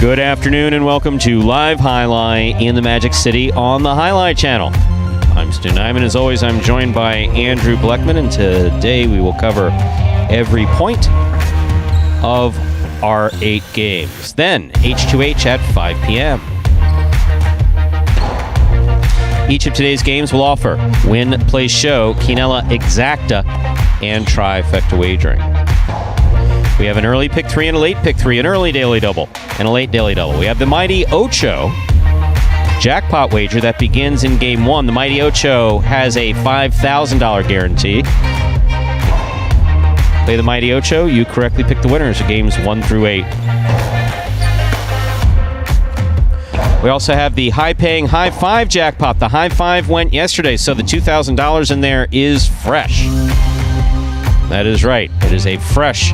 Good afternoon and welcome to Live Highlight in the Magic City on the Highlight Channel. I'm Stu Nyman. As always, I'm joined by Andrew Bleckman, and today we will cover every point of our 8 games. Then, H2H at 5 p.m. Each of today's games will offer Win, Play, Show, Quinella Exacta, and Trifecta Wagering. We have an early pick 3 and a late pick 3, an early daily double, and a late daily double. We have the Mighty Ocho jackpot wager that begins in Game 1. The Mighty Ocho has a $5,000 guarantee. Play the Mighty Ocho, you correctly pick the winners of Games 1 through 8. We also have the high-paying High Five jackpot. The High Five went yesterday, so the $2,000 in there is fresh. That is right. It is a fresh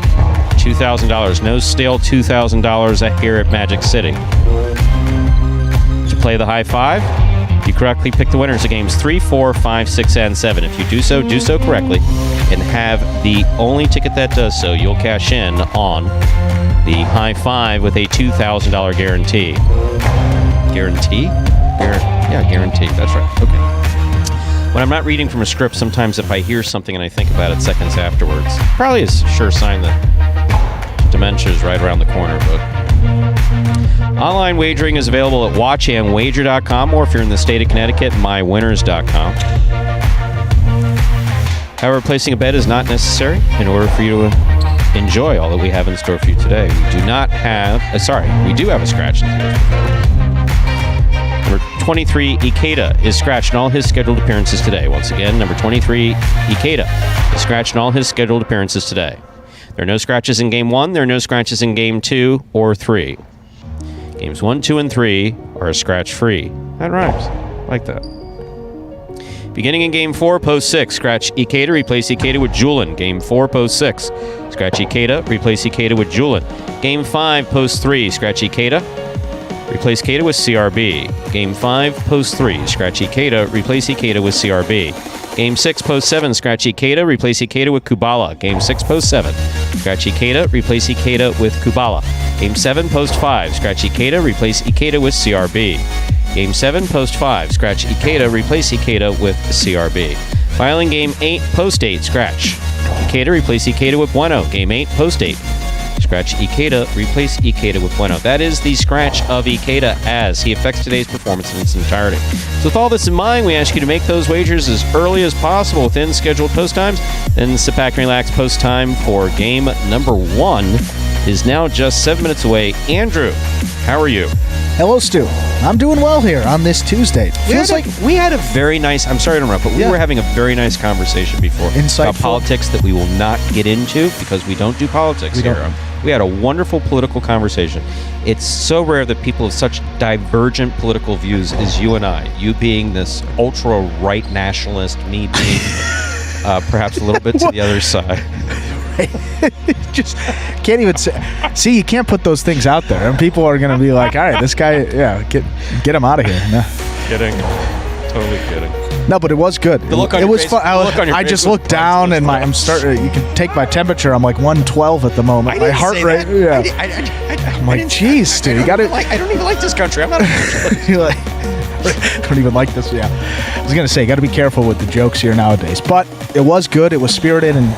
$2,000. No stale $2,000 here at Magic City. To play the High Five, you correctly pick the winners of Games 3, 4, 5, 6, and 7. If you do so correctly, and have the only ticket that does so, you'll cash in on the High Five with a $2,000 guarantee. Guarantee? Yeah, guarantee. That's right. Okay. When I'm not reading from a script, sometimes if I hear something and I think about it seconds afterwards, probably is a sure sign that dementia is right around the corner. But online wagering is available at watchandwager.com, or if you're in the state of Connecticut, mywinners.com. However, placing a bet is not necessary in order for you to enjoy all that we have in store for you today. We do not have, we do have a scratch in today's performance. Number 23, Ikeda, is scratched in all his scheduled appearances today. Once again, number 23, Ikeda, is scratched in all his scheduled appearances today. There are no scratches in Game 1. There are no scratches in Game 2 or 3. Games 1, 2, and 3 are scratch-free. That rhymes. I like that. Beginning in Game 4, Post 6, scratch Ikeda, replace Ikeda with Julin. Game 4, Post 6, scratch Ikeda, replace Ikeda with Julin. Game 5, Post 3, scratch Ikeda, replace Ikeda with CRB. Game 5, Post 3, scratch Ikeda, replace Ikeda with CRB. Game 6, Post 7, scratch Ikeda, replace Ikeda with Kubala. Game 6, Post 7, scratch Ikeda, replace Ikeda with Kubala. Game 7, Post 5, scratch Ikeda, replace Ikeda with CRB. Game 7, Post 5, scratch Ikeda, replace Ikeda with CRB. Filing Game 8, Post 8, scratch Ikeda, replace Ikeda with Bueno. Game 8, Post 8, scratch Ikeda, replace Ikeda with Bueno. That is the scratch of Ikeda as he affects today's performance in its entirety. So with all this in mind, we ask you to make those wagers as early as possible within scheduled post times. Then sit back and relax. Post time for game number 1 is now just 7 minutes away. Andrew, how are you? Hello, Stu. I'm doing well here on this Tuesday. We had a very nice, I'm sorry to interrupt, but we were having a very nice conversation before about politics that we will not get into because we don't do politics here. We had a wonderful political conversation. It's so rare that people of such divergent political views as you and I, you being this ultra-right nationalist, me being perhaps a little bit to the other side. Just can't even see. You can't put those things out there, and people are going to be like, "All right, this guy, get him out of here." No. Kidding, totally kidding. No, but it was good. It was fun. I just looked down, and I'm starting. You can take my temperature. I'm like 112 at the moment. My heart rate. Yeah. I'm like, geez, dude, you got to. I don't even like this country. I'm not. I don't even like this. Yeah, I was going to say, got to be careful with the jokes here nowadays. But it was good. It was spirited and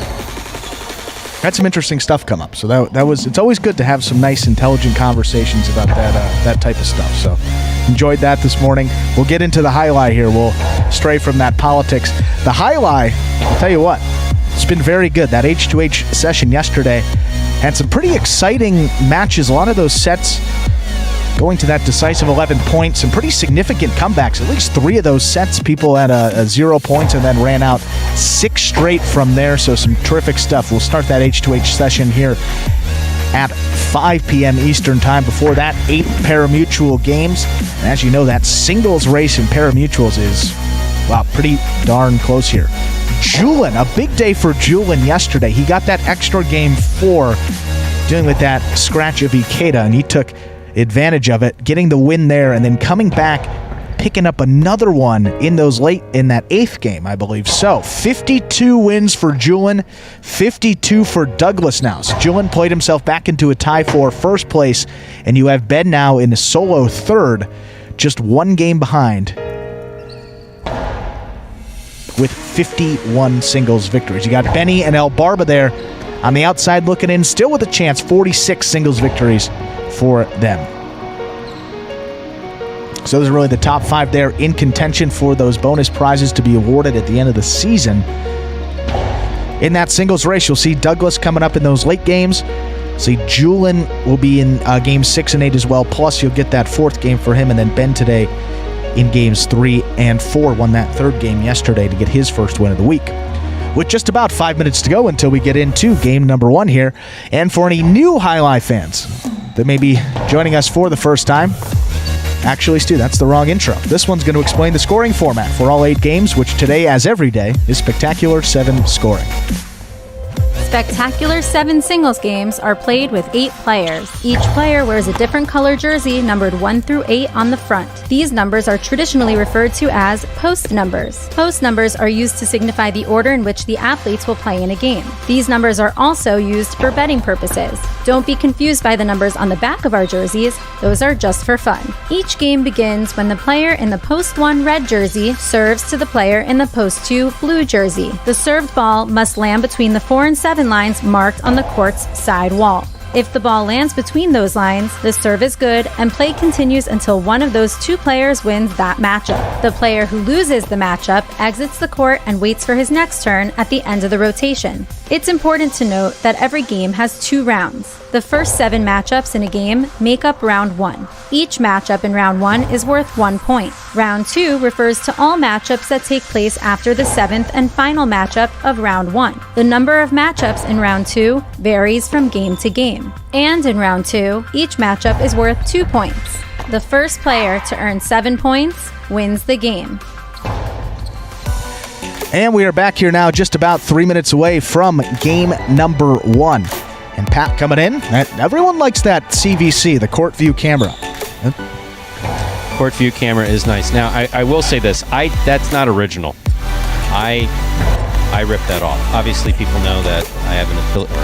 had some interesting stuff come up. So that was. It's always good to have some nice, intelligent conversations about that type of stuff. So enjoyed that this morning. We'll get into the highlight here. We'll stray from that politics. The highlight, I'll tell you what, it's been very good. That H2H session yesterday had some pretty exciting matches. A lot of those sets going to that decisive 11 points. Some pretty significant comebacks. At least 3 of those sets, people had a 0 points and then ran out 6 straight from there. So some terrific stuff. We'll start that H2H session here at 5 p.m. Eastern Time. Before that, 8 Parimutuel games. And as you know, that singles race in Parimutuels is, pretty darn close here. Julin, a big day for Julin yesterday. He got that extra Game 4 dealing with that scratch of Ikeda, and he took advantage of it, getting the win there, and then coming back, picking up another one in that 8th game, I believe. So 52 wins for Julian, 52 for Douglas now. So Julian played himself back into a tie for first place, and you have Ben now in a solo 3rd, just 1 game behind, with 51 singles victories. You got Benny and El Barba there on the outside looking in, still with a chance, 46 singles victories for them. So those are really the top 5 there in contention for those bonus prizes to be awarded at the end of the season. In that singles race, you'll see Douglas coming up in those late games. See, Julian will be in games 6 and 8 as well, plus you'll get that 4th game for him, and then Ben today in games 3 and 4 won that 3rd game yesterday to get his first win of the week. With just about 5 minutes to go until we get into game number 1 here. And for any new Highlight fans that may be joining us for the first time, actually, Stu, that's the wrong intro. This one's going to explain the scoring format for all 8 games, which today, as every day, is Spectacular 7 scoring. Spectacular 7 singles games are played with 8 players. Each player wears a different color jersey numbered 1 through 8 on the front. These numbers are traditionally referred to as post numbers. Post numbers are used to signify the order in which the athletes will play in a game. These numbers are also used for betting purposes. Don't be confused by the numbers on the back of our jerseys. Those are just for fun. Each game begins when the player in the post 1 red jersey serves to the player in the post 2 blue jersey. The served ball must land between the 4 and 7 lines marked on the court's side wall. If the ball lands between those lines, the serve is good and play continues until one of those 2 players wins that matchup. The player who loses the matchup exits the court and waits for his next turn at the end of the rotation. It's important to note that every game has 2 rounds. The first 7 matchups in a game make up round 1. Each matchup in round 1 is worth 1 point. Round 2 refers to all matchups that take place after the 7th and final matchup of round 1. The number of matchups in round 2 varies from game to game. And in round 2, each matchup is worth 2 points. The first player to earn 7 points wins the game. And we are back here now, just about 3 minutes away from game number 1. And Pat coming in. Everyone likes that CVC, the court view camera. Court view camera is nice. Now, I will say this. That's not original. I ripped that off. Obviously, people know that I have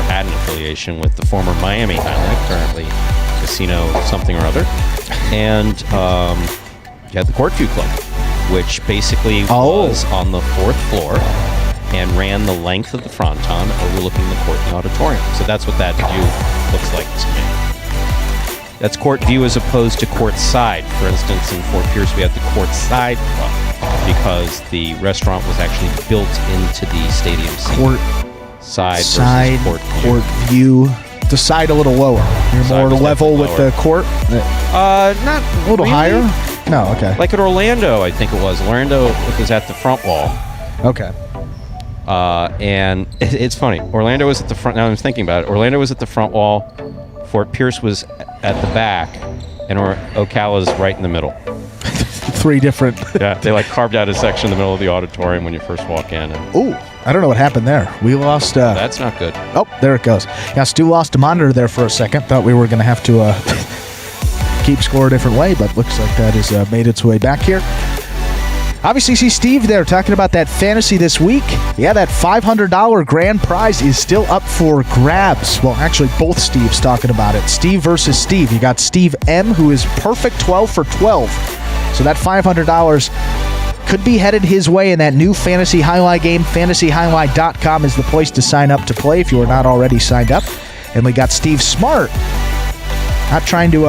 had an affiliation with the former Miami Highlight, currently Casino something or other. And you had the Court View Club, which basically was on the 4th floor and ran the length of the fronton overlooking the court and the auditorium. So that's what that view looks like to me. That's court view as opposed to court side. For instance, in Fort Pierce, we have the court side club because the restaurant was actually built into the stadium seat. Court side versus court view. The side a little lower. You're more level with the court? Not a little really. higher? No, okay. Like at Orlando, I think it was. Orlando was at the front wall. Okay. And it's funny. Orlando was at the front. Now I'm thinking about it. Orlando was at the front wall. Fort Pierce was at the back. And Ocala's right in the middle. 3 different. Yeah, they carved out a section in the middle of the auditorium when you first walk in. Ooh, I don't know what happened there. We lost... That's not good. Oh, there it goes. Yeah, Stu lost a monitor there for a second. Thought we were going to have to keep score a different way, but looks like that has made its way back here. Obviously, see Steve there talking about that fantasy this week. Yeah, that $500 grand prize is still up for grabs. Well, actually, both Steves talking about it. Steve versus Steve. You got Steve M, who is perfect 12 for 12. So that $500 could be headed his way in that new Fantasy Highlight game. FantasyHighlight.com is the place to sign up to play if you are not already signed up. And we got Steve Smart. Not trying to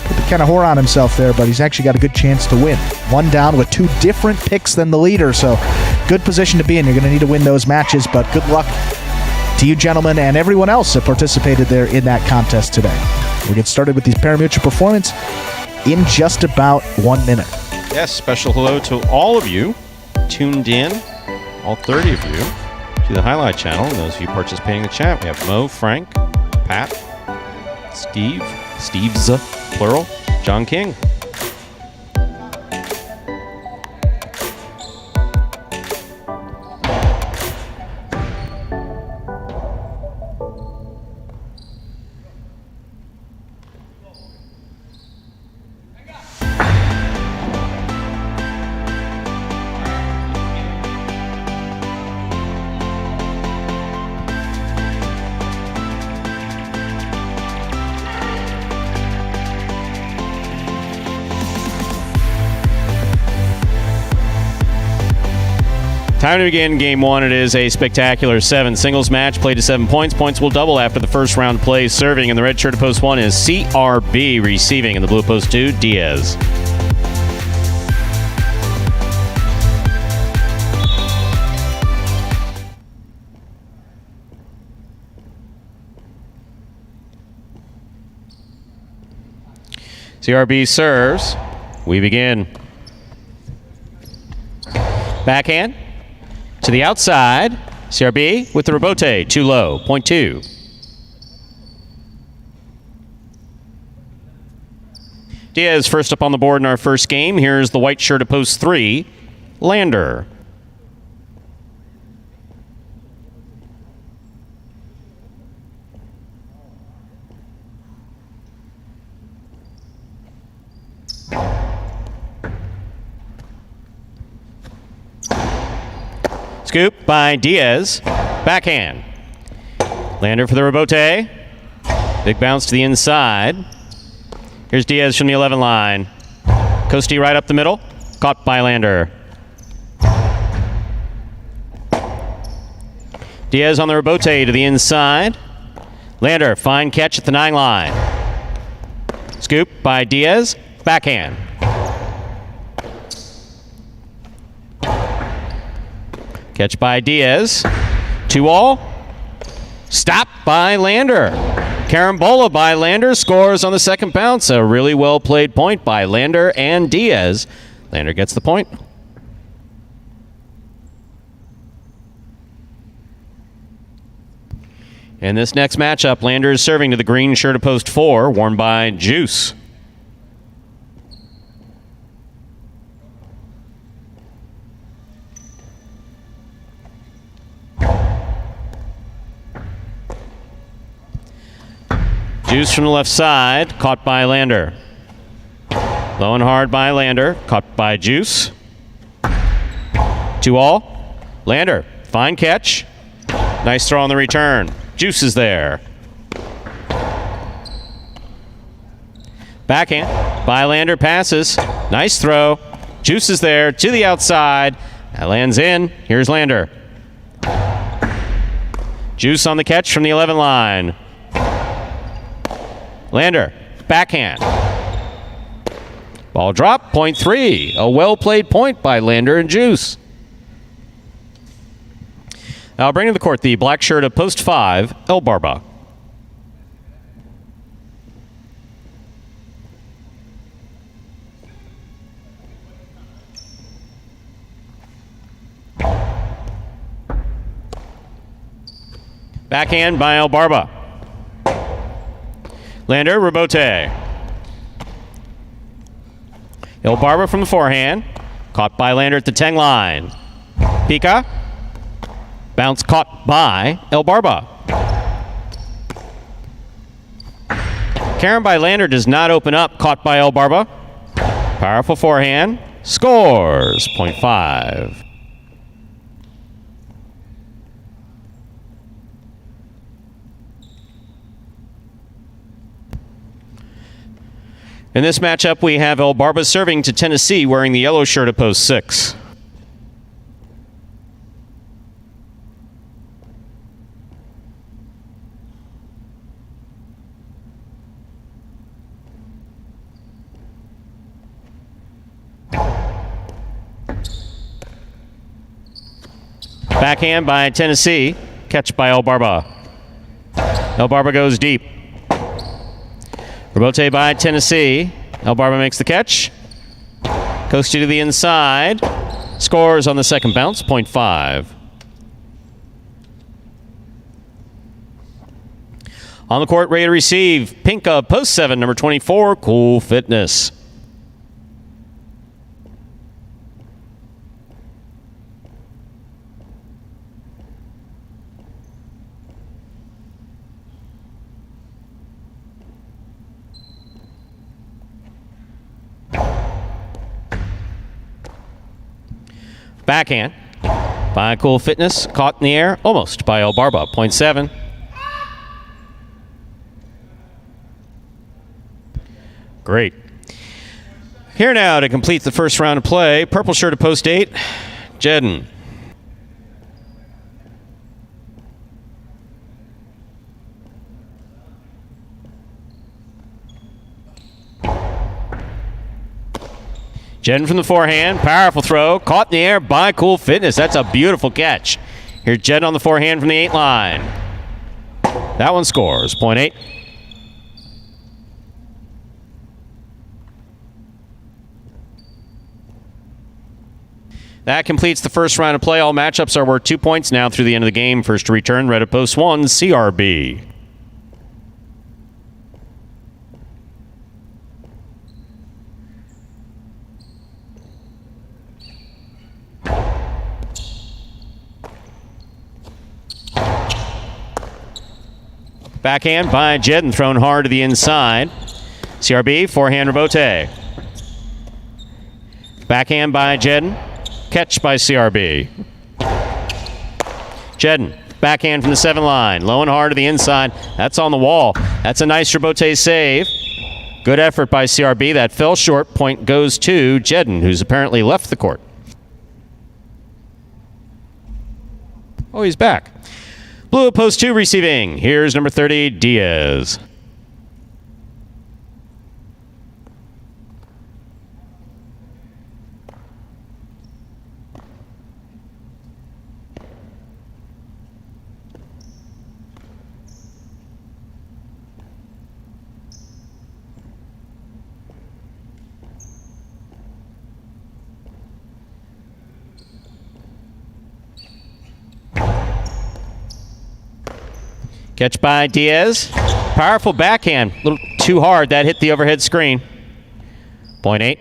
put the kind of whore on himself there, but he's actually got a good chance to win. 1 down with 2 different picks than the leader, so good position to be in. You're going to need to win those matches, but good luck to you gentlemen and everyone else that participated there in that contest today. We'll get started with these Parimutuel performance in just about 1 minute. Yes, special hello to all of you tuned in, all 30 of you, to the Highlight channel, and those of you participating in the chat. We have Mo, Frank, Pat, Steve, Steve's, plural, John King. Time to begin game one. It is a spectacular 7 singles match, played to 7 points. Points will double after the first round play. Serving in the red shirt of post 1 is CRB. Receiving in the blue post 2, Diaz. CRB serves. We begin. Backhand to the outside. CRB with the rebote. Too low. Point 2. Diaz first up on the board in our first game. Here's the white shirt of post 3, Lander. Scoop by Diaz. Backhand. Lander for the rebote. Big bounce to the inside. Here's Diaz from the 11 line. Coasty right up the middle. Caught by Lander. Diaz on the rebote to the inside. Lander, fine catch at the 9 line. Scoop by Diaz. Backhand. Catch by Diaz. 2-all. Stop by Lander. Carambola by Lander. Scores on the second bounce. A really well played point by Lander and Diaz. Lander gets the point. In this next matchup, Lander is serving to the green shirt of post 4, worn by Juice. Juice from the left side, caught by Lander. Low and hard by Lander, caught by Juice. 2-all. Lander, fine catch. Nice throw on the return. Juice is there. Backhand by Lander, passes. Nice throw. Juice is there to the outside. That lands in. Here's Lander. Juice on the catch from the 11 line. Lander, backhand. Ball drop, point 3. A well-played point by Lander and Juice. Now bring to the court the black shirt of post 5, El Barba. Backhand by El Barba. Lander, rebote. El Barba from the forehand. Caught by Lander at the 10 line. Pica. Bounce caught by El Barba. Karen by Lander does not open up. Caught by El Barba. Powerful forehand. Scores. Point 5. In this matchup, we have El Barba serving to Tennessee wearing the yellow shirt of post 6. Backhand by Tennessee. Catch by El Barba. El Barba goes deep. Rebote by Tennessee. El Barba makes the catch. Coasty to the inside. Scores on the second bounce, point 5. On the court, ready to receive. Pink of post 7, number 24, Cool Fitness. Backhand by Cool Fitness. Caught in the air, almost by El Barba. Point 7. Great. Here now to complete the first round of play, purple shirt of post 8, Jedden. Jedden from the forehand. Powerful throw. Caught in the air by Cool Fitness. That's a beautiful catch. Here's Jedden on the forehand from the 8 line. That one scores. Point 8. That completes the first round of play. All matchups are worth 2 points now through the end of the game. First to return, red at post 1, CRB. Backhand by Jedden, thrown hard to the inside. CRB, forehand rebote. Backhand by Jedden. Catch by CRB. Jedden, backhand from the 7 line. Low and hard to the inside. That's on the wall. That's a nice rebote save. Good effort by CRB. That fell short. Point goes to Jedden, who's apparently left the court. Oh, he's back. Blue at post 2 receiving. Here's number 30, Diaz. Catch by Diaz. Powerful backhand. A little too hard. That hit the overhead screen. Point 8.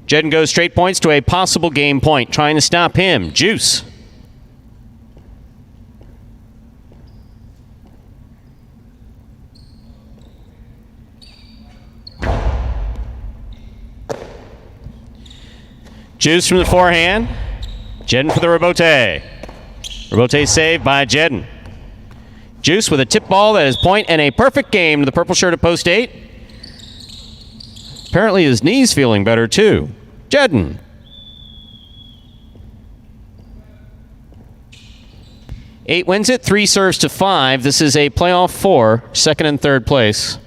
Jedden goes straight points to a possible game point. Trying to stop him. Juice. Juice from the forehand. Jedden for the rebote. Rebote saved by Jedden. Juice with a tip ball that is point and a perfect game to the purple shirt at post 8. Apparently his knee's feeling better too. Jedden. Eight wins it, 3 serves to 5. This is a playoff 4, second and third place.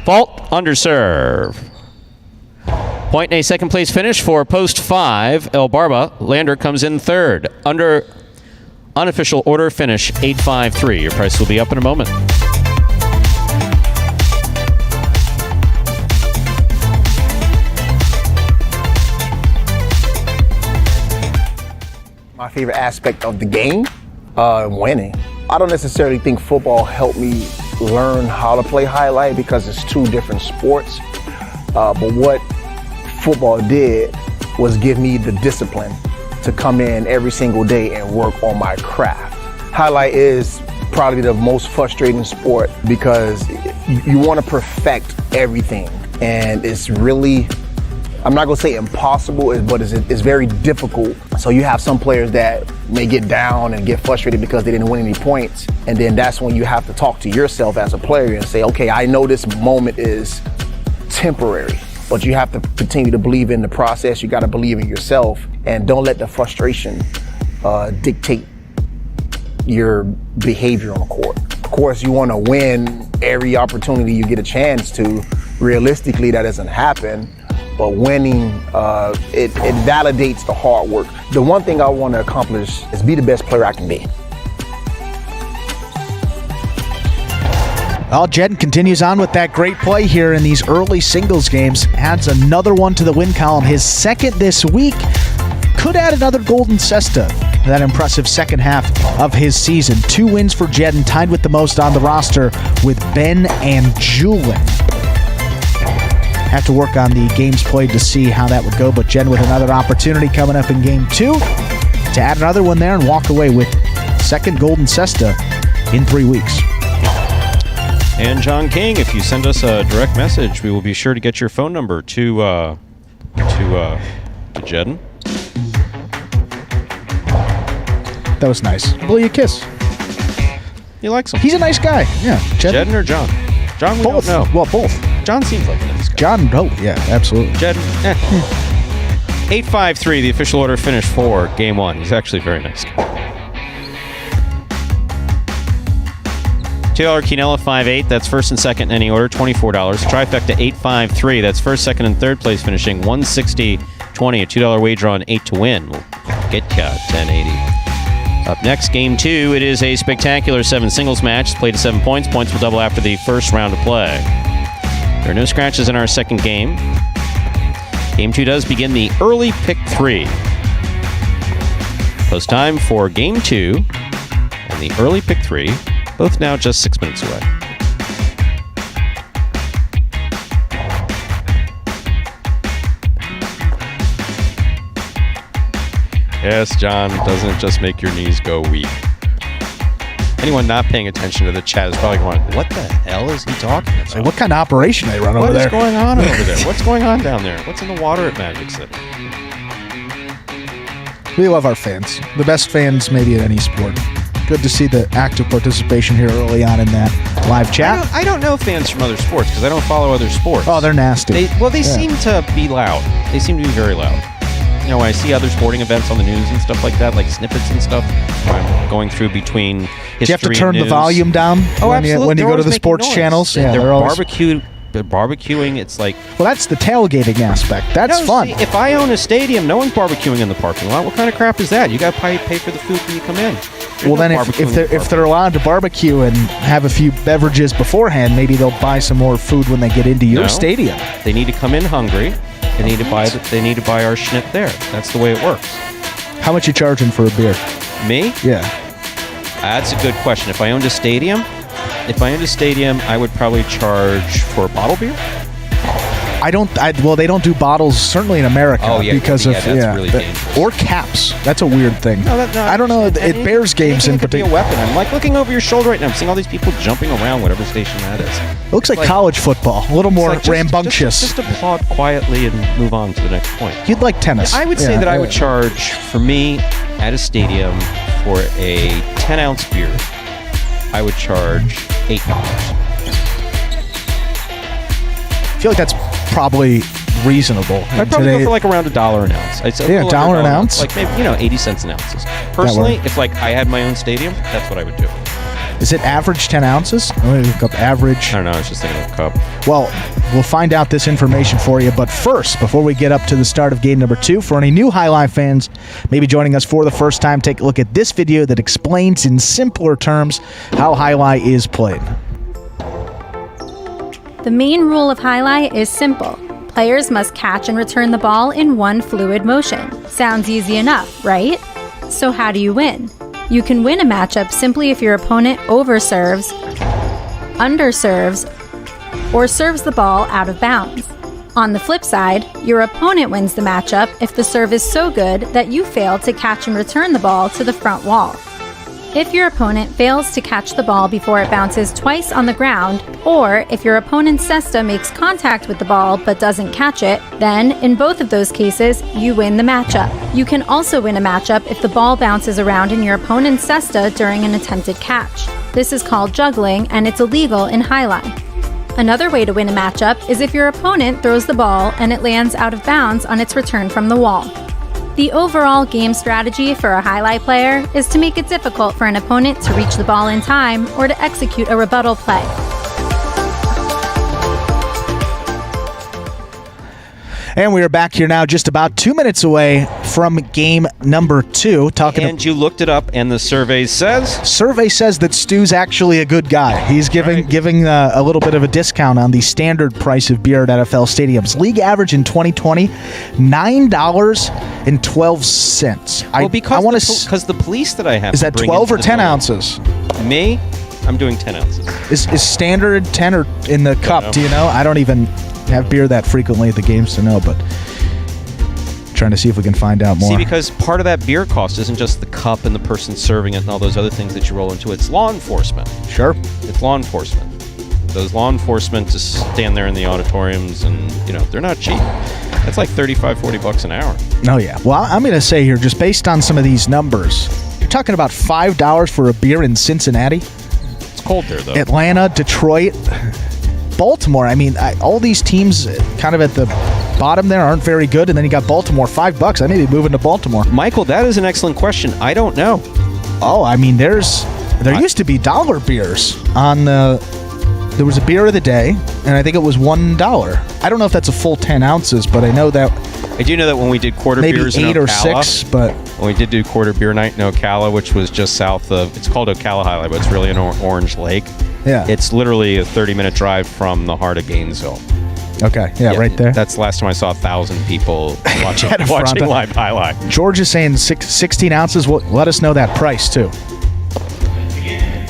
Fault, underserve. Point and a second place finish for post 5. El Barba. Lander comes in third. Under unofficial order finish 8-5-3. Your price will be up in a moment. My favorite aspect of the game, winning. I don't necessarily think football helped me learn how to play highlight because it's 2 different sports. But what football did was give me the discipline to come in every single day and work on my craft. Highlight is probably the most frustrating sport because you want to perfect everything. And it's really, I'm not gonna say impossible, but it's very difficult. So you have some players that may get down and get frustrated because they didn't win any points. And then that's when you have to talk to yourself as a player and say, okay, I know this moment is temporary, but you have to continue to believe in the process. You gotta believe in yourself and don't let the frustration dictate your behavior on the court. Of course, you wanna win every opportunity you get a chance to. Realistically, that doesn't happen. But winning, it validates the hard work. The one thing I want to accomplish is be the best player I can be. Well, Jedden continues on with that great play here in these early singles games. Adds another one to the win column. His second this week. Could add another golden cesta to that impressive second half of his season. 2 wins for Jedden, tied with the most on the roster with Ben and Julin. Have to work on the games played to see how that would go, but Jedden with another opportunity coming up in game 2 to add another one there and walk away with second golden cesta in 3 weeks. And John King, if you send us a direct message, we will be sure to get your phone number to Jedden. That was nice. Blow you a kiss. He likes him. He's a nice guy. Yeah. Jedden or John? John, we both. don't know. Well, both. John seems like a nice guy. John, yeah, absolutely. Jed, 8-5-3, the official order finished for game one. He's actually a very nice guy. $2 Quinella 5-8. That's first and second in any order, $24. Trifecta 8-5-3. That's first, second, and third place finishing $160.20. A $2 wager on 8 to win will get you $10.80. Up next, game two. It is a spectacular 7 singles match. It's played to 7 points. Points will double after the first round of play. There are no scratches in our second game. Game two does begin the early pick 3. Post time for game 2 and the early pick 3. Both now just 6 minutes away. Yes, John, doesn't it just make your knees go weak? Anyone not paying attention to the chat is probably going, what the hell is he talking about? So what kind of operation they run over there? What is going on over there? What's going on down there? What's in the water at Magic City? We love our fans. The best fans maybe in any sport. Good to see the active participation here early on in that live chat. I don't know fans from other sports because I don't follow other sports. Oh, they're nasty. They seem to be loud. They seem to be very loud. You know, when I see other sporting events on the news and stuff like that, like snippets and stuff, I'm going through between history. Do you have to turn the volume down absolutely. when you go to the sports channels? Yeah, they're always barbecuing. It's like, well, that's the tailgating aspect. That's fun. See, if I own a stadium, no one's barbecuing in the parking lot. What kind of crap is that? You got to pay for the food when you come in. Well, then if they're allowed to barbecue and have a few beverages beforehand, maybe they'll buy some more food when they get into your stadium. They need to come in hungry. They need to buy our schnitt there. That's the way it works. How much you charging for a beer? Me? Yeah. That's a good question. If I owned a stadium, I would probably charge for a bottle beer. They don't do bottles, certainly in America. Oh, yeah. Because that's really dangerous. Or caps. That's a weird thing. No, I don't know. It Bears games in particular. Be a weapon. I'm like looking over your shoulder right now. I'm seeing all these people jumping around, whatever station that is. It looks like college football. A little more rambunctious. Just applaud quietly and move on to the next point. You'd like tennis. I would say that I would charge, for me, at a stadium, for a 10-ounce beer, I would charge $8. I feel like that's probably reasonable. I'd probably go for like around $1 an ounce. I'd say $1 an ounce? Like maybe 80 cents an ounce. Personally, if like I had my own stadium, that's what I would do. Is it average 10 ounces? I'm going to look up average. I don't know. I was just thinking of a cup. Well, we'll find out this information for you. But first, before we get up to the start of game number 2, for any new Highlight fans maybe joining us for the first time, take a look at this video that explains in simpler terms how Highlight is played. The main rule of Highlight is simple. Players must catch and return the ball in one fluid motion. Sounds easy enough, right? So how do you win? You can win a matchup simply if your opponent overserves, underserves, or serves the ball out of bounds. On the flip side, your opponent wins the matchup if the serve is so good that you fail to catch and return the ball to the front wall. If your opponent fails to catch the ball before it bounces twice on the ground, or if your opponent's cesta makes contact with the ball but doesn't catch it, then, in both of those cases, you win the matchup. You can also win a matchup if the ball bounces around in your opponent's cesta during an attempted catch. This is called juggling, and it's illegal in Highlight. Another way to win a matchup is if your opponent throws the ball and it lands out of bounds on its return from the wall. The overall game strategy for a Highlight player is to make it difficult for an opponent to reach the ball in time or to execute a rebuttal play. And we are back here now just about 2 minutes away from game number 2. And you looked it up, and the survey says? Survey says that Stu's actually a good guy. He's giving a little bit of a discount on the standard price of beer at NFL stadiums. League average in 2020, $9.12. Well, because the police that I have is that 12 or 10 ounces? Me, I'm doing 10 ounces. Is standard 10 or in the cup? Do you know? I don't even have beer that frequently at the games to know, but trying to see if we can find out more. See, because part of that beer cost isn't just the cup and the person serving it and all those other things that you roll into. It's law enforcement. Sure. It's law enforcement. Those law enforcement just stand there in the auditoriums and, they're not cheap. That's like $35-40 an hour. Oh, yeah. Well, I'm going to say here, just based on some of these numbers, you're talking about $5 for a beer in Cincinnati. It's cold there, though. Atlanta, Detroit. Baltimore. I mean, all these teams kind of at the bottom there aren't very good, and then you got Baltimore. $5. I may be moving to Baltimore. Michael, that is an excellent question. I don't know. Oh, I mean, there used to be dollar beers on the. There was a beer of the day, and I think it was $1. I don't know if that's a full 10 ounces, but I know that. I do know that when we did quarter maybe beers in 8 or Ocala, 6, but when we did do quarter beer night in Ocala, which was just south of, it's called Ocala Highlight, but it's really in Orange Lake. yeah, It's literally a 30-minute drive from the heart of Gainesville. okay, yeah, right there. That's the last time I saw 1,000 people watching At a front. watching live highlight. George is saying 16 ounces. Let us know that price too.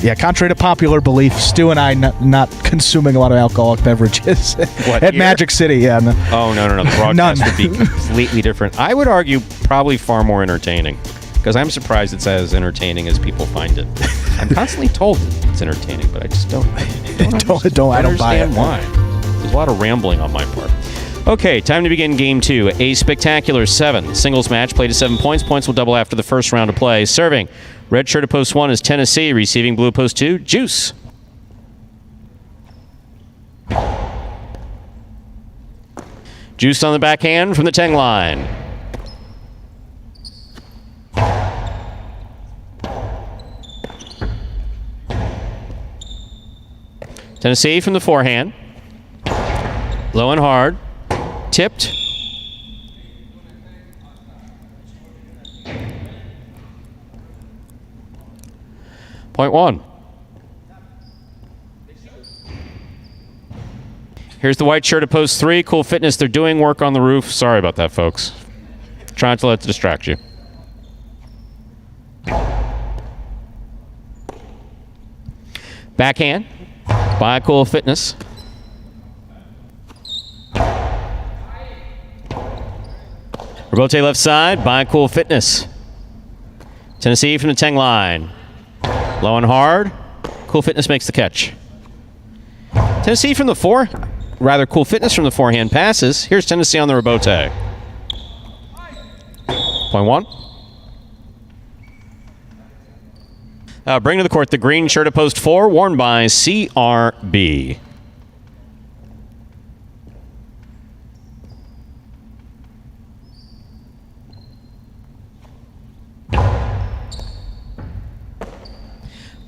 Yeah, contrary to popular belief, Stu and I not consuming a lot of alcoholic beverages What, at here? Magic City. Yeah, no. Oh, no. The broadcast None. would be completely different. I would argue probably far more entertaining, because I'm surprised it's as entertaining as people find it. I'm constantly told it's entertaining, but I just don't I don't buy it. understand why. There's a lot of rambling on my part. Okay, time to begin game 2. A spectacular 7 singles match played to 7 points. Points will double after the first round of play. Serving, red shirt at post 1 is Tennessee. Receiving, blue post 2, Juice. Juice on the backhand from the 10 line. Tennessee from the forehand. Low and hard. Tipped. Point 1. Here's the white shirt at post 3. Cool Fitness. They're doing work on the roof. Sorry about that, folks. Trying to let it distract you. Backhand by Cool Fitness. Rebote left side by Cool Fitness. Tennessee from the 10 line. Low and hard. Cool Fitness makes the catch. Tennessee from the 4. Rather, Cool Fitness from the forehand passes. Here's Tennessee on the rebote. Point 1. Bring to the court the green shirt at post 4, worn by CRB.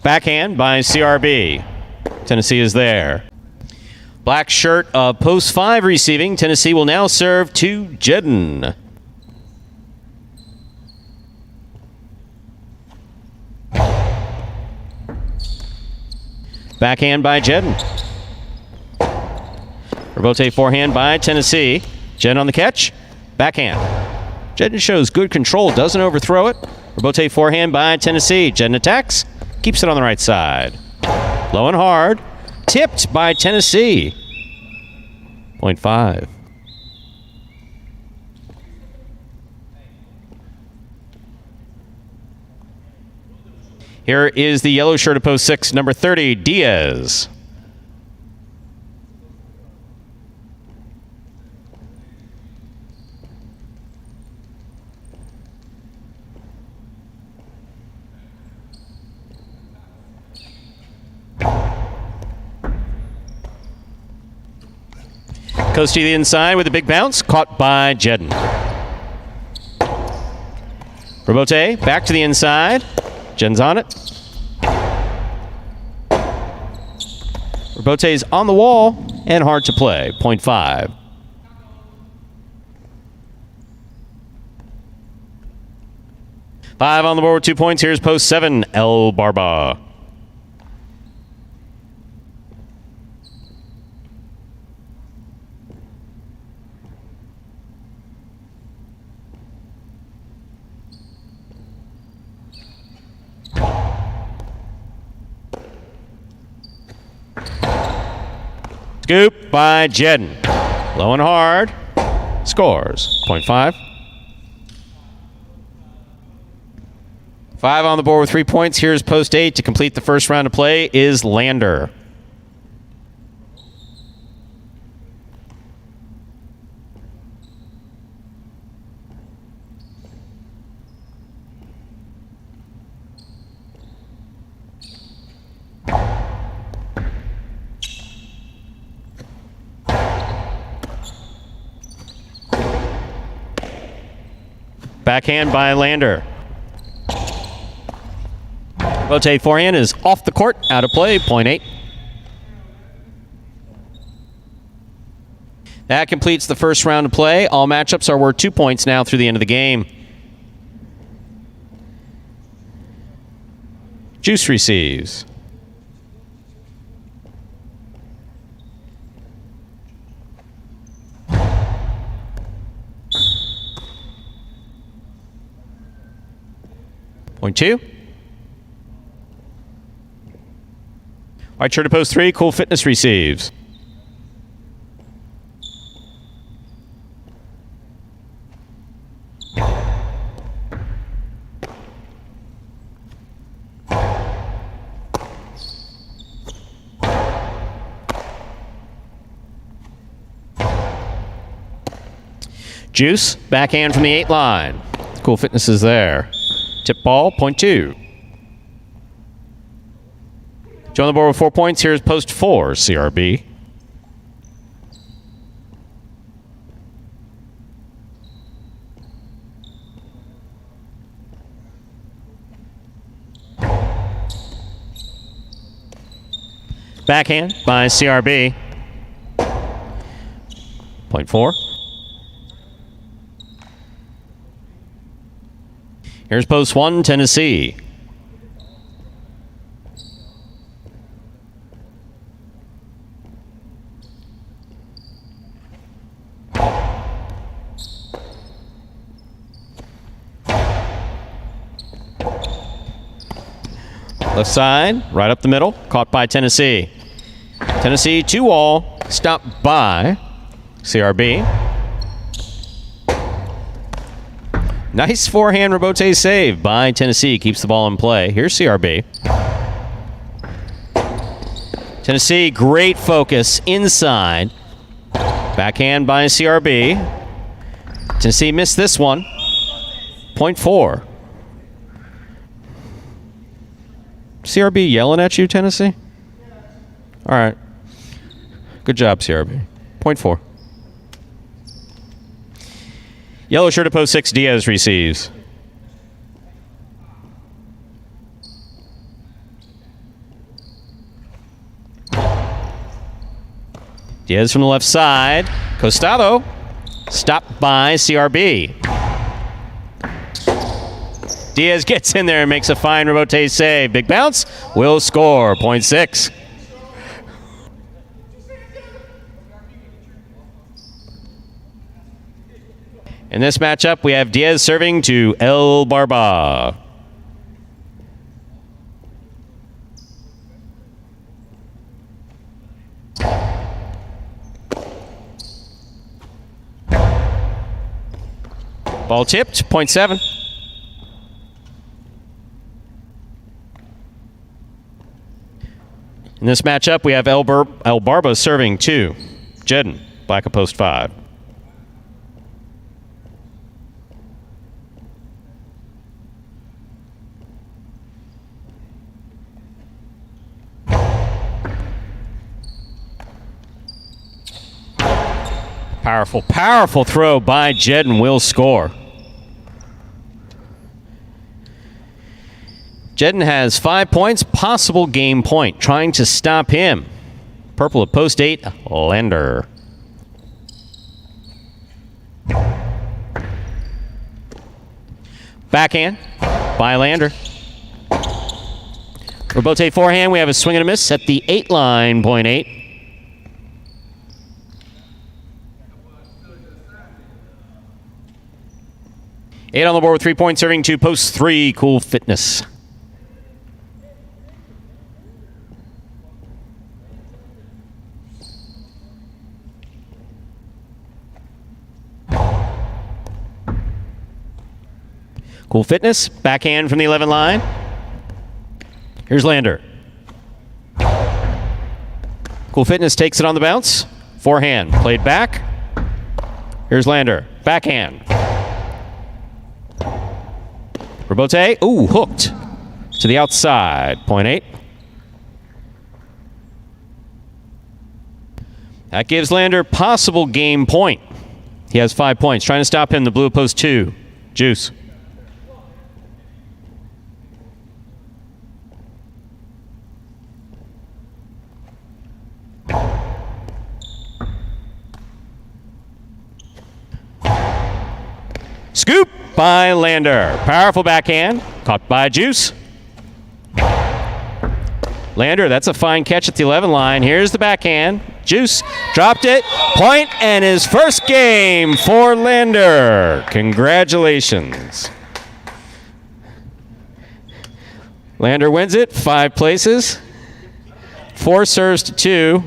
Backhand by CRB. Tennessee is there. Black shirt of post 5 receiving. Tennessee will now serve to Jedden. Backhand by Jedden. Rebote forehand by Tennessee. Jedden on the catch. Backhand. Jedden shows good control, doesn't overthrow it. Rebote forehand by Tennessee. Jedden attacks. Keeps it on the right side. Low and hard. Tipped by Tennessee. Point 5. Here is the yellow shirt of post 6, number 30, Diaz. Goes to the inside with a big bounce, caught by Jedden. Rebote back to the inside. Jedden's on it. Rebote's on the wall and hard to play. Point 5. Five on the board with 2 points. Here's post 7, El Barba. Scoop by Jedden. Low and hard. Scores. Point 5. 5 on the board with 3 points. Here's post 8 to complete the first round of play is Lander. Backhand by Lander. Rebote forehand is off the court, out of play, point 8. That completes the first round of play. All matchups are worth 2 points now through the end of the game. Juice receives. Point 2. White shirt to post 3. Cool Fitness receives. Juice, backhand from the 8 line. Cool Fitness is there. Tip ball, point 2. Joe on the board with 4 points. Here's post 4, CRB. Backhand by CRB. Point 4. Here's post 1, Tennessee. Left side, right up the middle, caught by Tennessee. Tennessee 2-all, stopped by CRB. Nice forehand rebote save by Tennessee. Keeps the ball in play. Here's CRB. Tennessee, great focus inside. Backhand by CRB. Tennessee missed this one. Point 4. CRB yelling at you, Tennessee? All right. Good job, CRB. Point 4. Yellow shirt to post 6, Diaz receives. Diaz from the left side. Costado stopped by CRB. Diaz gets in there and makes a fine rebote save. Big bounce. Will score. Point 6. In this matchup, we have Diaz serving to El Barba. Ball tipped, point 7. In this matchup, we have El Barba serving to Jedden, black of post 5. Powerful, powerful throw by Jedden will score. Jedden has 5 points, possible game point. Trying to stop him. Purple at post 8, Lander. Backhand by Lander. Rebote forehand, we have a swing and a miss at the 8 line, point 8. Eight on the board with 3 points, serving to post 3, Cool Fitness. Cool Fitness, backhand from the 11 line. Here's Lander. Cool Fitness takes it on the bounce. Forehand, played back. Here's Lander, backhand. Rebote, ooh, hooked to the outside, point 8. That gives Lander possible game point. He has 5 points. Trying to stop him, the blue post 2, Juice. Scoop by Lander. Powerful backhand. Caught by Juice. Lander, that's a fine catch at the 11 line. Here's the backhand. Juice dropped it. Point and his first game for Lander. Congratulations. Lander wins it 5 places. 4 serves to 2.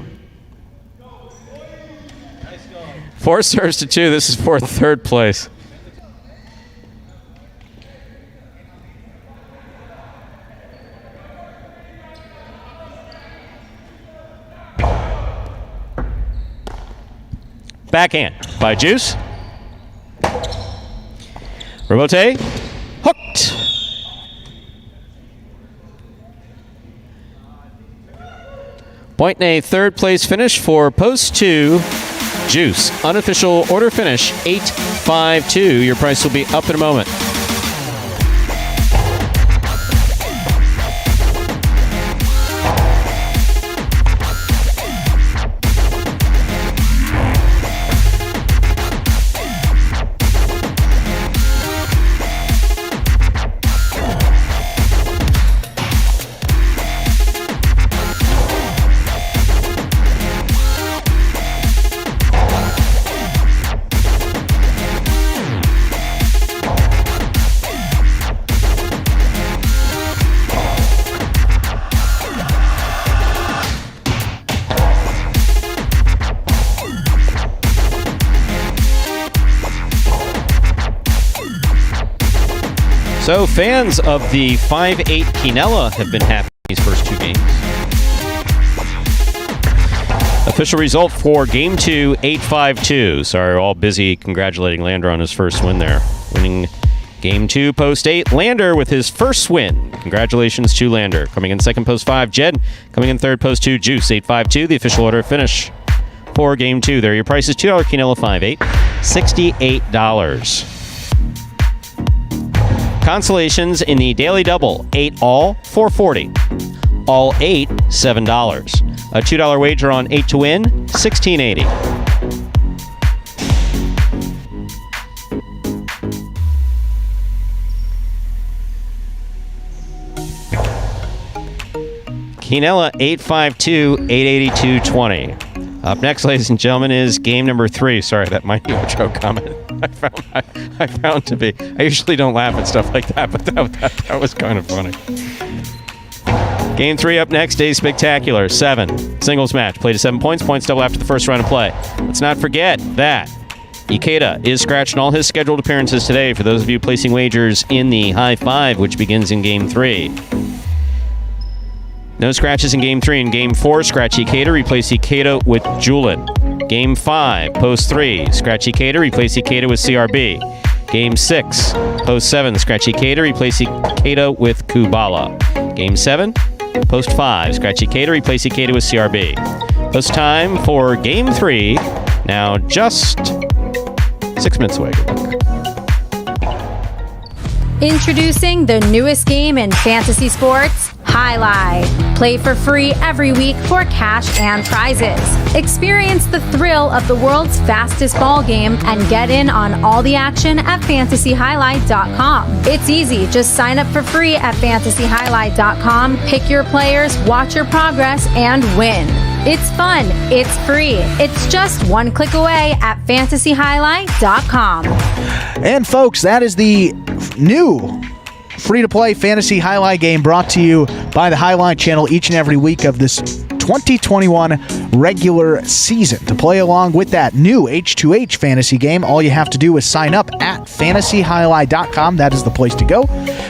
4 serves to 2. This is for 3rd place. Backhand by Juice. Rebote. Hooked. Point and a 3rd place finish for post 2. Juice. Unofficial order finish 8-5-2. Your price will be up in a moment. So fans of the 5-8 Quinella have been happy these first 2 games. Official result for Game 2, 8-5-2. Sorry, we're all busy congratulating Lander on his first win there. Winning Game 2, Post 8. Lander with his first win. Congratulations to Lander. Coming in second, Post 5. Jed coming in third, Post 2. Juice, 8-5-2. The official order finish for Game 2. There, your price is $2 Quinella 5-8. $68. Consolations in the Daily Double, 8 all, $4.40. All 8, $7. A $2 wager on 8 to win, $16.80. Quinella, 8-5-2, 882.20. Up next, ladies and gentlemen, is game number 3. Sorry, that might be a joke comment. I found to be. I usually don't laugh at stuff like that, but that was kind of funny. Game 3 up next, a spectacular 7 singles match. Played to 7 points. Points double after the first round of play. Let's not forget that Ikeda is scratching all his scheduled appearances today for those of you placing wagers in the High Five, which begins in Game 3. No scratches in Game 3. In Game 4, scratch Ikeda, replace Ikeda with Julin. Game 5, Post 3, scratch Ikeda, replace Ikeda with CRB. Game 6, Post 7, scratch Ikeda, replace Ikeda with Kubala. Game 7, Post 5, scratch Ikeda, replace Ikeda with CRB. Post time for Game 3, now just 6 minutes away. Good luck. Introducing the newest game in fantasy sports, Highlight. Play for free every week for cash and prizes. Experience the thrill of the world's fastest ball game and get in on all the action at fantasyhighlight.com. It's easy. Just sign up for free at fantasyhighlight.com, pick your players, watch your progress, and win. It's fun. It's free. It's just one click away at fantasyhighlight.com. And folks, that is the new free-to-play fantasy highlight game brought to you by the Highlight channel each and every week of this 2021 regular season. To play along with that new H2H fantasy game, all you have to do is sign up at fantasyhighlight.com. That is the place to go.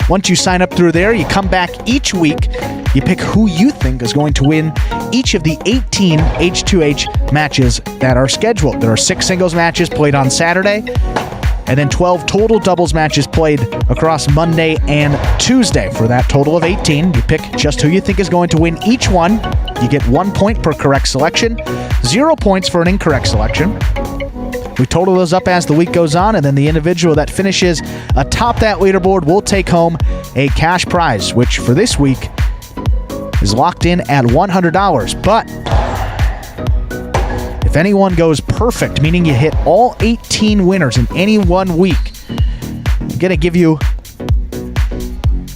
Once you sign up through there, you come back each week, you pick who you think is going to win each of the 18 H2H matches that are scheduled. There are 6 singles matches played on Saturday, and then 12 total doubles matches played across Monday and Tuesday. For that total of 18, you pick just who you think is going to win each one. You get 1 point per correct selection, 0 points for an incorrect selection. We total those up as the week goes on, and then the individual that finishes atop that leaderboard will take home a cash prize, which for this week is locked in at $100. But if anyone goes perfect, meaning you hit all 18 winners in any 1 week, I'm going to give you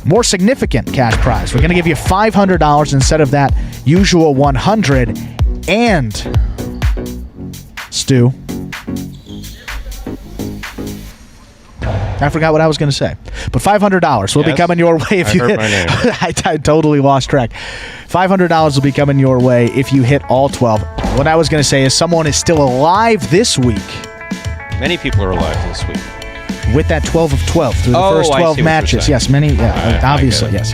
more significant cash prize. We're going to give you $500 instead of that usual $100. And, Stu, I forgot what I was going to say. But $500 will be coming your way if you hit. I totally lost track. $500 will be coming your way if you hit all 12. What I was going to say is someone is still alive this week. Many people are alive this week. With that 12 of 12 through the first 12 matches. Yes, many. Yeah, obviously. Yes.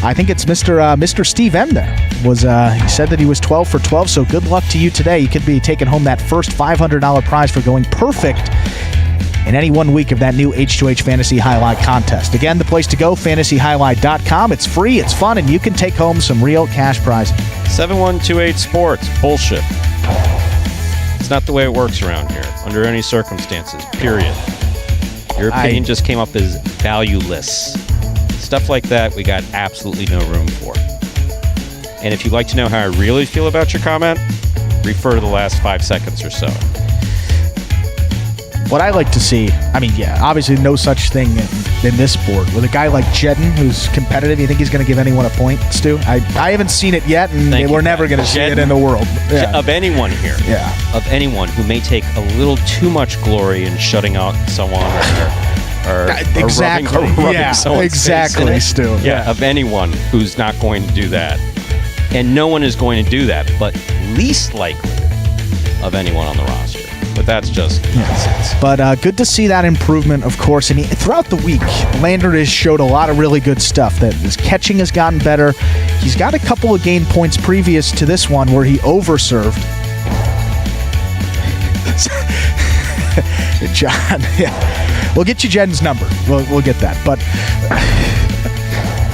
I think it's Mr. Steve M there. He said that he was 12 for 12, so good luck to you today. You could be taking home that first $500 prize for going perfect in any 1 week of that new H2H Fantasy Highlight contest. Again, the place to go, fantasyhighlight.com. It's free, it's fun, and you can take home some real cash prizes. 7128 Sports. Bullshit. It's not the way it works around here, under any circumstances, period. Your opinion just came up as valueless. Stuff like that, we got absolutely no room for. And if you'd like to know how I really feel about your comment, refer to the last 5 seconds or so. What I like to see, obviously no such thing in this sport. With a guy like Jedden, who's competitive, you think he's going to give anyone a point, Stu? I haven't seen it yet, and we're never going to see it in the world. Yeah. Of anyone here. Yeah. Of anyone who may take a little too much glory in shutting out someone or exactly. rubbing someone's exactly, face in it. Stu. Yeah, of anyone who's not going to do that. And no one is going to do that, but least likely of anyone on the roster. But that's just nonsense. But good to see that improvement, of course. And throughout the week, Lander has showed a lot of really good stuff. That his catching has gotten better. He's got a couple of game points previous to this one where he overserved. John, yeah. We'll get you Jedden's number. We'll get that. But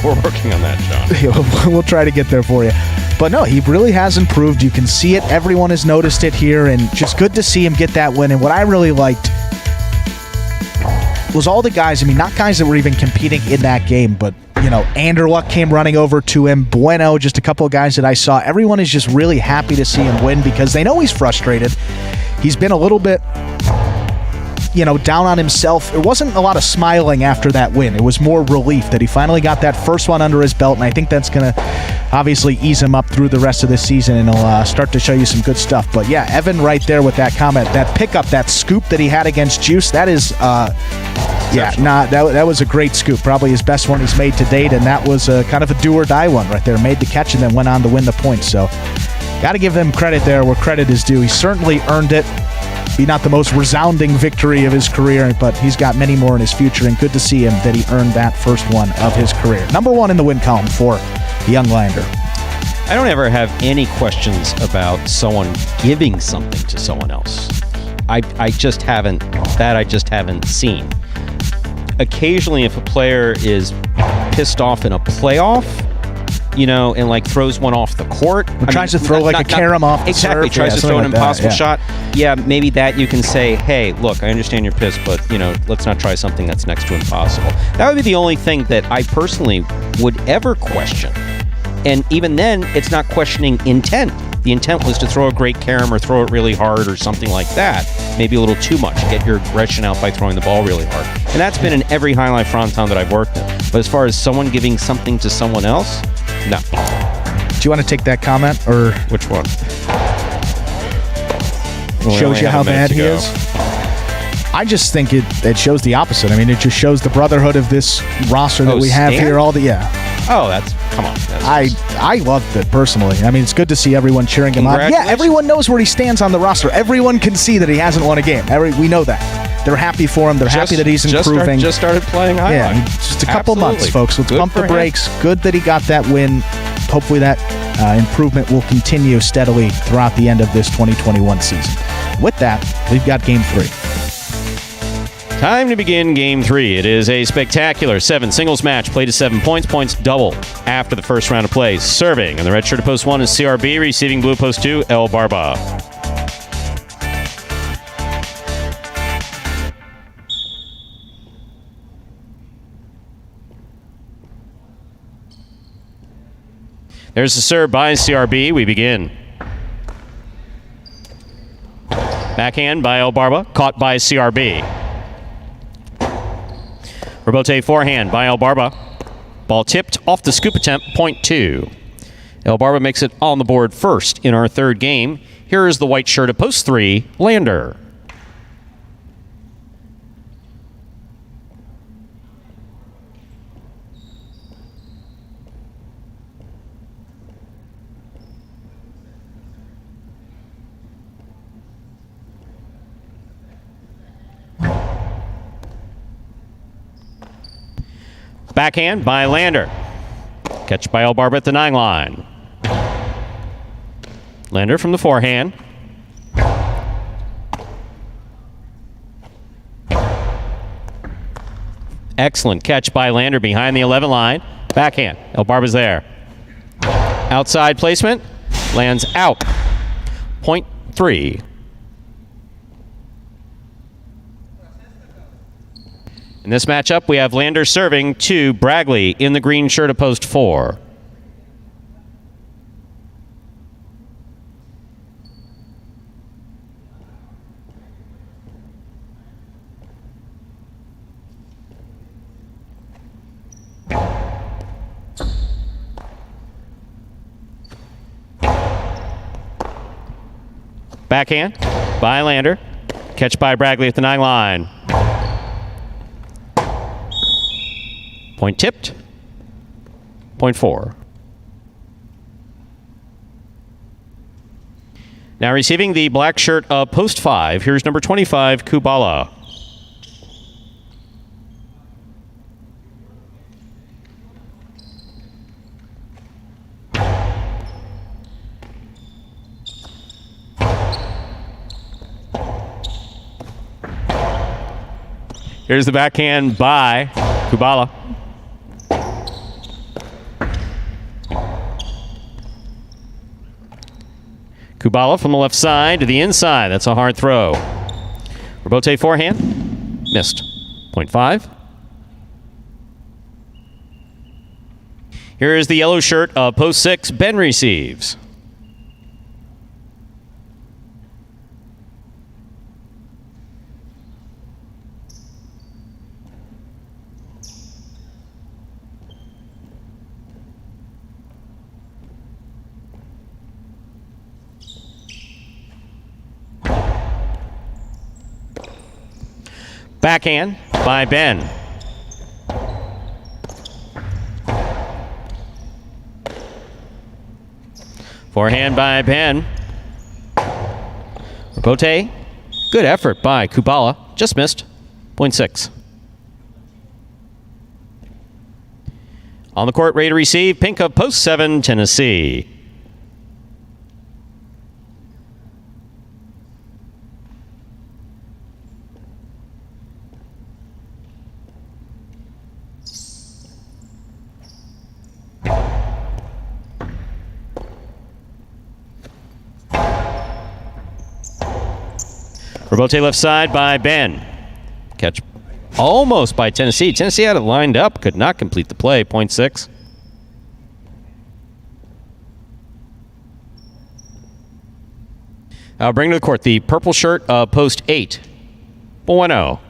we're working on that, John. We'll try to get there for you. But no, he really has improved. You can see it. Everyone has noticed it here, and just good to see him get that win. And what I really liked was all the guys, not guys that were even competing in that game, but, Anderluck came running over to him. Bueno, just a couple of guys that I saw. Everyone is just really happy to see him win because they know he's frustrated. He's been a little bit, down on himself. It wasn't a lot of smiling after that win. It was more relief that he finally got that first one under his belt, and I think that's going to obviously ease him up through the rest of this season, and he'll start to show you some good stuff. But yeah, Evan right there with that comment, that pickup, that scoop that he had against Juice, that is, that was a great scoop. Probably his best one he's made to date, and that was kind of a do-or-die one right there. Made the catch and then went on to win the point. So got to give him credit there where credit is due. He certainly earned it. Be not the most resounding victory of his career, but he's got many more in his future, and good to see him that he earned that first one of his career. Number one in the win column for the young Lander. I don't ever have any questions about someone giving something to someone else. I just haven't seen. Occasionally, if a player is pissed off in a playoff, and throws one off the court. Tries to throw a carom off the exactly, serve. Tries to throw an impossible shot. Yeah, maybe that you can say, hey, look, I understand you're pissed, but, let's not try something that's next to impossible. That would be the only thing that I personally would ever question. And even then, it's not questioning intent. The intent was to throw a great carom or throw it really hard or something like that. Maybe a little too much. Get your aggression out by throwing the ball really hard. And that's been in every highlight fronton that I've worked in. But as far as someone giving something to someone else, no. Do you want to take that comment, or which one? Shows you how bad he is? I just think it shows the opposite. It just shows the brotherhood of this roster that we have here. Oh, come on. I loved it personally. It's good to see everyone cheering him on. Yeah, everyone knows where he stands on the roster. Everyone can see that he hasn't won a game. We know that. They're happy for him. They're happy that he's improving. Just started playing highlight. Yeah, just a couple months, folks. Let's pump the brakes. Good that he got that win. Hopefully that improvement will continue steadily throughout the end of this 2021 season. With that, we've got Game 3. Time to begin Game 3. It is a spectacular 7 singles match. Played to 7 points. Points double after the first round of play. Serving in the red shirt of post 1 is CRB. Receiving blue post 2, El Barba. There's the serve by CRB. We begin. Backhand by El Barba, caught by CRB. Rebote forehand by El Barba. Ball tipped off the scoop attempt, point 2. El Barba makes it on the board first in our third game. Here is the white shirt at post 3, Lander. Backhand by Lander. Catch by El Barba at the 9 line. Lander from the forehand. Excellent catch by Lander behind the 11 line. Backhand. El Barba's there. Outside placement. Lands out. Point 3. In this matchup, we have Lander serving to Bragley in the green shirt at post 4. Backhand by Lander. Catch by Bragley at the 9 line. Point tipped. Point 4. Now receiving the black shirt of post 5, here's number 25, Kubala. Here's the backhand by Kubala. Kubala from the left side to the inside. That's a hard throw. Rebote forehand. Missed. Point 5. Here is the yellow shirt of post 6. Ben receives. Backhand by Ben. Forehand by Ben. Rebote. Good effort by Kubala. Just missed. Point 6. On the court, ready to receive. Pink of post 7, Tennessee. Rebote left side by Ben. Catch almost by Tennessee. Tennessee had it lined up, could not complete the play. Point 6. I'll bring to the court the purple shirt of post 8. Bueno.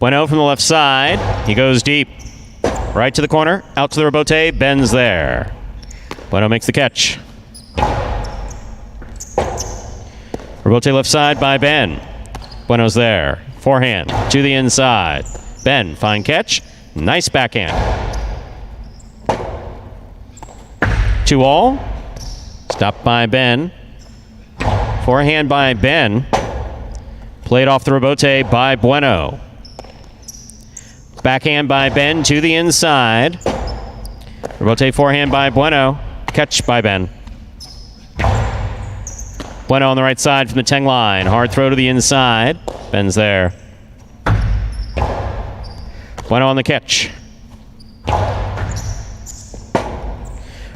Bueno from the left side. He goes deep. Right to the corner. Out to the rebote. Ben's there. Bueno makes the catch. Rebote left side by Ben. Bueno's there. Forehand to the inside. Ben, fine catch. Nice backhand. 2-all. Stopped by Ben. Forehand by Ben. Played off the rebote by Bueno. Backhand by Ben to the inside. Rebote forehand by Bueno. Catch by Ben. Bueno on the right side from the 10 line. Hard throw to the inside. Ben's there. Bueno on the catch.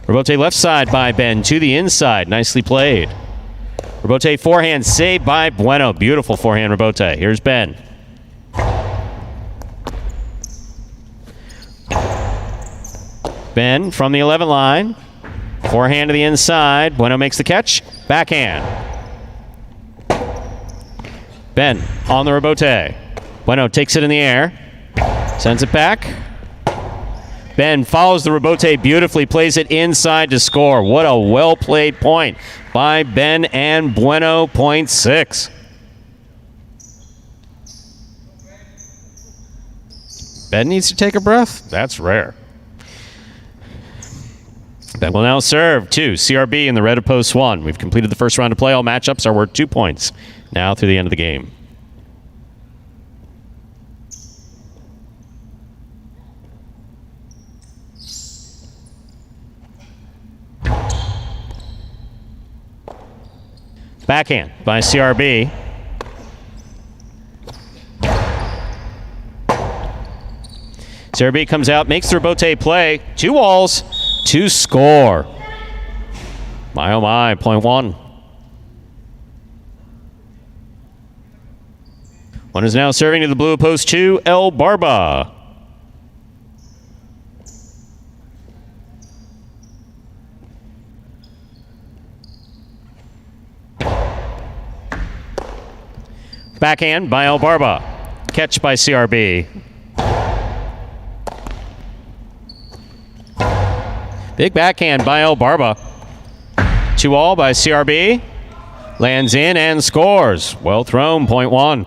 Rebote left side by Ben to the inside. Nicely played. Rebote forehand saved by Bueno. Beautiful forehand Rebote. Here's Ben. Ben from the 11 line. Forehand to the inside. Bueno makes the catch. Backhand. Ben on the Rebote. Bueno takes it in the air. Sends it back. Ben follows the Rebote beautifully, plays it inside to score. What a well-played point by Ben and Bueno, point 6. Ben needs to take a breath. That's rare. Ben will now serve to CRB in the red of post 1. We've completed the first round of play. All matchups are worth 2 points now through the end of the game. Backhand by CRB. CRB comes out, makes the Rebote play. 2 walls to score. My oh my, point 1. One is now serving to the blue post 2, El Barba. Backhand by El Barba. Catch by CRB. Big backhand by El Barba. 2 all by CRB. Lands in and scores. Well thrown, point 1.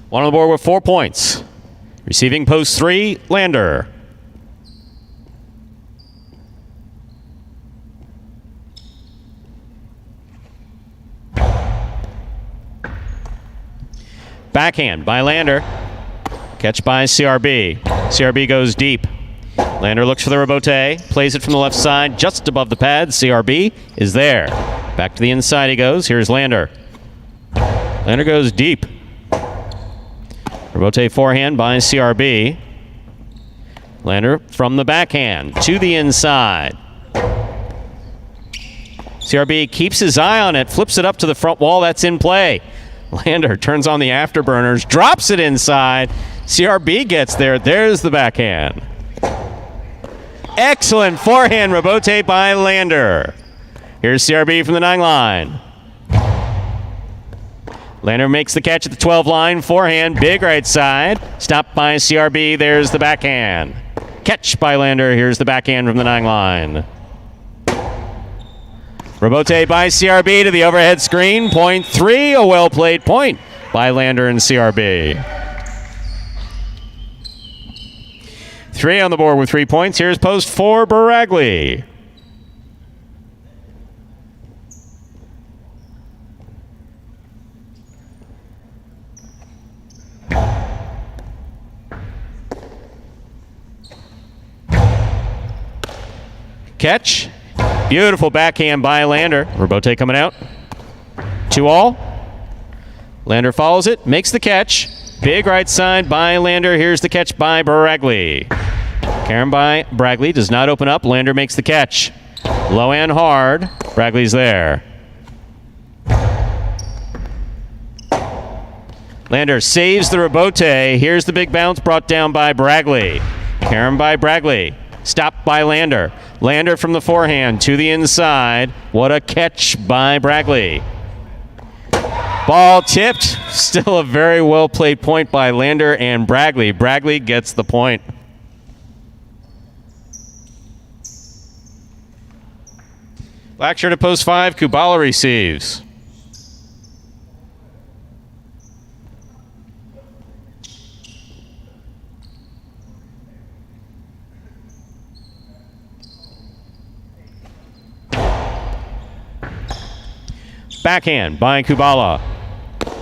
One on the board with 4 points. Receiving post 3, Lander. Backhand by Lander. Catch by CRB. CRB goes deep. Lander looks for the Rebote. Plays it from the left side just above the pad. CRB is there. Back to the inside he goes. Here's Lander. Lander goes deep. Rebote forehand by CRB. Lander from the backhand to the inside. CRB keeps his eye on it. Flips it up to the front wall. That's in play. Lander turns on the afterburners, drops it inside. CRB gets there. There's the backhand. Excellent forehand Rebote by Lander. Here's CRB from the 9 line. Lander makes the catch at the 12 line. Forehand, big right side. Stopped by CRB. There's the backhand. Catch by Lander. Here's the backhand from the 9 line. Rebote by CRB to the overhead screen. Point 3, a well-played point by Lander and CRB. 3 on the board with 3 points. Here's post 4, Baragli. Catch. Beautiful backhand by Lander. Rebote coming out. 2 all. Lander follows it, makes the catch. Big right side by Lander. Here's the catch by Baragli. Karen by Baragli does not open up. Lander makes the catch. Low and hard. Bragley's there. Lander saves the Rebote. Here's the big bounce brought down by Baragli. Karen by Baragli. Stopped by Lander. Lander from the forehand to the inside. What a catch by Baragli. Ball tipped. Still a very well played point by Lander and Baragli. Baragli gets the point. Black shirt at post 5. Kubala receives. Backhand by Kubala.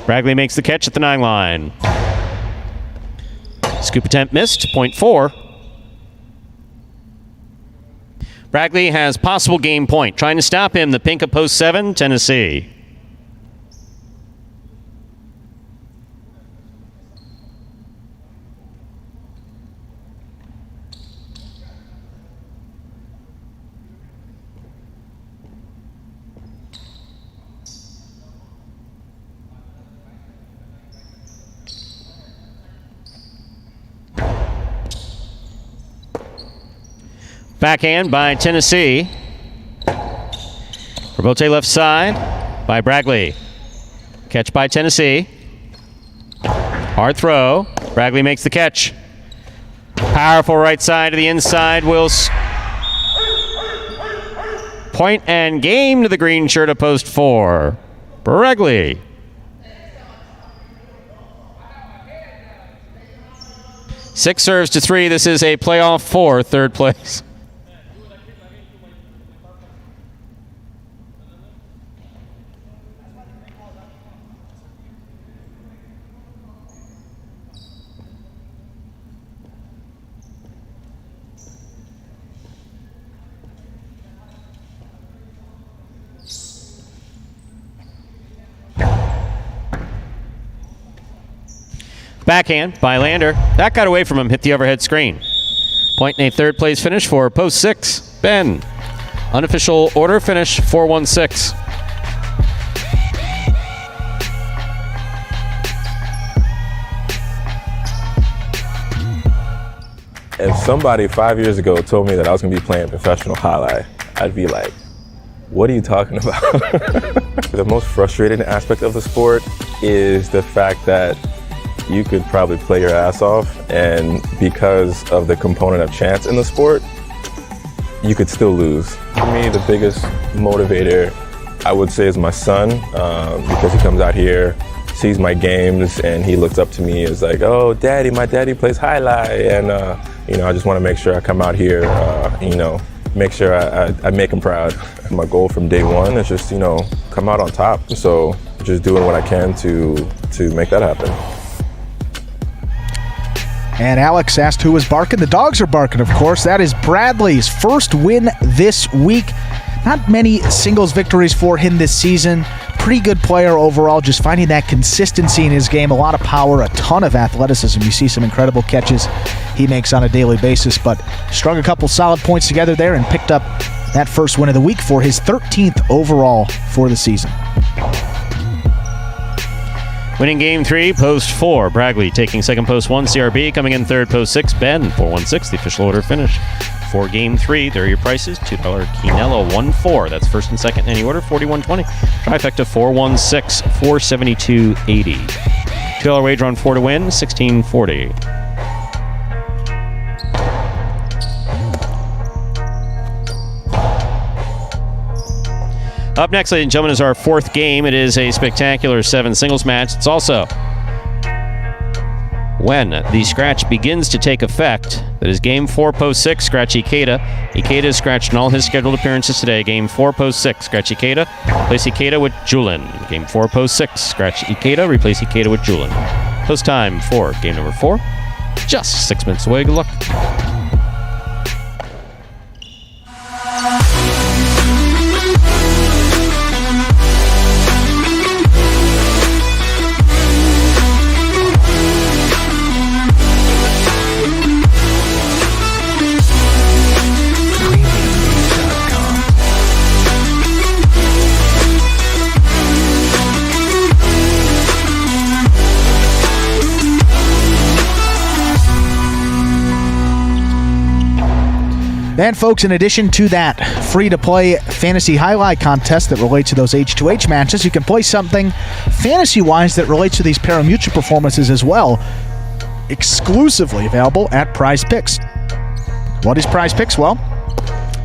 Baragli makes the catch at the 9 line. Scoop attempt missed, point 4. Baragli has possible game point. Trying to stop him, the pink of post 7, Tennessee. Backhand by Tennessee. Rebote left side by Bragley. Catch by Tennessee. Hard throw. Bragley makes the catch. Powerful right side to the inside. Wills. Point and game to the green shirt of post 4. Bragley. Six serves to 3. This is a playoff 4, third place. Backhand by Lander. That got away from him, hit the overhead screen. Point in a third place finish for post 6. Ben. Unofficial order finish 4-1-6. If somebody 5 years ago told me that I was going to be playing professional highlight, I'd be like, what are you talking about? The most frustrating aspect of the sport is the fact that you could probably play your ass off, and because of the component of chance in the sport, you could still lose. For me, the biggest motivator, I would say, is my son, because he comes out here, sees my games, and he looks up to me as like, oh, daddy, my daddy plays highlight, and I just want to make sure I come out here, make sure I make him proud. My goal from day one is just, come out on top. So just doing what I can to make that happen. And Alex asked who was barking. The dogs are barking, of course. That is Bradley's first win this week. Not many singles victories for him this season. Pretty good player overall, just finding that consistency in his game. A lot of power, a ton of athleticism. You see some incredible catches he makes on a daily basis, but strung a couple solid points together there and picked up that first win of the week for his 13th overall for the season. Winning game 3, post 4. Bragley taking second, post 1. CRB coming in third, post 6. Ben, 4-1-6, the official order finish. For game 3, there are your prices. $2 Quinella, 1-4. That's first and second in any order, 41.20. Trifecta, 4-1-6, 472.80. $2 wager on 4 to win, 16.40. Up next, ladies and gentlemen, is our 4th game. It is a spectacular 7 singles match. It's also when the scratch begins to take effect. That is game 4, post 6, scratch Ikeda. Ikeda is scratched in all his scheduled appearances today. Game 4, post 6, scratch Ikeda. Replace Ikeda with Julin. Game 4, post 6, scratch Ikeda. Replace Ikeda with Julin. Post time for game number 4. Just 6 minutes away. Good luck. And folks, in addition to that free-to-play fantasy highlight contest that relates to those H2H matches, you can play something fantasy-wise that relates to these Parimutuel performances as well, exclusively available at Prize Picks. What is Prize Picks? Well,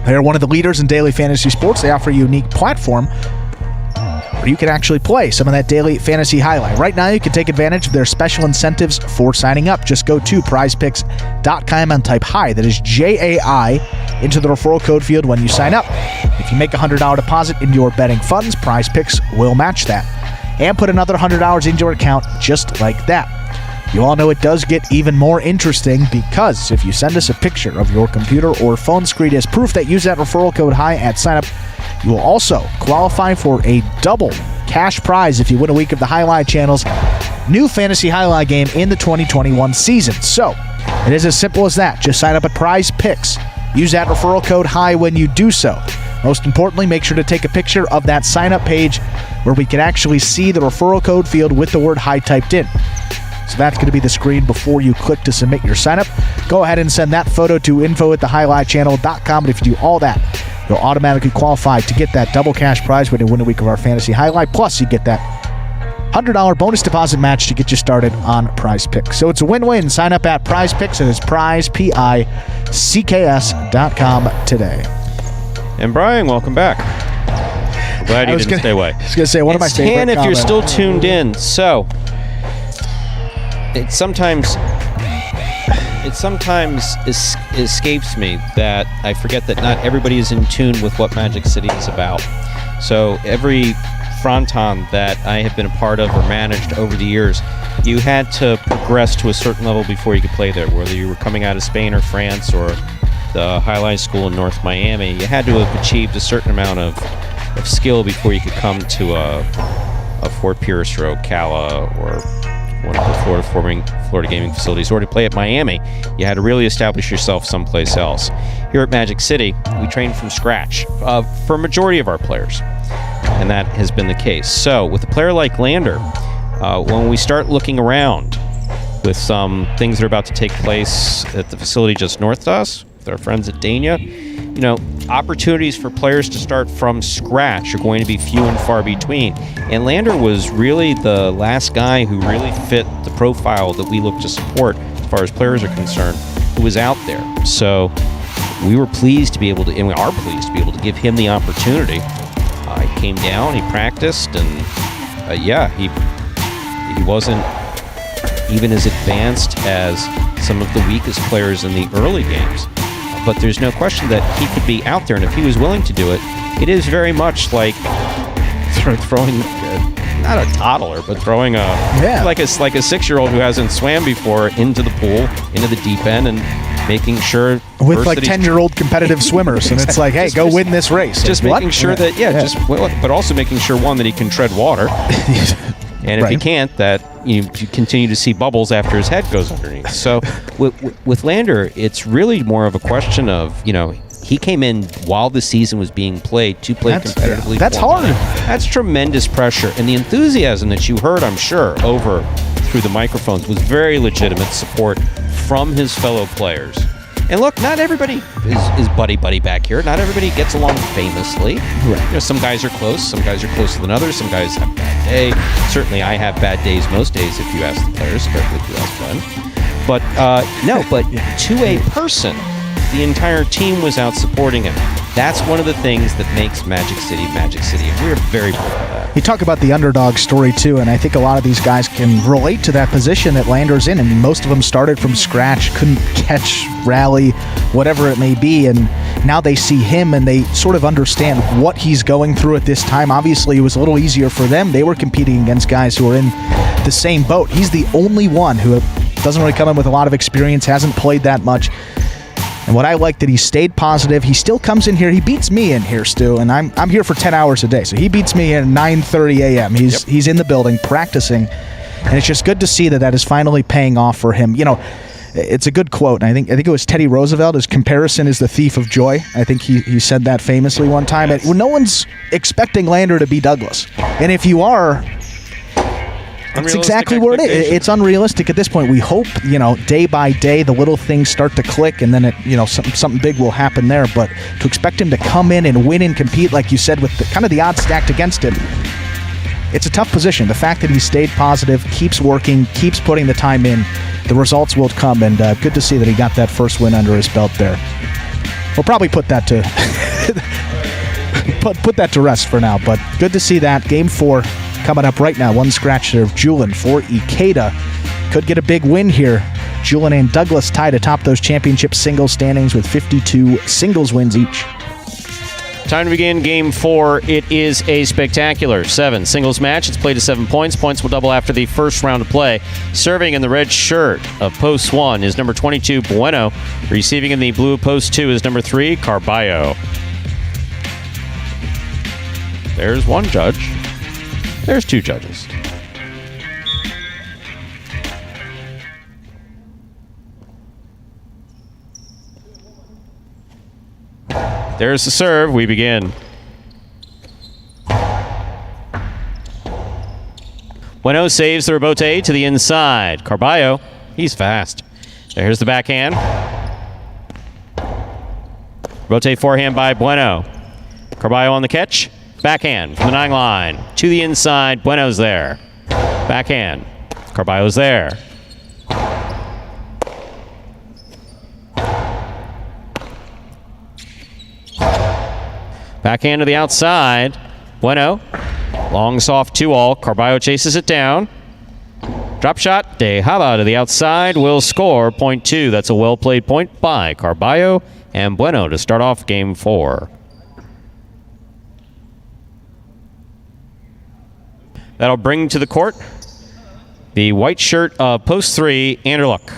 they are one of the leaders in daily fantasy sports. They offer a unique platform where you can actually play some of that daily fantasy highlight. Right now, you can take advantage of their special incentives for signing up. Just go to prizepicks.com and type HI, that is J-A-I, into the referral code field when you sign up. If you make a $100 deposit into your betting funds, Prize Picks will match that and put another $100 into your account just like that. You all know it does get even more interesting because if you send us a picture of your computer or phone screen as proof that you use that referral code HI at sign-up, you will also qualify for a double cash prize if you win a week of the Highlight Channel's new fantasy highlight game in the 2021 season. So, it is as simple as that. Just sign up at Prize Picks. Use that referral code HI when you do so. Most importantly, make sure to take a picture of that sign-up page where we can actually see the referral code field with the word HI typed in. So that's going to be the screen before you click to submit your sign-up. Go ahead and send that photo to info@thehighlightchannel.com. And if you do all that, you'll automatically qualify to get that double cash prize winning win a week of our fantasy highlight. Plus, you get that $100 bonus deposit match to get you started on Prize Picks. So it's a win-win. Sign up at Prize Picks, and it's prizepicks.com today. And Brian, welcome back. I'm glad you didn't stay away. I was going to say, one of my favorite Tan, if you're comments. still tuned in. So, it sometimes escapes me that I forget that not everybody is in tune with what Magic City is about. So every fronton that I have been a part of or managed over the years, you had to progress to a certain level before you could play there. Whether you were coming out of Spain or France or the Highlight School in North Miami, you had to have achieved a certain amount of skill before you could come to a Fort Pierce or Ocala or one of the Florida gaming facilities, or to play at Miami. You had to really establish yourself someplace else. Here at Magic City, we train from scratch for a majority of our players, and that has been the case. So with a player like Lander, when we start looking around with some things that are about to take place at the facility just north of us, with our friends at Dania, opportunities for players to start from scratch are going to be few and far between. And Lander was really the last guy who really fit the profile that we look to support as far as players are concerned, who was out there. So we were pleased to be able to, and we are pleased to be able to give him the opportunity. He came down, he practiced, and he wasn't even as advanced as some of the weakest players in the early games. But there's no question that he could be out there, and if he was willing to do it, it is very much like throwing, not a toddler, but throwing like a 6-year-old who hasn't swam before into the pool, into the deep end, and making sure with like 10-year-old competitive swimmers, and it's like, hey, go win this race. Just making sure that, but also making sure, one, that he can tread water. And if he can't, that you continue to see bubbles after his head goes underneath. So with Lander, it's really more of a question of, he came in while the season was being played to play competitively. That's hard. That's tremendous pressure. And the enthusiasm that you heard, I'm sure, over through the microphones was very legitimate support from his fellow players. And look, not everybody is buddy back here. Not everybody gets along famously. Right. Some guys are close. Some guys are closer than others. Some guys have a bad day. Certainly, I have bad days most days if you ask the players, especially if you ask Glenn. But to a person, the entire team was out supporting him. That's one of the things that makes Magic City, and we're very proud of that. You talk about the underdog story too, and I think a lot of these guys can relate to that position that Lander's in. I mean, most of them started from scratch, couldn't catch, rally, whatever it may be, and now they see him and they sort of understand what he's going through at this time. Obviously, it was a little easier for them. They were competing against guys who are in the same boat. He's the only one who doesn't really come in with a lot of experience, hasn't played that much. And what I like that he stayed positive. He still comes in here. He beats me in here, Stu, and I'm here for 10 hours a day. So he beats me at 9:30 a.m. He's in the building practicing, and it's just good to see that is finally paying off for him. It's a good quote, and I think it was Teddy Roosevelt. His comparison is the thief of joy. I think he said that famously one time. Yes. No one's expecting Lander to be Douglas, and if you are, that's exactly where it is. It's unrealistic at this point. We hope, day by day, the little things start to click, and then something big will happen there. But to expect him to come in and win and compete, like you said, with the odds stacked against him, it's a tough position. The fact that he stayed positive, keeps working, keeps putting the time in, the results will come. And good to see that he got that first win under his belt there. We'll probably put that to put that to rest for now. But good to see that. Game 4. Coming up right now, one scratch there of Julian for Ikeda. Could get a big win here. Julian and Douglas tied atop those championship singles standings with 52 singles wins each. Time to begin Game 4. It is a spectacular 7 singles match. It's played to 7 points. Points will double after the first round of play. Serving in the red shirt of Post 1 is number 22, Bueno. Receiving in the blue of Post 2 is number 3, Carballo. There's one judge. There's 2 judges. There's the serve. We begin. Bueno saves the rebote to the inside. Carballo, he's fast. There's the backhand. Rebote forehand by Bueno. Carballo on the catch. Backhand from the 9 line. To the inside. Bueno's there. Backhand. Carballo's there. Backhand to the outside. Bueno. Long, soft 2-all. Carballo chases it down. Drop shot. De Java to the outside will score. Point 2. That's a well-played point by Carballo and Bueno to start off game 4. That'll bring to the court the white shirt of post 3, Anderluck.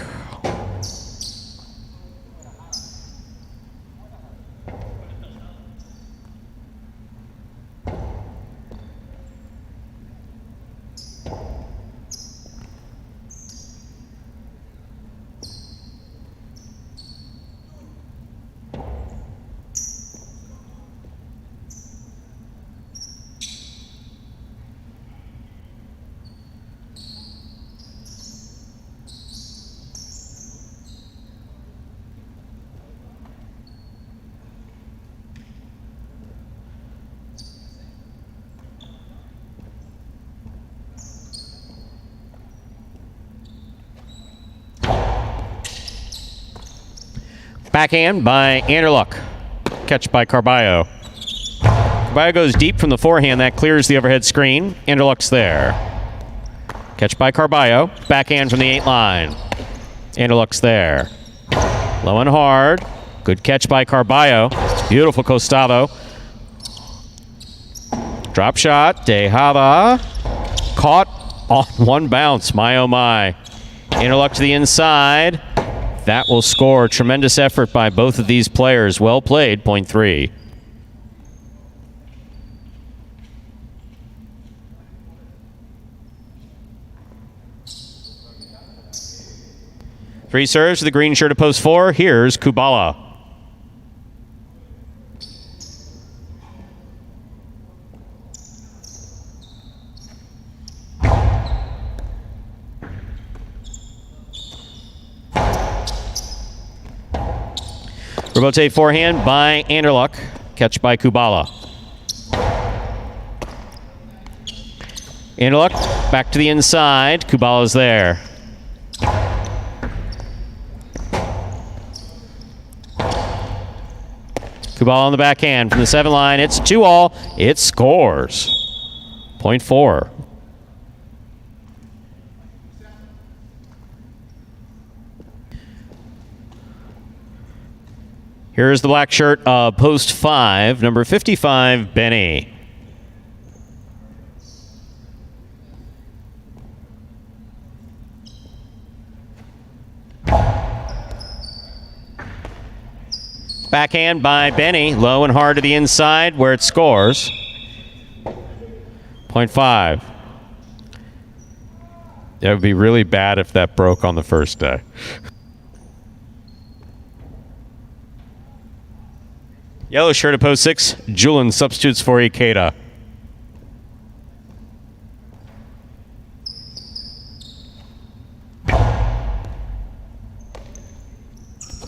Backhand by Anderluck. Catch by Carballo. Carballo goes deep from the forehand. That clears the overhead screen. Anderluck's there. Catch by Carballo. Backhand from the 8 line. Anderluck's there. Low and hard. Good catch by Carballo. Beautiful Costado. Drop shot. De Java. Caught on one bounce. My, oh my. Anderluck to the inside. That will score. Tremendous effort by both of these players. Well played. Point 3. Three serves to the green shirt of post 4. Here's Kubala. Rebote forehand by Anderluck. Catch by Kubala. Anderluck back to the inside. Kubala's there. Kubala on the backhand from the 7 line. It's 2-all. It scores. Point 4. Here's the black shirt of post 5, number 55, Benny. Backhand by Benny, low and hard to the inside where it scores. Point 5. That would be really bad if that broke on the first day. Yellow shirt of post 6, Julian substitutes for Ikeda.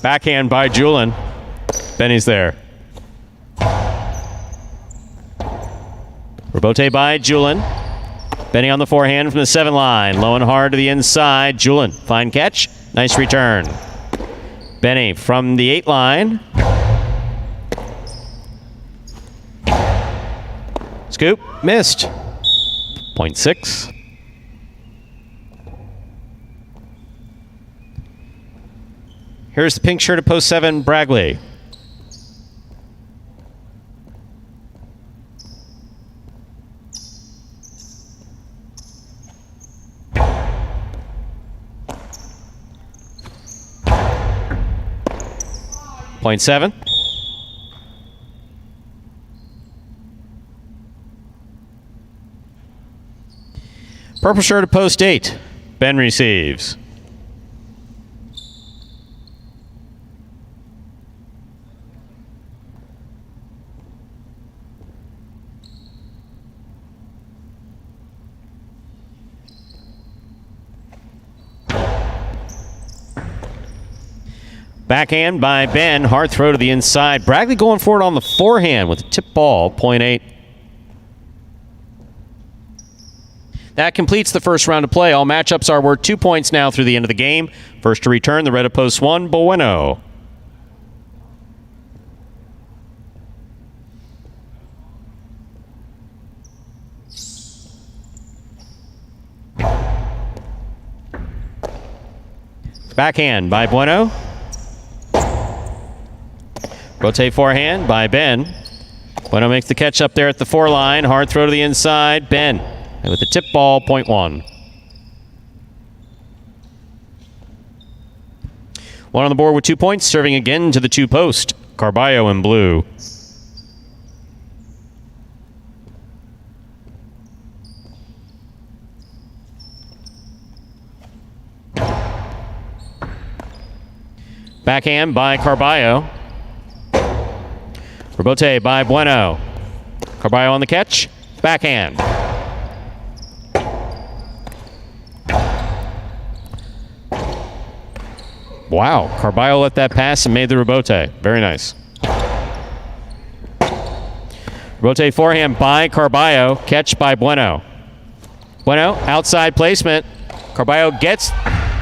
Backhand by Julian. Benny's there. Rebote by Julian. Benny on the forehand from the 7 line. Low and hard to the inside. Julian, fine catch. Nice return. Benny from the 8 line. Scoop, missed. Point 6. Here's the pink shirt of post 7, Bragley. Point 7. Purple shirt of post 8. Ben receives. Backhand by Ben. Hard throw to the inside. Bradley going for it on the forehand with a tip ball, 0.8. That completes the first round of play. All matchups are worth 2 points now through the end of the game. First to return, the red of post 1, Bueno. Backhand by Bueno. Rotate forehand by Ben. Bueno makes the catch up there at the 4 line. Hard throw to the inside. Ben with the tip ball, 0.1. One on the board with 2 points, serving again to the 2 post. Carballo in blue. Backhand by Carballo. Rebote by Bueno. Carballo on the catch. Backhand. Wow, Carballo let that pass and made the rebote. Very nice. Rebote forehand by Carballo. Catch by Bueno. Bueno, outside placement. Carballo gets...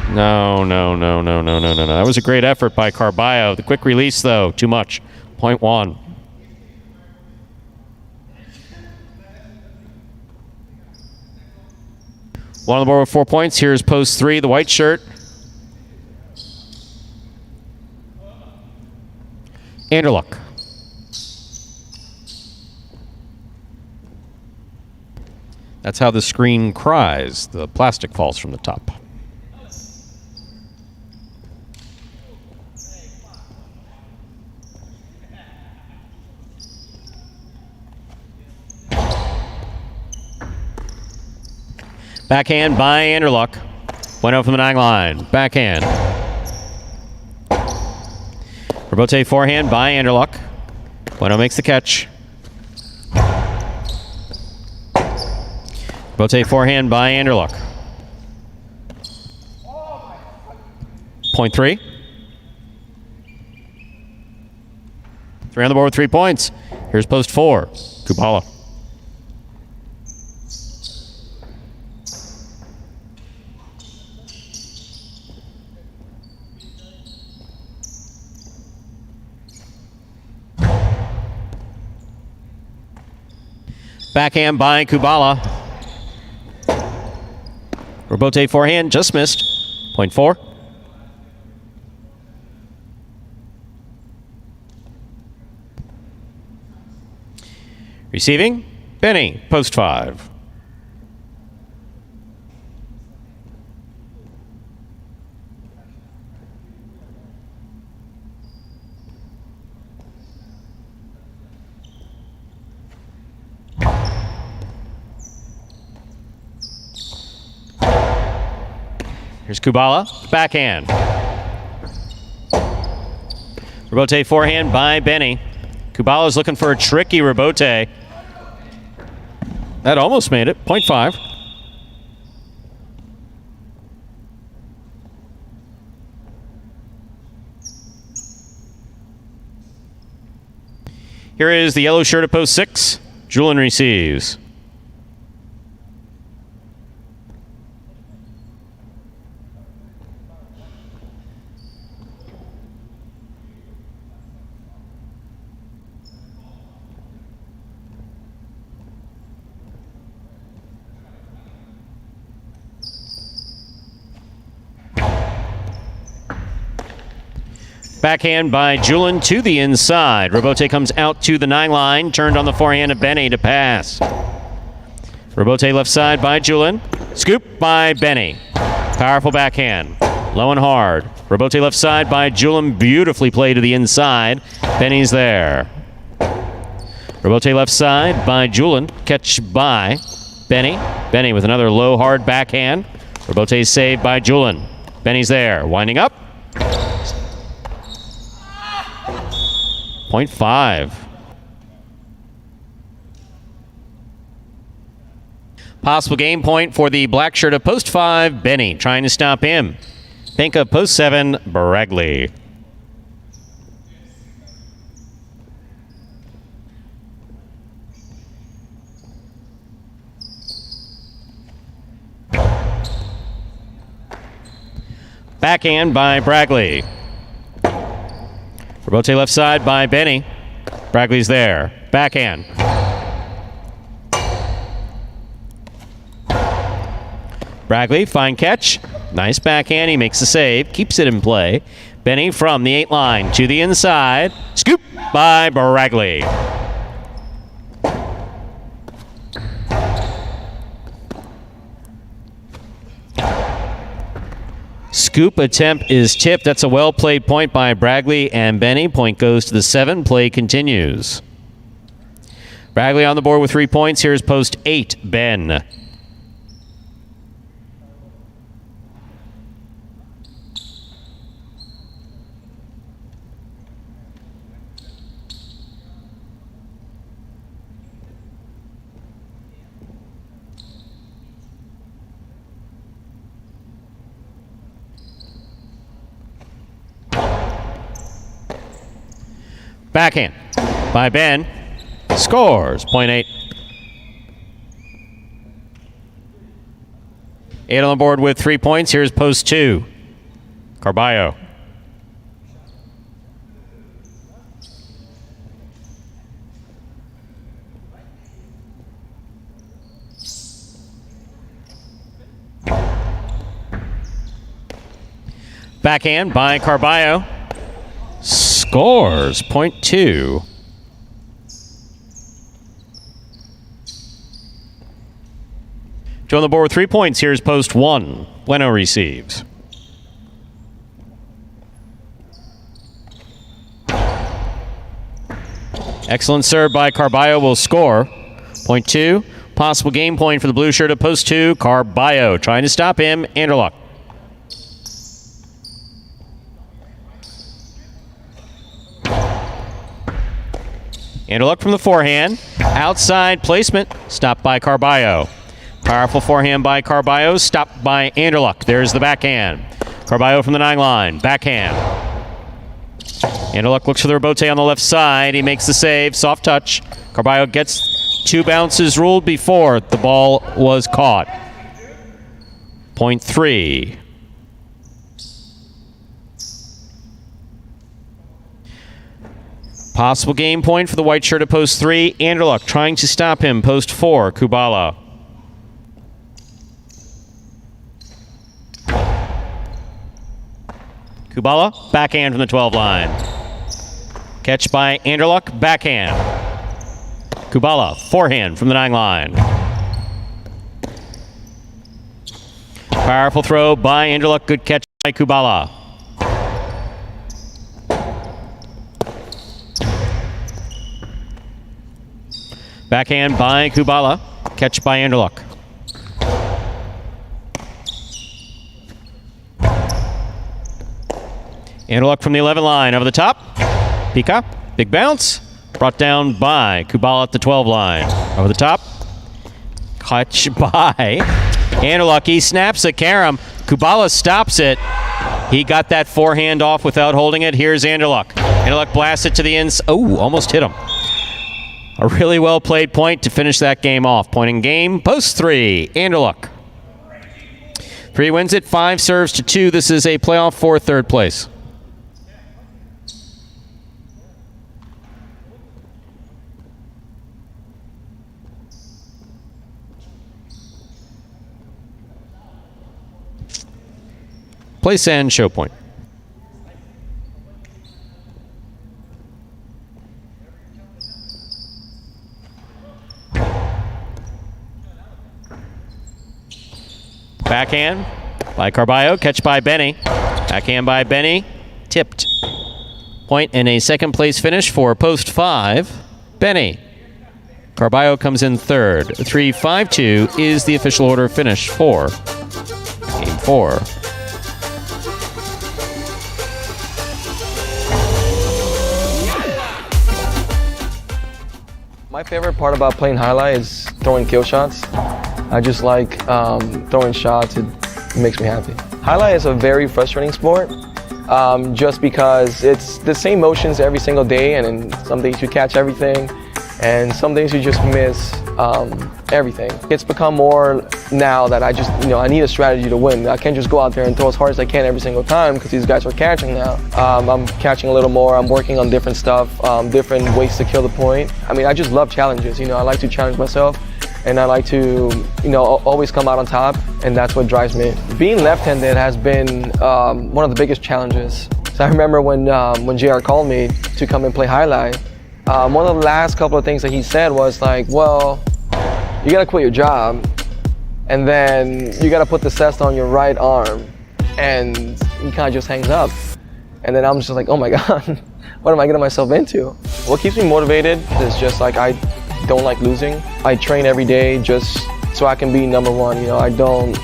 No. That was a great effort by Carballo. The quick release, though, too much. 0.1. One on the board with 4 points. Here's post 3, the white shirt. Anderluck. That's how the screen cries. The plastic falls from the top. Backhand by Anderluck. Bueno from the 9 line. Backhand. Rebote forehand by Anderluck. Bueno makes the catch. Rebote forehand by Anderluck. 0.3. 3 on the board with 3 points. Here's post 4. Kubala. Backhand by Kubala. Rebote forehand, just missed. 0.4. Receiving, Benny, post 5. Here's Kubala, backhand. Rebote forehand by Benny. Kubala's looking for a tricky rebote. That almost made it, 0.5. Here is the yellow shirt at post 6. Julian receives. Backhand by Julian to the inside. Rebote comes out to the 9 line. Turned on the forehand of Benny to pass. Rebote left side by Julian. Scoop by Benny. Powerful backhand. Low and hard. Rebote left side by Julian. Beautifully played to the inside. Benny's there. Rebote left side by Julian. Catch by Benny. Benny with another low, hard backhand. Rebote saved by Julian. Benny's there. Winding up. 0.5. Possible game point for the black shirt of post 5, Benny, trying to stop him. Pink of post 7, Baragley. Backhand by Bragley. Rebote left side by Benny. Bragley's there. Backhand. Bragley, fine catch. Nice backhand. He makes the save. Keeps it in play. Benny from the 8 line to the inside. Scoop by Bragley. Scoop attempt is tipped. That's a well-played point by Bragley and Benny. Point goes to the 7. Play continues. Bragley on the board with 3 points. Here's post 8, Ben. Backhand by Ben. Scores. Point 8. 8 on the board with 3 points. Here's post 2. Carballo. Backhand by Carballo. Scores. Point 2. Two on the board with 3 points. Here's post 1. Bueno receives. Excellent serve by Carballo will score. Point 2. Possible game point for the blue shirt at post 2. Carballo trying to stop him. Anderluck. Anderluck from the forehand. Outside placement. Stopped by Carballo. Powerful forehand by Carballo. Stopped by Anderluck. There's the backhand. Carballo from the 9 line. Backhand. Anderluck looks for the rebote on the left side. He makes the save. Soft touch. Carballo gets 2 bounces ruled before the ball was caught. Point 3. Possible game point for the white shirt at post 3. Anderluck trying to stop him. Post 4. Kubala. Kubala, backhand from the 12 line. Catch by Anderluck, backhand. Kubala, forehand from the 9 line. Powerful throw by Anderluck. Good catch by Kubala. Backhand by Kubala. Catch by Anderluck. Anderluck from the 11 line. Over the top. Pika. Big bounce. Brought down by Kubala at the 12 line. Over the top. Catch by Anderluck. He snaps a carom. Kubala stops it. He got that forehand off without holding it. Here's Anderluck. Anderluck blasts it to the ins. Oh, almost hit him. A really well played point to finish that game off. Point in game, post 3, Anderluck. 3 wins it, 5 serves to 2. This is a playoff for 3rd place. Place and show point. Backhand by Carballo, catch by Benny. Backhand by Benny, tipped. Point and a 2nd place finish for post 5, Benny. Carballo comes in 3rd. 3-5-2 is the official order finish for game 4. My favorite part about playing highlight is throwing kill shots. I just like throwing shots. It makes me happy. Highlight is a very frustrating sport just because it's the same motions every single day, and then some days you catch everything And some days you just miss everything. It's become more now that I just, I need a strategy to win. I can't just go out there and throw as hard as I can every single time because these guys are catching now. I'm catching a little more. I'm working on different stuff, different ways to kill the point. I mean, I just love challenges. I like to challenge myself, and I like to, always come out on top, and that's what drives me. Being left-handed has been one of the biggest challenges. So I remember when JR called me to come and play highlight, one of the last couple of things that he said was like, well, you gotta quit your job, and then you gotta put the cesta on your right arm, and he kind of just hangs up. And then I'm just like, oh my God, what am I getting myself into? What keeps me motivated is just like, I don't like losing. I train every day just so I can be number one. I don't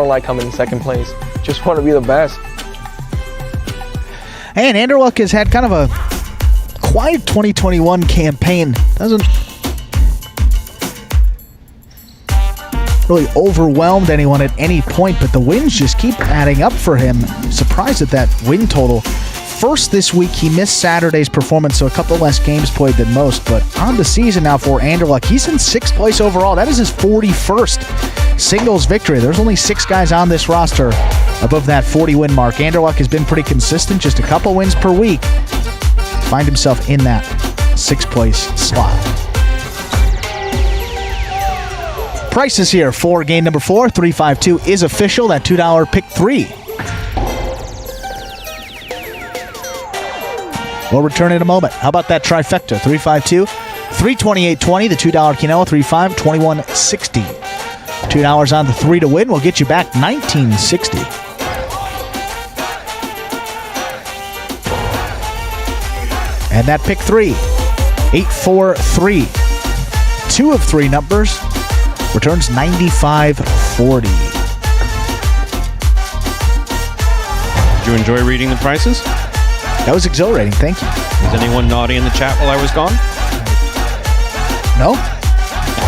like coming in second place. Just want to be the best. And Anderluck has had kind of a quiet 2021 campaign. Doesn't really overwhelmed anyone at any point, but the wins just keep adding up for him. Surprised at that win total. First this week, he missed Saturday's performance, so a couple less games played than most, but on the season now for Anderluck. He's in 6th place overall. That is his 41st singles victory. There's only 6 guys on this roster above that 40-win mark. Anderluck has been pretty consistent, just a couple wins per week. Find himself in that 6th place slot. Prices here for game number 4. 352 is official. That $2 pick 3. We'll return in a moment. How about that trifecta? 352, 328.20, the $2 Quinoa, 35, 21.60. $2 on the 3 to win will get you back $19.60. And that pick 3, 843. 2 of 3 numbers returns $95.40. Did you enjoy reading the prices? That was exhilarating. Thank you. Was anyone naughty in the chat while I was gone? No?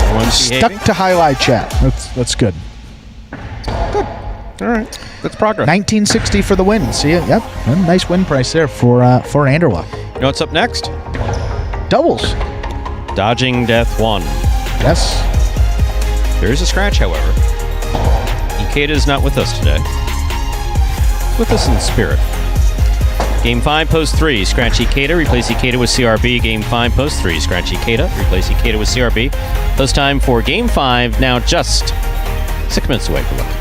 Everyone's Stuck behaving? to highlight chat. That's good. Good. All right. That's progress. $19.60 for the win. See it? Yep. A nice win price there for Anderluck. You know what's up next? Doubles. Dodging Death 1. Yes. There is a scratch, however. Ikeda is not with us today. With us in spirit. Game 5, post 3. Scratch Ikeda, replace Ikeda with CRB. Game 5, post 3. Scratch Ikeda, replace Ikeda with CRB. Post time for Game 5, now just 6 minutes away from luck.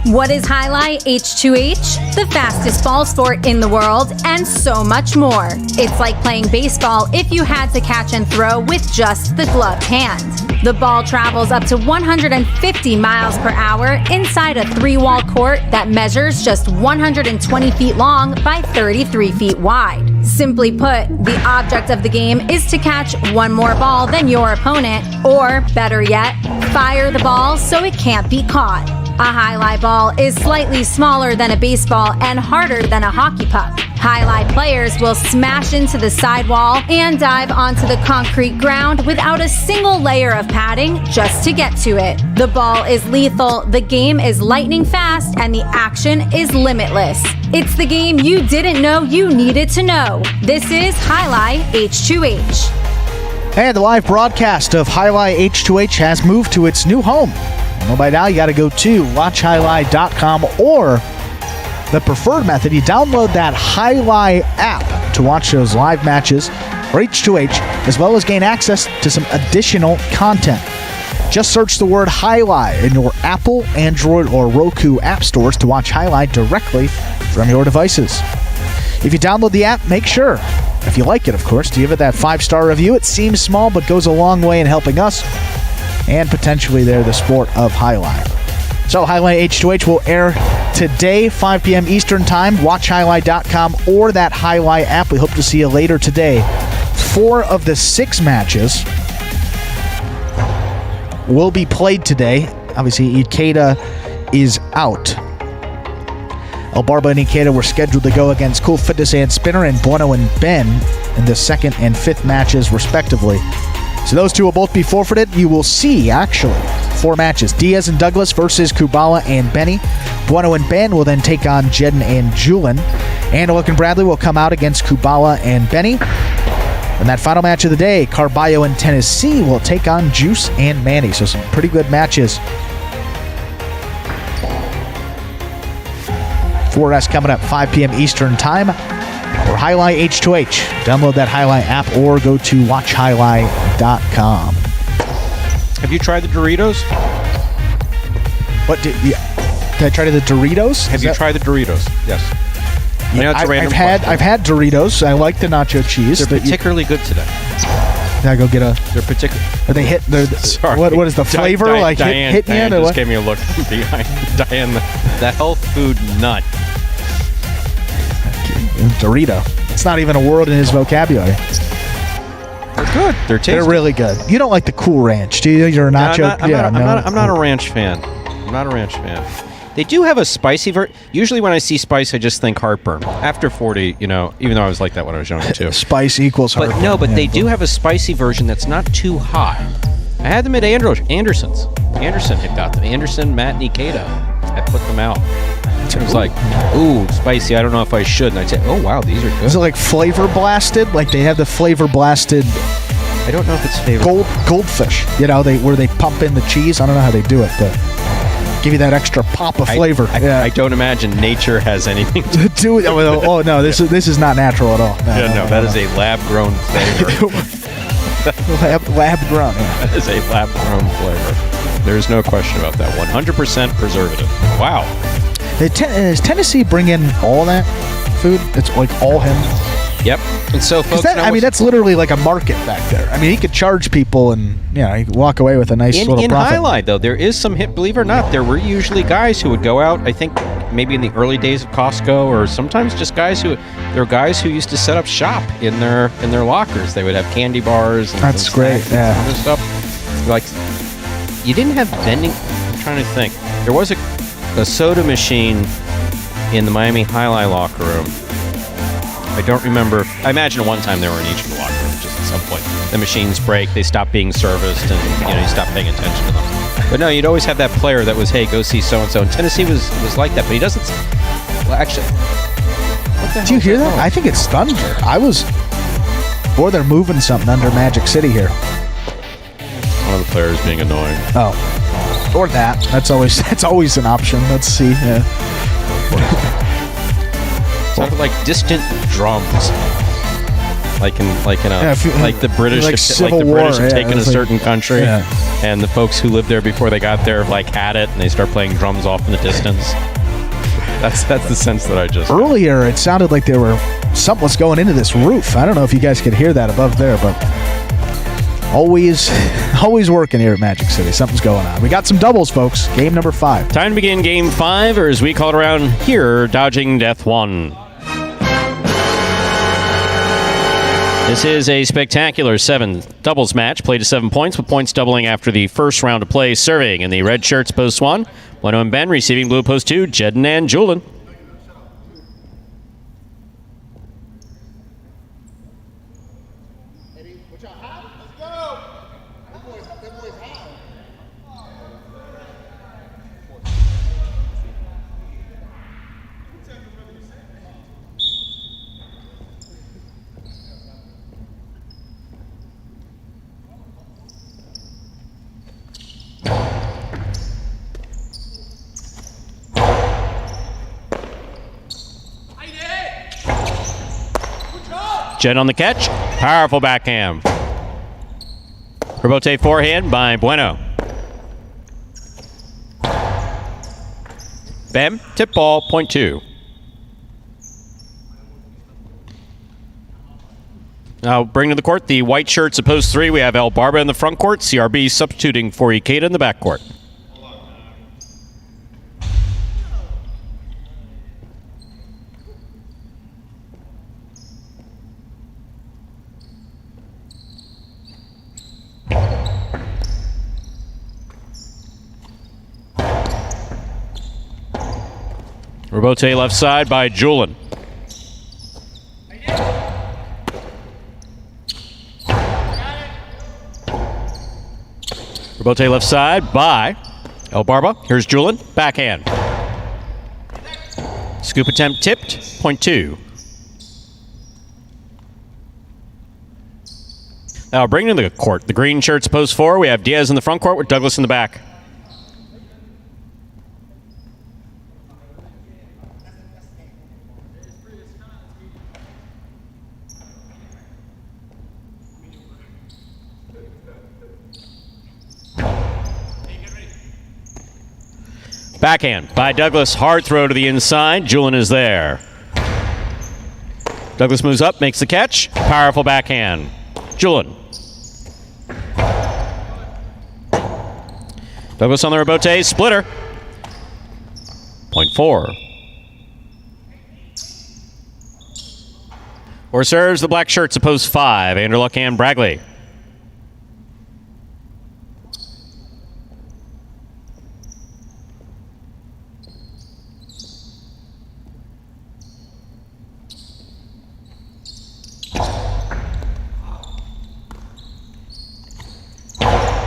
What is Highlight H2H? The fastest ball sport in the world, and so much more. It's like playing baseball if you had to catch and throw with just the gloved hand. The ball travels up to 150 miles per hour inside a 3-wall court that measures just 120 feet long by 33 feet wide. Simply put, the object of the game is to catch one more ball than your opponent, or better yet, fire the ball so it can't be caught. A highlight ball is slightly smaller than a baseball and harder than a hockey puck. Highlight players will smash into the sidewall and dive onto the concrete ground without a single layer of padding just to get to it. The ball is lethal, the game is lightning fast, and the action is limitless. It's the game you didn't know you needed to know. This is Highlight H2H. And the live broadcast of Highlight H2H has moved to its new home. Well, by now you got to go to watchhighlight.com, or the preferred method, you download that Highlight app to watch those live matches for H2H, as well as gain access to some additional content. Just search the word Highlight in your Apple, Android, or Roku app stores to watch Highlight directly from your devices. If you download the app, make sure, if you like it, of course, to give it that 5-star review. It seems small, but goes a long way in helping us and potentially the sport of Highlight. So Highlight H2H will air today, 5 p.m. Eastern Time. WatchHighlight.com or that Highlight app. We hope to see you later today. 4 of the 6 matches will be played today. Obviously, Ikeda is out. El Barba and Ikeda were scheduled to go against Cool Fitness and Spinner and Bueno and Ben in the 2nd and 5th matches, respectively. So those 2 will both be forfeited. You will see, actually, 4 matches. Diaz and Douglas versus Kubala and Benny. Bueno and Ben will then take on Jedden and Julin. Anderluck and Bradley will come out against Kubala and Benny. And that final match of the day, Carballo and Tennessee will take on Juice and Manny. So some pretty good matches. 4S coming up 5 p.m. Eastern Time. Or Highlight H2H. Download that Highlight app or go to watchhighlight.com. Have you tried the Doritos? What did I try the Doritos? Have you tried the Doritos? Yes. You know, it's a random question. I've had Doritos. I like the nacho cheese. They're particularly good today. Can I go get a? They're particular. Are they hit? Sorry. What is the flavor like? Diane hitting you? just gave me a look from behind. Diane, the health food nut. Dorito. It's not even a word in his vocabulary. They're good. They're tasty. They're really good. You don't like the Cool Ranch, do you? You're a nacho. I'm not a ranch fan. I'm not a ranch fan. They do have a spicy version. Usually when I see spice, I just think heartburn. After 40, you know, even though I was like that when I was younger too. Spice equals heartburn. But they do have a spicy version that's not too hot. I had them at Anderson's. Anderson had got them. Anderson, Matt, and Ikeda. I put them out. It was like, ooh, spicy. I don't know if I should. And I'd say, oh, wow, these are good. Is it like flavor blasted? Like they have the flavor blasted. I don't know if it's flavor. Goldfish. You know, where they pump in the cheese. I don't know how they do it, but give you that extra pop of flavor. I don't imagine nature has anything to do with it. Oh no, this is not natural at all. No, that is a lab-grown flavor. lab grown. Yeah. That is a lab-grown flavor. There's no question about that. 100% preservative. Wow. Does Tennessee bring in all that food? It's like all him. Yep. And so, folks, that's literally like a market back there. I mean, he could charge people, and he could walk away with a nice little profit. In Highlight, though, there is some hit. Believe it or not, there were usually guys who would go out. I think maybe in the early days of Costco, or sometimes just guys who used to set up shop in their lockers. They would have candy bars. And that's great. Yeah. And stuff. Like, you didn't have vending. I'm trying to think. There was a soda machine in the Miami Highlight locker room. I don't remember. I imagine at one time they were in each of the locker rooms. Just at some point, the machines break, they stop being serviced, and you stop paying attention to them. But no, you'd always have that player that was, hey, go see so and so. And Tennessee was like that, but he doesn't. Well, actually, what the hell? Do you hear that? I think it's thunder. Or they're moving something under Magic City here. One of the players being annoying. Oh. Or that. That's always an option. Let's see. Yeah. Sounded like distant drums. Like the British, British have taken a certain country, and the folks who lived there before they got there had it, and they start playing drums off in the distance. That's the sense that I just earlier. It sounded like something was going into this roof. I don't know if you guys could hear that above there, but always working here at Magic City. Something's going on. We got some doubles, folks. Game number 5. Time to begin game 5, or as we call it around here, Dodging Death 1. This is a spectacular 7 doubles match, played to 7 points, with points doubling after the first round of play. Serving in the red shirts, post 1, Bueno and Ben. Receiving blue, post 2, Jedden and Julian. Jed on the catch. Powerful backhand. Rebote forehand by Bueno. Bam, tip ball, point 2. Now bring to the court the white shirts at post 3. We have El Barba in the front court. CRB substituting for Ikeda in the back court. Rebote left side by Julian. Rebote left side by El Barba. Here's Julian. Backhand. Scoop attempt tipped. Point 2. Bring to the court. The green shirts post 4. We have Diaz in the front court with Douglas in the back. Backhand by Douglas. Hard throw to the inside. Julian is there. Douglas moves up, makes the catch. Powerful backhand. Julian. Douglas on the rebote. Splitter. Point 4. Or serves the black shirts oppose 5. Anderluck and Bragley.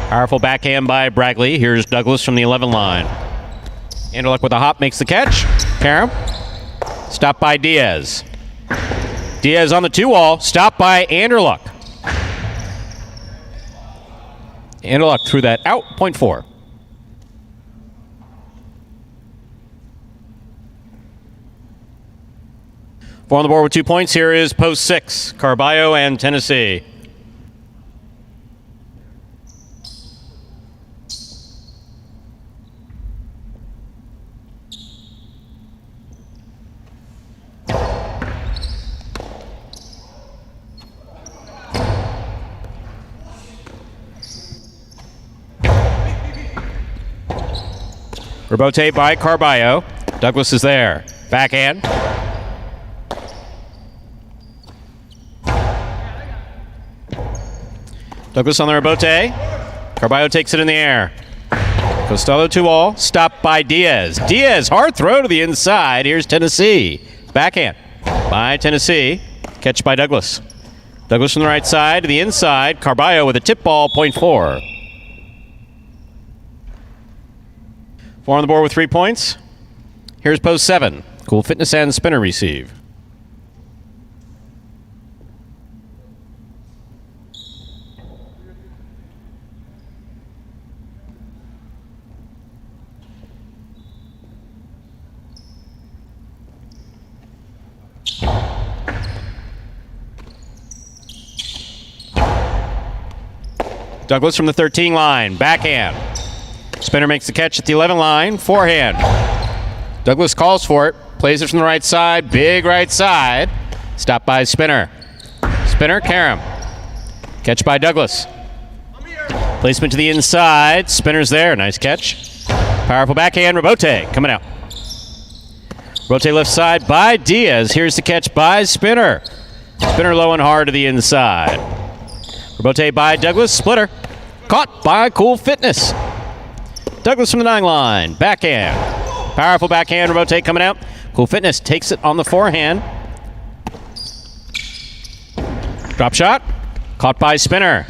Powerful backhand by Bragley. Here's Douglas from the 11 line. Anderluck with a hop makes the catch. Karam. Stopped by Diaz. Diaz on the 2-wall. Stopped by Anderluck. Anderluck threw that out. Point 4. Four on the board with 2 points. Here is post 6. Carballo and Tennessee. Rebote by Carballo. Douglas is there. Backhand. Douglas on the rebote. Carballo takes it in the air. Costello 2-all. Stopped by Diaz. Diaz, hard throw to the inside. Here's Tennessee. Backhand by Tennessee. Catch by Douglas. Douglas from the right side to the inside. Carballo with a tip ball. Point 4. 4 on the board with 3 points. Here's post 7. Cool Fitness and Spinner receive. Douglas from the 13 line. Backhand. Spinner makes the catch at the 11 line. Forehand. Douglas calls for it. Plays it from the right side. Big right side. Stopped by Spinner. Spinner, Karam. Catch by Douglas. Placement to the inside. Spinner's there. Nice catch. Powerful backhand. Rebote coming out. Rebote left side by Diaz. Here's the catch by Spinner. Spinner low and hard to the inside. Rebote by Douglas. Splitter. Caught by Cool Fitness. Douglas from the 9 line. Backhand. Powerful backhand. Rebote coming out. Cool Fitness takes it on the forehand. Drop shot. Caught by Spinner.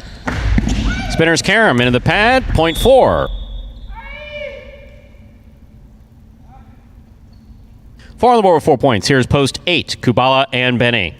Spinner's Karam into the pad. Point 4. 4 on the board with 4 points. Here's post 8. Kubala and Benny.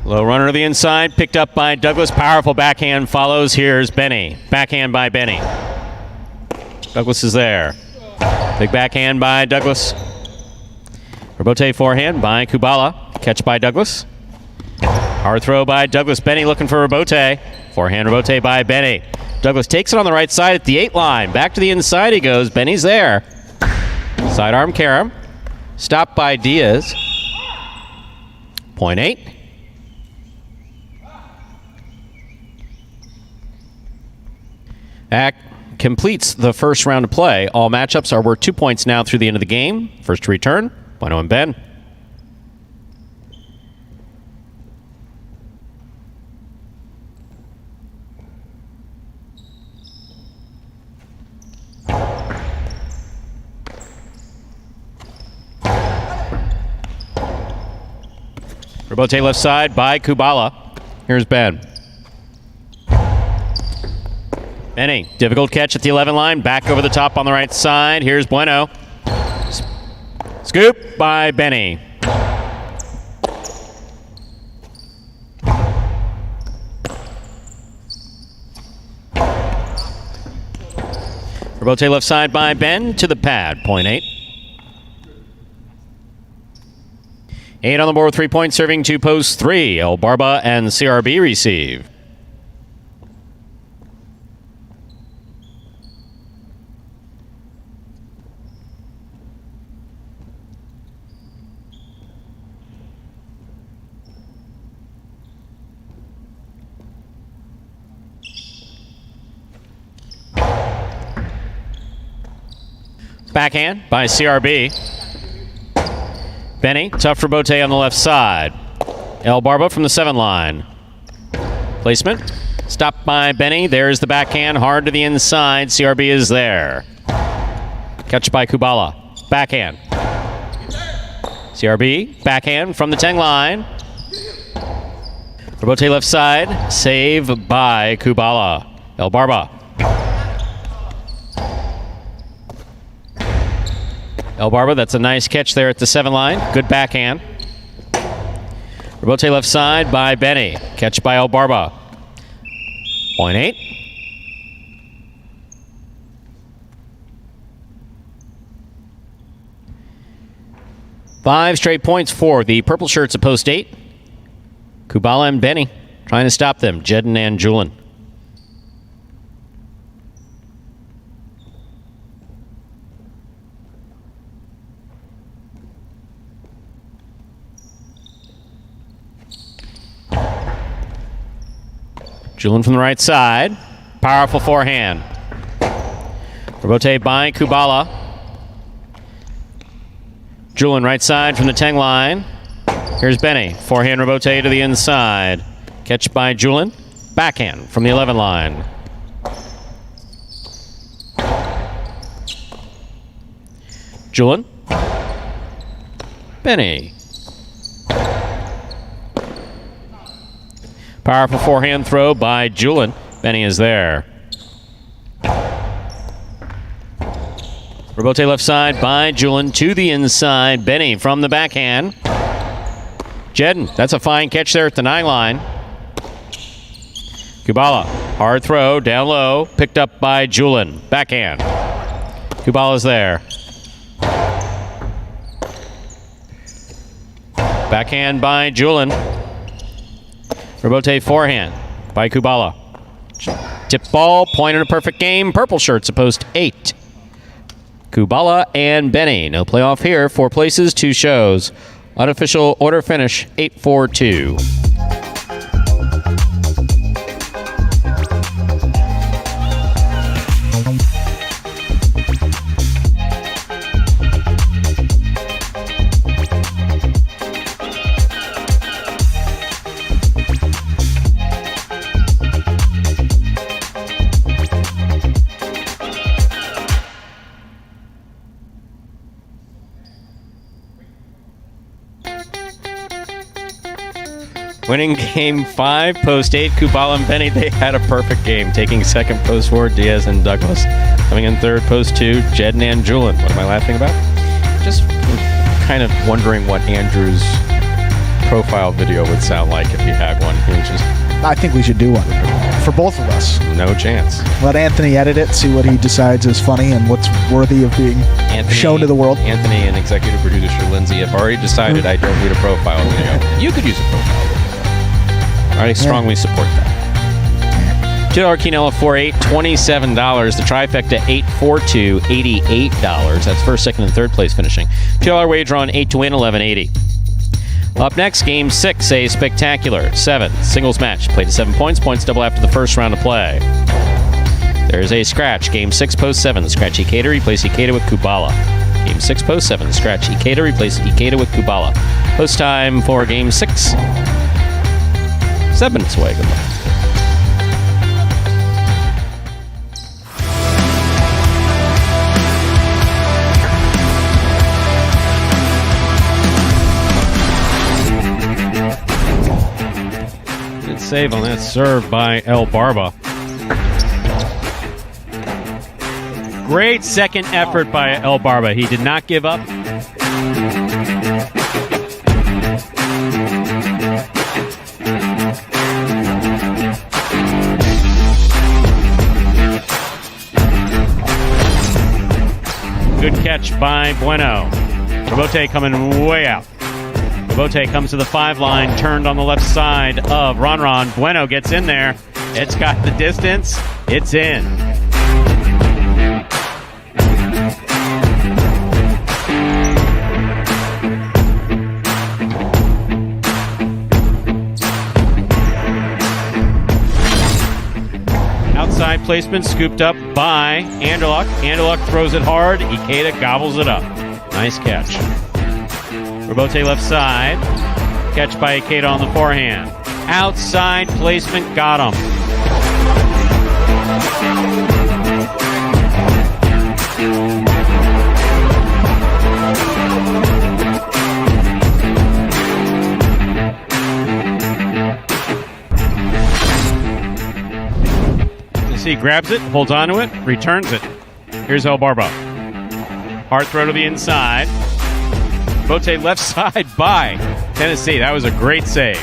Low runner to the inside, picked up by Douglas. Powerful backhand follows. Here's Benny. Backhand by Benny. Douglas is there. Big backhand by Douglas. Rebote forehand by Kubala. Catch by Douglas. Hard throw by Douglas. Benny looking for Rebote. Forehand Rebote by Benny. Douglas takes it on the right side at the 8 line. Back to the inside he goes. Benny's there. Sidearm Karam. Stopped by Diaz. Point 8. That completes the first round of play. All matchups are worth 2 points now through the end of the game. First to return, Bueno and Ben. Robote left side by Kubala. Here's Ben. Benny, difficult catch at the 11 line. Back over the top on the right side. Here's Bueno. Scoop by Benny. Robote left side by Ben to the pad. Point 8. 8 on the board with 3 points, serving to post 3. El Barba and CRB receive. Backhand by CRB. Benny, tough for Bote on the left side. El Barba from the 7 line. Placement. Stopped by Benny. There's the backhand. Hard to the inside. CRB is there. Catch by Kubala. Backhand. CRB. Backhand from the 10 line. Bote left side. Save by Kubala. El Barba. El Barba, that's a nice catch there at the 7 line. Good backhand. Robote left side by Benny. Catch by El Barba. Point 8. Five straight points for the purple shirts at post 8. Kubala and Benny trying to stop them. Jedden and Julian. Julian from the right side. Powerful forehand. Robote by Kubala. Julian right side from the 10 line. Here's Benny. Forehand Robote to the inside. Catch by Julian. Backhand from the 11 line. Julian. Benny. Powerful forehand throw by Julian. Benny is there. Robote left side by Julian to the inside. Benny from the backhand. Jedden, that's a fine catch there at the 9 line. Kubala, hard throw, down low, picked up by Julian. Backhand. Kubala's there. Backhand by Julian. Robote forehand by Kubala. Tip ball, point in a perfect game. Purple shirts at post 8. Kubala and Benny. No playoff here. 4 places, 2 shows. Unofficial order finish 8-4-2. Winning game 5, post 8, Kubala and Benny, they had a perfect game. Taking second, post 4, Diaz and Douglas. Coming in third, post 2, Jedden and Julian. What am I laughing about? Just kind of wondering what Andrew's profile video would sound like if he had one. He was just... I think we should do one for both of us. No chance. Let Anthony edit it, see what he decides is funny and what's worthy of being shown to the world. Anthony and executive producer Lindsay have already decided I don't need a profile video. You could use a profile video. I strongly support that. $2 Quinella 4-8, $27. The trifecta 8-4-2, $88. That's first, second, and third place finishing. $2 wager on 8 to win, $11.80. Up next, game 6, a spectacular 7 singles match. Played to 7 points. Points double after the first round of play. There's a scratch. Game 6, post 7. Scratch Ikeda, replace Ikeda with Kubala. Game 6, post 7. Scratch Ikeda, replace Ikeda with Kubala. Post time for game 6. 7 minutes away. Good luck. save on that serve by El Barba. Great second effort by El Barba. He did not give up. Good catch by Bueno. Robote coming way out. Robote comes to the 5 line, turned on the left side of Ron. Bueno gets in there. It's got the distance. It's in. Outside placement scooped up by Anderluck. Anderluck throws it hard. Ikeda gobbles it up. Nice catch. Robote left side. Catch by Ikeda on the forehand. Outside placement got him. He grabs it, holds on to it, returns it. Here's El Barba. Hard throw to the inside. Bote left side by Tennessee. That was a great save.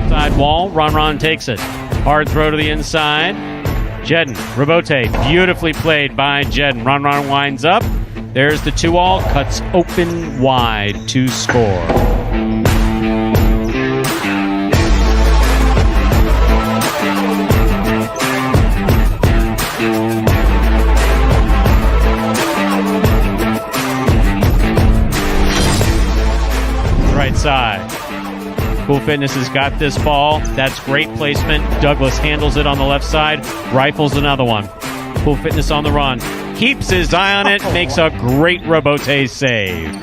Side wall, Ron takes it. Hard throw to the inside. Jedden, Robote, beautifully played by Jedden. Ron winds up. There's the 2-all, cuts open wide to score. Right side. Cool Fitness has got this ball. That's great placement. Douglas handles it on the left side. Rifles another one. Cool Fitness on the run. Keeps his eye on it. Makes a great Robote save.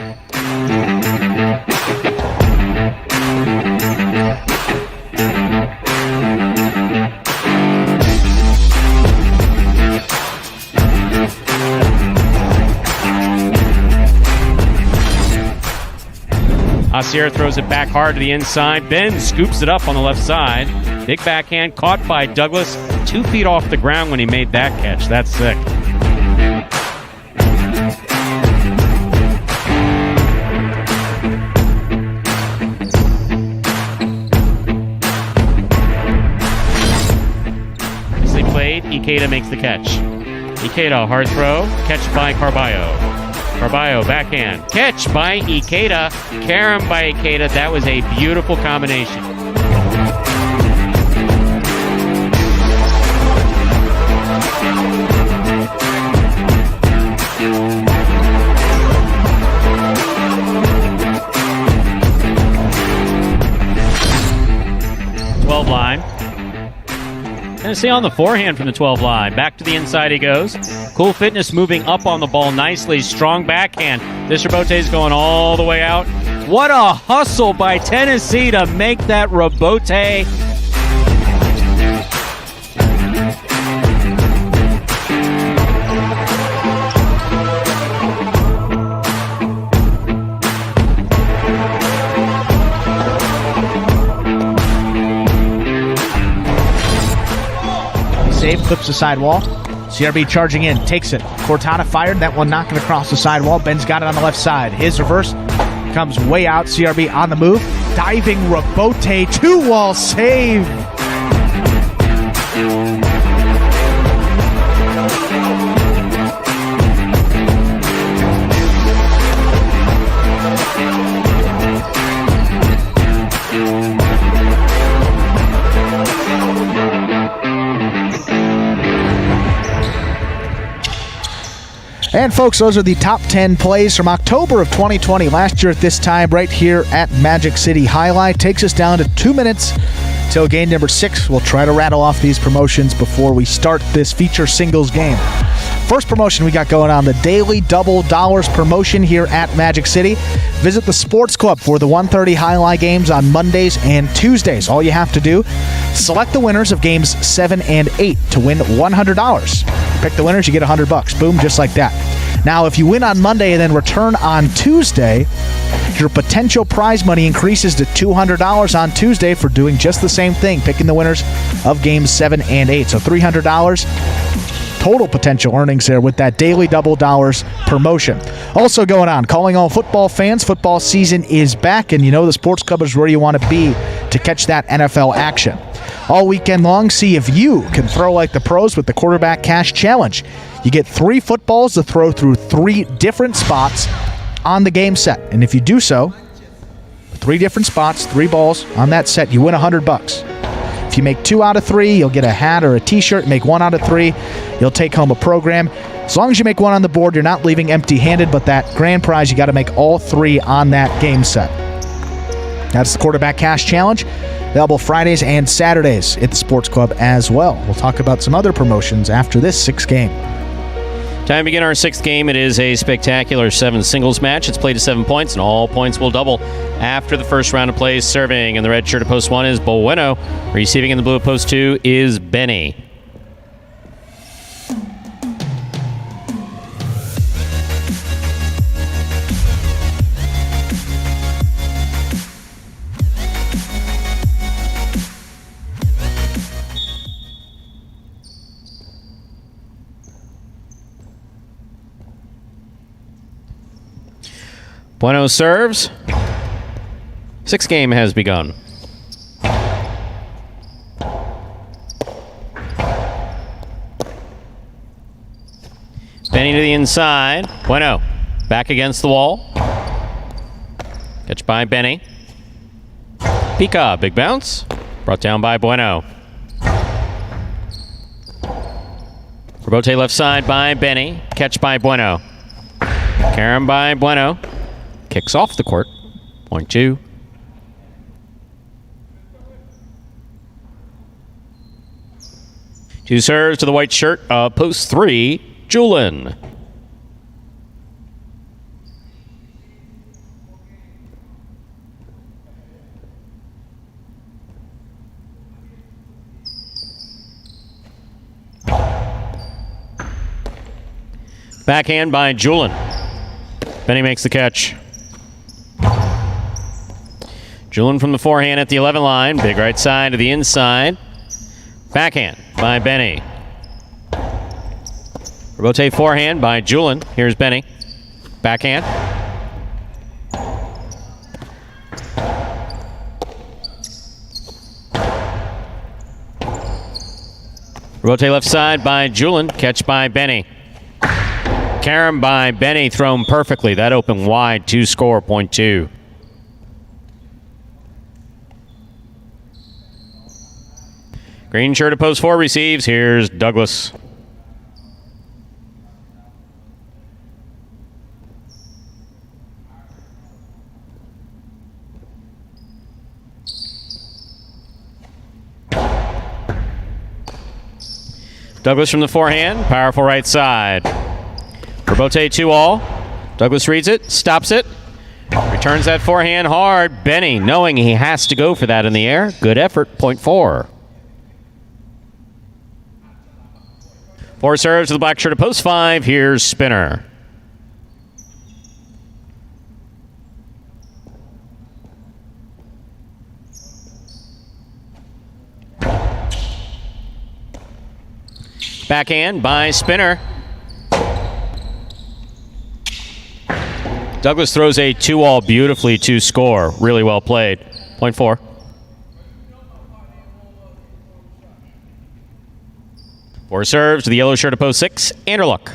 Asier throws it back hard to the inside. Ben scoops it up on the left side. Big backhand caught by Douglas. 2 feet off the ground when he made that catch. That's sick. Nicely played. Ikeda makes the catch. Ikeda, hard throw. Catch by Carballo. Carballo, backhand. Catch by Ikeda. Carom by Ikeda. That was a beautiful combination. Line. Tennessee on the forehand from the 12 line. Back to the inside he goes. Cool Fitness moving up on the ball nicely. Strong backhand. This Robote is going all the way out. What a hustle by Tennessee to make that Robote. Save, clips the sidewall. CRB charging in, takes it. Cortana fired, that one knocking across the sidewall. Ben's got it on the left side. His reverse comes way out. CRB on the move. Diving Robote, 2-wall save. And folks, those are the top 10 plays from October of 2020. Last year at this time, right here at Magic City Highlight. Takes us down to 2 minutes till game number 6. We'll try to rattle off these promotions before we start this feature singles game. First promotion we got going on, the Daily Double Dollars promotion here at Magic City. Visit the Sports Club for the 1:30 highlight games on Mondays and Tuesdays. All you have to do, Select the winners of games 7 and 8 to win $100. Pick the winners, you get $100. Boom, just like that. Now, if you win on Monday and then return on Tuesday, your potential prize money increases to $200 on Tuesday for doing just the same thing, picking the winners of games 7 and 8. So $300 total potential earnings there with that daily double dollars promotion. Also going on, calling all football fans, football season is back, and you know the Sports Club is where you want to be to catch that NFL action. All weekend long, see if you can throw like the pros with the Quarterback Cash Challenge. You get 3 footballs to throw through 3 different spots on the game set. And if you do so, 3 different spots, 3 balls on that set, you win $100. If you make 2 out of 3, you'll get a hat or a t-shirt. Make 1 out of 3, you'll take home a program. As long as you make 1 on the board, you're not leaving empty-handed, but that grand prize, you got to make all 3 on that game set. That's the Quarterback Cash Challenge. Available Fridays and Saturdays at the Sports Club as well. We'll talk about some other promotions after this 6th game. Time to begin our 6th game. It is a spectacular 7 singles match. It's played to 7 points, and all points will double after the first round of plays. Serving in the red shirt at post 1 is Bueno. Receiving in the blue at post 2 is Benny. Bueno serves. 6th game has begun. Benny to the inside. Bueno back against the wall. Catch by Benny. Pica, big bounce. Brought down by Bueno. Rebote left side by Benny. Catch by Bueno. Carom by Bueno. Kicks off the court. Point 2. Two serves to the white shirt. Post 3, Julin. Backhand by Julin. Benny makes the catch. Julin from the forehand at the 11 line. Big right side to the inside. Backhand by Benny. Rebote forehand by Julin. Here's Benny. Backhand. Rebote left side by Julin. Catch by Benny. Carom by Benny, thrown perfectly. That opened wide, 2 score, point 2. Green shirt at post 4 receives. Here's Douglas. Douglas from the forehand. Powerful right side. Rebote 2-all. Douglas reads it, stops it. Returns that forehand hard. Benny, knowing he has to go for that in the air. Good effort, point 4. 4 serves to the black shirt at post 5. Here's Spinner. Backhand by Spinner. Douglas throws a 2-all beautifully to score. Really well played. Point 4. 4 serves to the yellow shirt at post 6. Anderluck.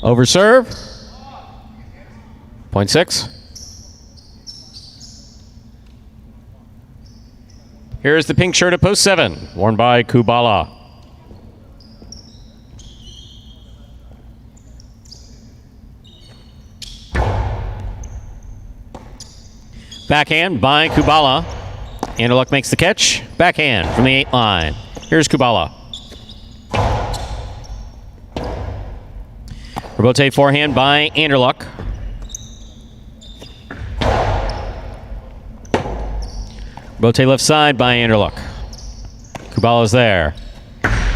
Over serve. Point 6. Here's the pink shirt at post 7, worn by Kubala. Backhand by Kubala. Anderluck makes the catch. Backhand from the 8 line. Here's Kubala. Rebote forehand by Anderluck. Rebote left side by Anderluck. Kubala's there.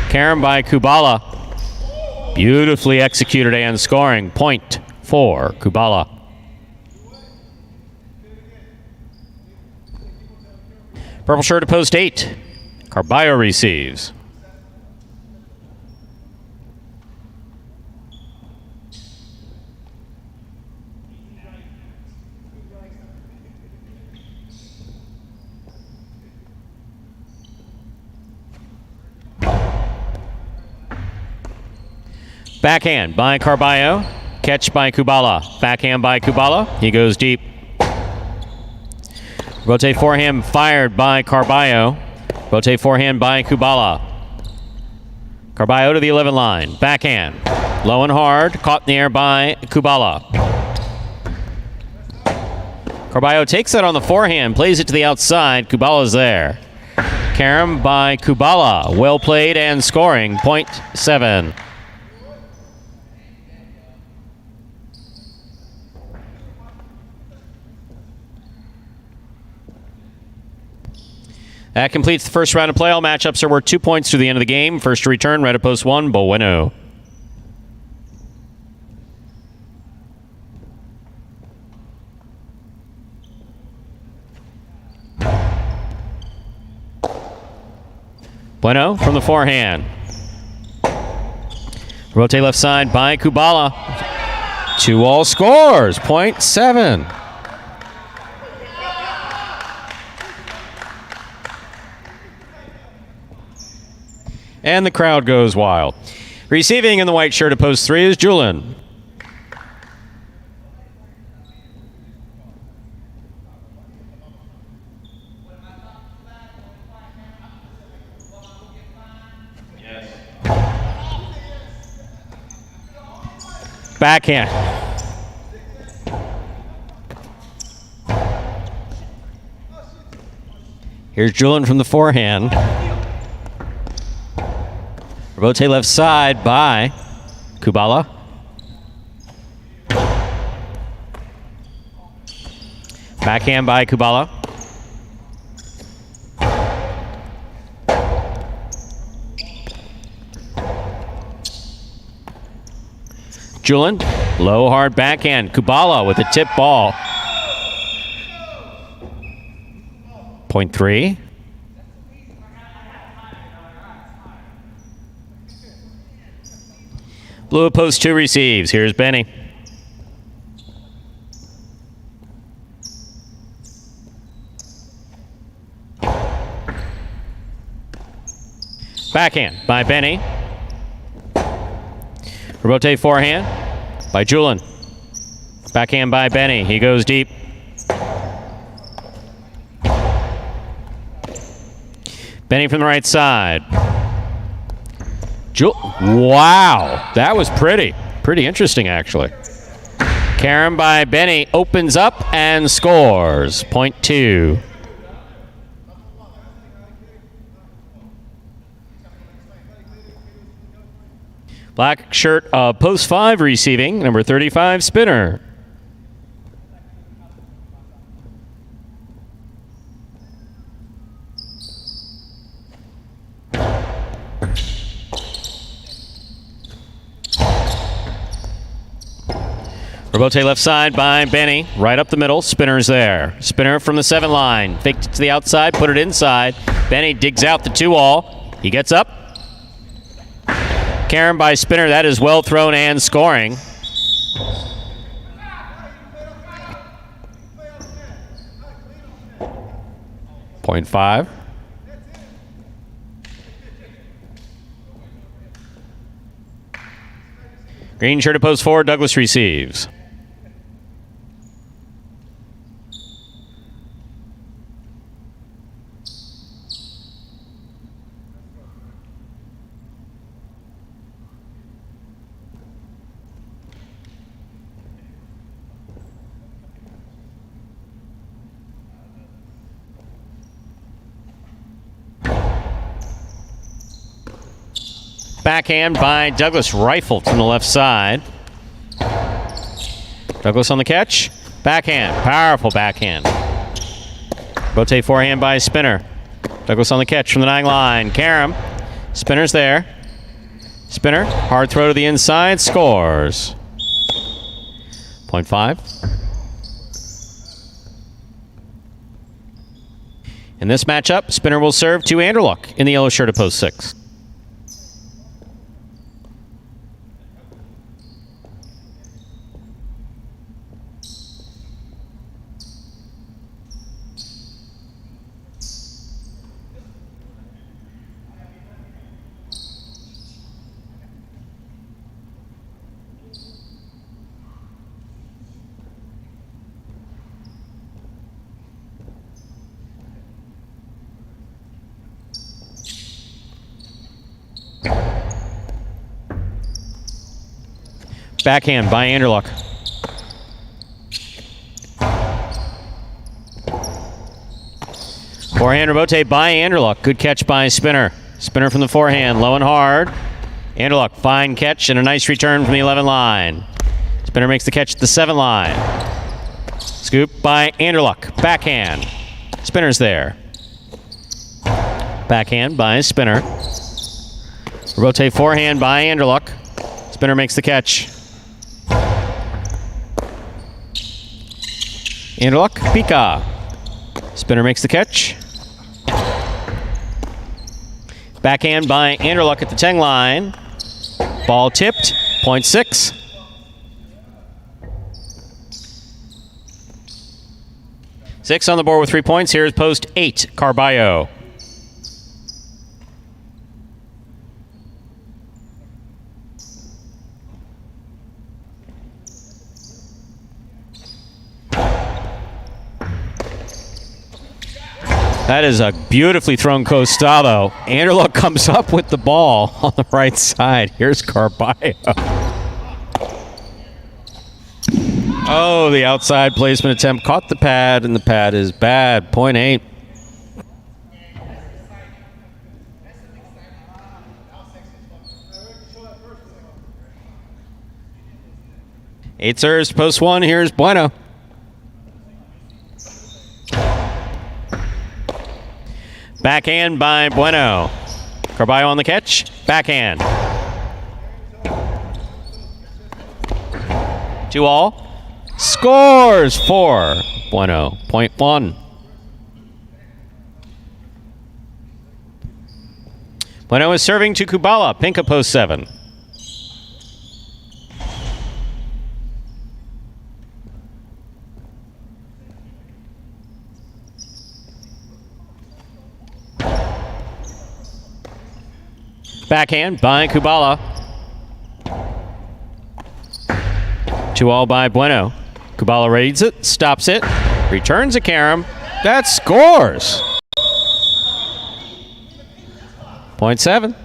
Karam by Kubala. Beautifully executed and scoring. Point for Kubala. Purple shirt to post 8. Carballo receives. Backhand by Carballo. Catch by Kubala. Backhand by Kubala. He goes deep. Rotate forehand fired by Carballo. Rotate forehand by Kubala. Carballo to the 11 line. Backhand. Low and hard. Caught in the air by Kubala. Carballo takes that on the forehand. Plays it to the outside. Kubala's there. Karam by Kubala. Well played and scoring. Point 7. That completes the first round of play. All matchups are worth 2 points through the end of the game. First to return, red at post 1, Bueno. Bueno from the forehand. Rotate left side by Kubala. 2-all scores. Point 7. And the crowd goes wild. Receiving in the white shirt at post 3 is Julin. Backhand. Here's Julin from the forehand. Rotate left side by Kubala. Backhand by Kubala. Julin, low hard backhand. Kubala with a tip ball. Point 3. Blue at post 2 receives. Here's Benny. Backhand by Benny. Rotate forehand by Julin. Backhand by Benny. He goes deep. Benny from the right side. Wow, that was pretty interesting actually. Karam by Benny opens up and scores. Point 2. Black shirt, post 5 receiving, number 35, Spinner. Robote left side by Benny. Right up the middle. Spinner's there. Spinner from the 7 line. Faked it to the outside. Put it inside. Benny digs out the 2-all. He gets up. Karam by Spinner. That is well thrown and scoring. Point 5. Green shirt at post 4. Douglas receives. Backhand by Douglas, rifled from the left side. Douglas on the catch. Backhand, powerful backhand. Bote forehand by Spinner. Douglas on the catch from the 9 line. Karam, Spinner's there. Spinner, hard throw to the inside, scores. Point 5. In this matchup, Spinner will serve to Anderluck in the yellow shirt at post 6. Backhand by Anderluck. Forehand rebote by Anderluck. Good catch by Spinner. Spinner from the forehand, low and hard. Anderluck, fine catch and a nice return from the 11 line. Spinner makes the catch at the 7 line. Scoop by Anderluck. Backhand. Spinner's there. Backhand by Spinner. Rebote forehand by Anderluck. Spinner makes the catch. Anderluck, Pika. Spinner makes the catch. Backhand by Anderluck at the 10 line. Ball tipped, point 6. Six on the board with 3 points. Here's post 8, Carballo. That is a beautifully thrown Costado. Anderluck comes up with the ball on the right side. Here's Carballo. Oh, the outside placement attempt caught the pad, and the pad is bad. Point 8. Eight serves, post 1. Here's Bueno. Backhand by Bueno. Carballo on the catch. Backhand. 2-all. Scores for Bueno. Point 1. Bueno is serving to Kubala. Pink at post 7. Backhand by Kubala. 2-all by Bueno. Kubala reads it, stops it, returns a Karam. That scores. Point 7.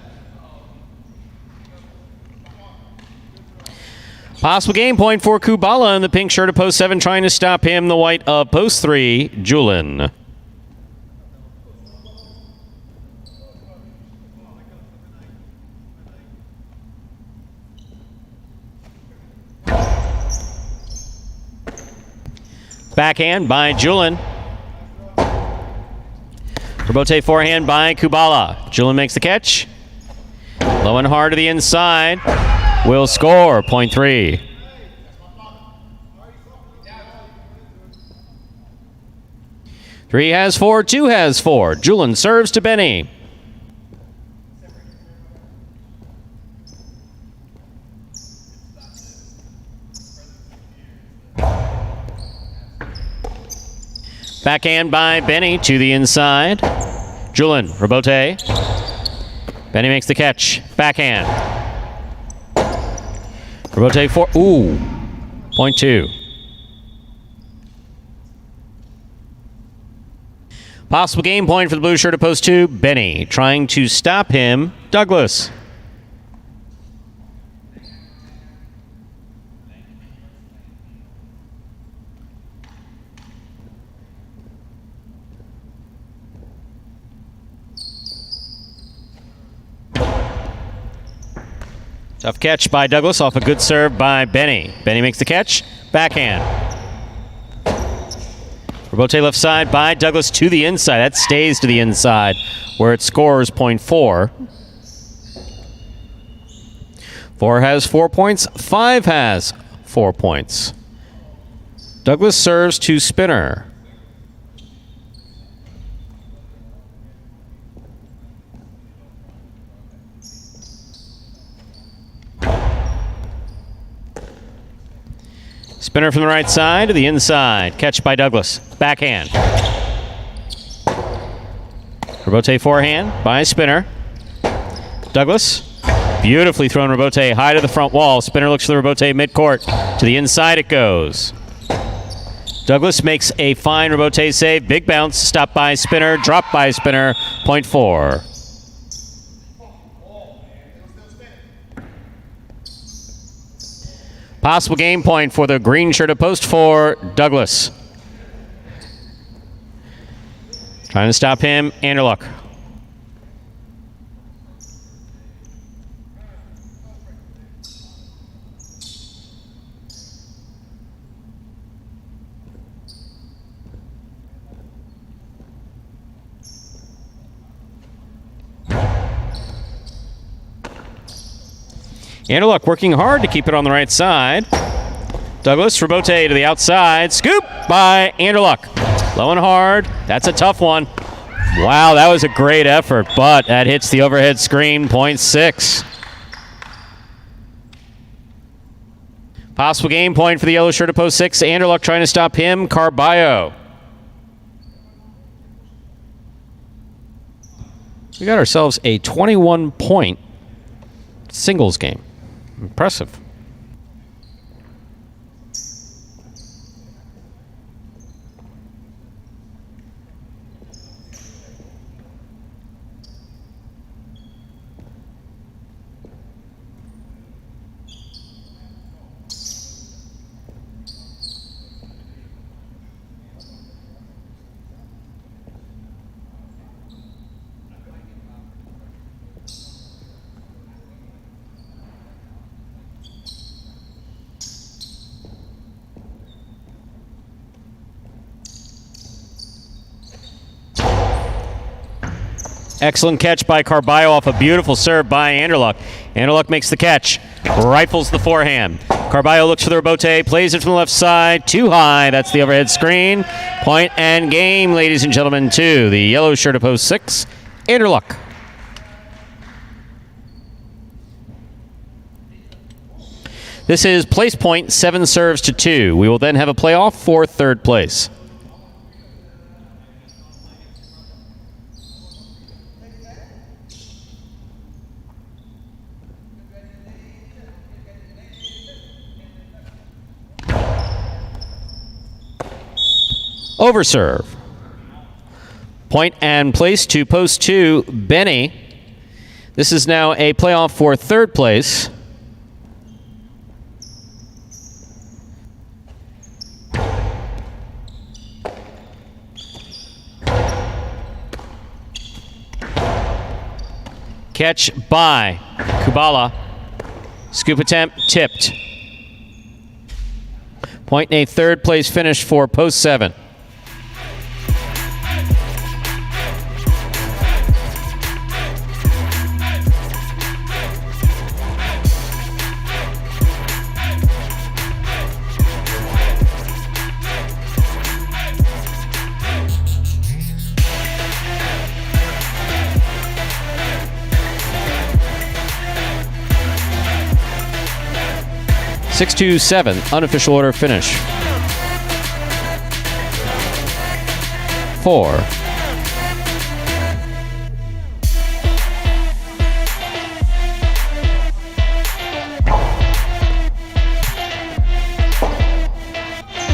Possible game point for Kubala in the pink shirt of post 7, trying to stop him. The white of post 3, Julin. Backhand by Julin. Rebote forehand by Kubala. Julin makes the catch. Low and hard to the inside. Will score. Point 3. Three has 4. 2 has 4. Julin serves to Benny. Backhand by Benny to the inside. Julin, rebote. Benny makes the catch. Backhand. Rebote for, point 2. Possible game point for the blue shirt at post 2. Benny trying to stop him. Douglas. Tough catch by Douglas off a good serve by Benny. Benny makes the catch. Backhand. Rebote left side by Douglas to the inside. That stays to the inside where it scores point 4. 4 has 4 points. 5 has 4 points. Douglas serves to Spinner. Spinner from the right side to the inside. Catch by Douglas. Backhand. Rebote forehand by Spinner. Douglas. Beautifully thrown Rebote high to the front wall. Spinner looks for the Rebote midcourt. To the inside it goes. Douglas makes a fine Rebote save. Big bounce. Stopped by Spinner. Dropped by Spinner. Point 4. Possible game point for the green shirt of post for Douglas. Trying to stop him, Anderluck. Anderluck working hard to keep it on the right side. Douglas, Rebote to the outside. Scoop by Anderluck. Low and hard. That's a tough one. Wow, that was a great effort, but that hits the overhead screen, point 6. Possible game point for the yellow shirt at post 6. Anderluck trying to stop him. Carballo. We got ourselves a 21-point singles game. Impressive. Excellent catch by Carballo off a beautiful serve by Anderluck. Anderluck makes the catch. Rifles the forehand. Carballo looks for the Rebote. Plays it from the left side. Too high. That's the overhead screen. Point and game, ladies and gentlemen, to the yellow shirt of post 6. Anderluck. This is place point, 7 serves to 2. We will then have a playoff for third place. Overserve. Point and place to post 2, Benny. This is now a playoff for third place. Catch by Kubala. Scoop attempt tipped. Point and a third place finish for post 7. Six to 7, unofficial order finish. 4.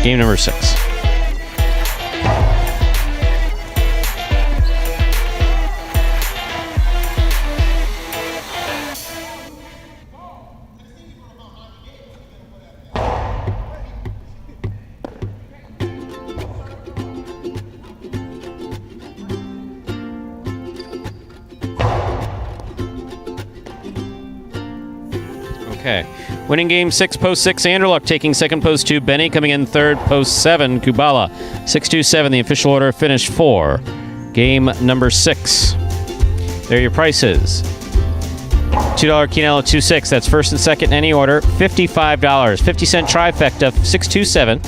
Game number 6. Okay. Winning game 6, post 6, Anderluck taking second, post 2, Benny coming in third, post 7, Kubala. 6-2-7, the official order, finish 4. Game number 6. There are your prices. $2 Quinella 2-6. That's first and second in any order. $55. 50-cent trifecta 6-2-7.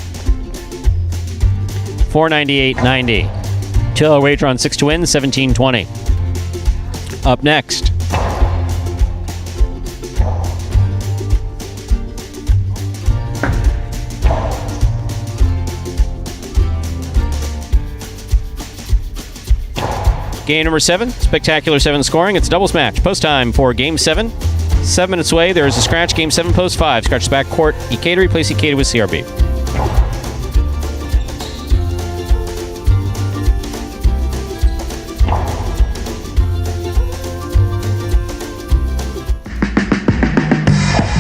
$498.90. $2 wager on 6 to win, $17.20. Up next. Game number 7, spectacular 7 scoring. It's a doubles match. Post time for game 7. 7 minutes away. There is a scratch. Game 7, post 5. Scratch the back court. Ikeda replace Ikeda with CRB.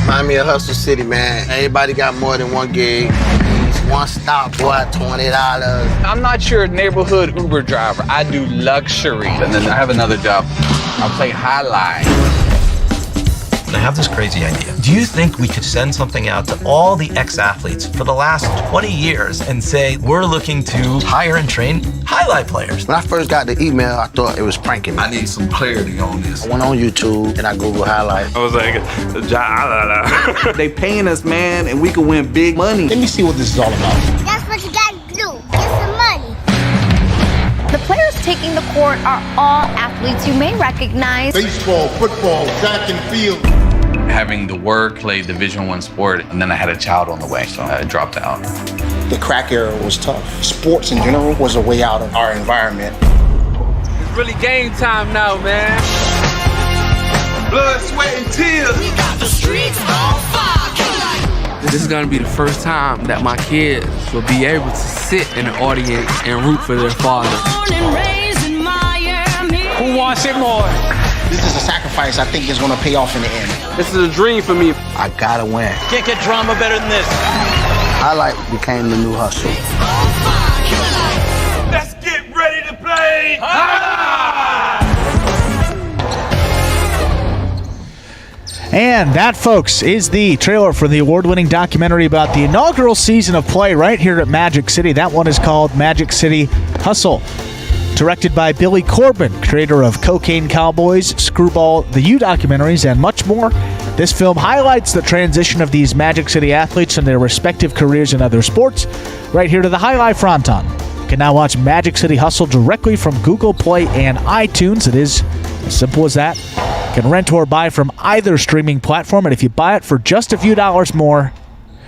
Remind me of Hustle City, man. Everybody got more than one gig. One stop, boy, $20. I'm not your neighborhood Uber driver. I do luxury. And then I have another job. I play highlight. I have this crazy idea. Do you think we could send something out to all the ex-athletes for the last 20 years and say, we're looking to hire and train highlight players? When I first got the email, I thought it was pranking me. I need some clarity on this. I went on YouTube and I Googled highlight. I was like, They paying us, man, and we can win big money. Let me see what this is all about. That's what you gotta do. Get some money. The players taking the court are all athletes you may recognize. Baseball, football, track and field. Having the work, play Division I sport, and then I had a child on the way, so I dropped out. The crack era was tough. Sports in general was a way out of our environment. It's really game time now, man. Blood, sweat, and tears. We got the streets on fire. This is gonna be the first time that my kids will be able to sit in the audience and root for their father. Who wants it more? This is a sacrifice I think is going to pay off in the end. This is a dream for me. I gotta win. Can't get drama better than this. Highlight became the new hustle. Let's get ready to play. And that, folks, is the trailer for the award-winning documentary about the inaugural season of play right here at Magic City. That one is called Magic City Hustle. Directed by Billy Corbin, creator of Cocaine Cowboys, Screwball, the U documentaries, and much more. This film highlights the transition of these Magic City athletes and their respective careers in other sports right here to the Highlight Fronton. You can now watch Magic City Hustle directly from Google Play and iTunes. It is as simple as that. You can rent or buy from either streaming platform, and if you buy it for just a few dollars more,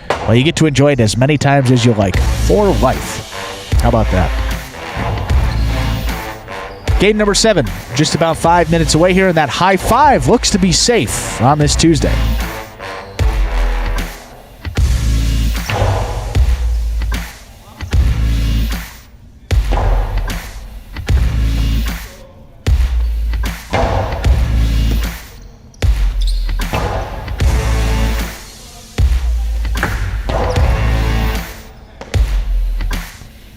well, you get to enjoy it as many times as you like for life. How about that? Game number 7, just about 5 minutes away here, and that high five looks to be safe on this Tuesday.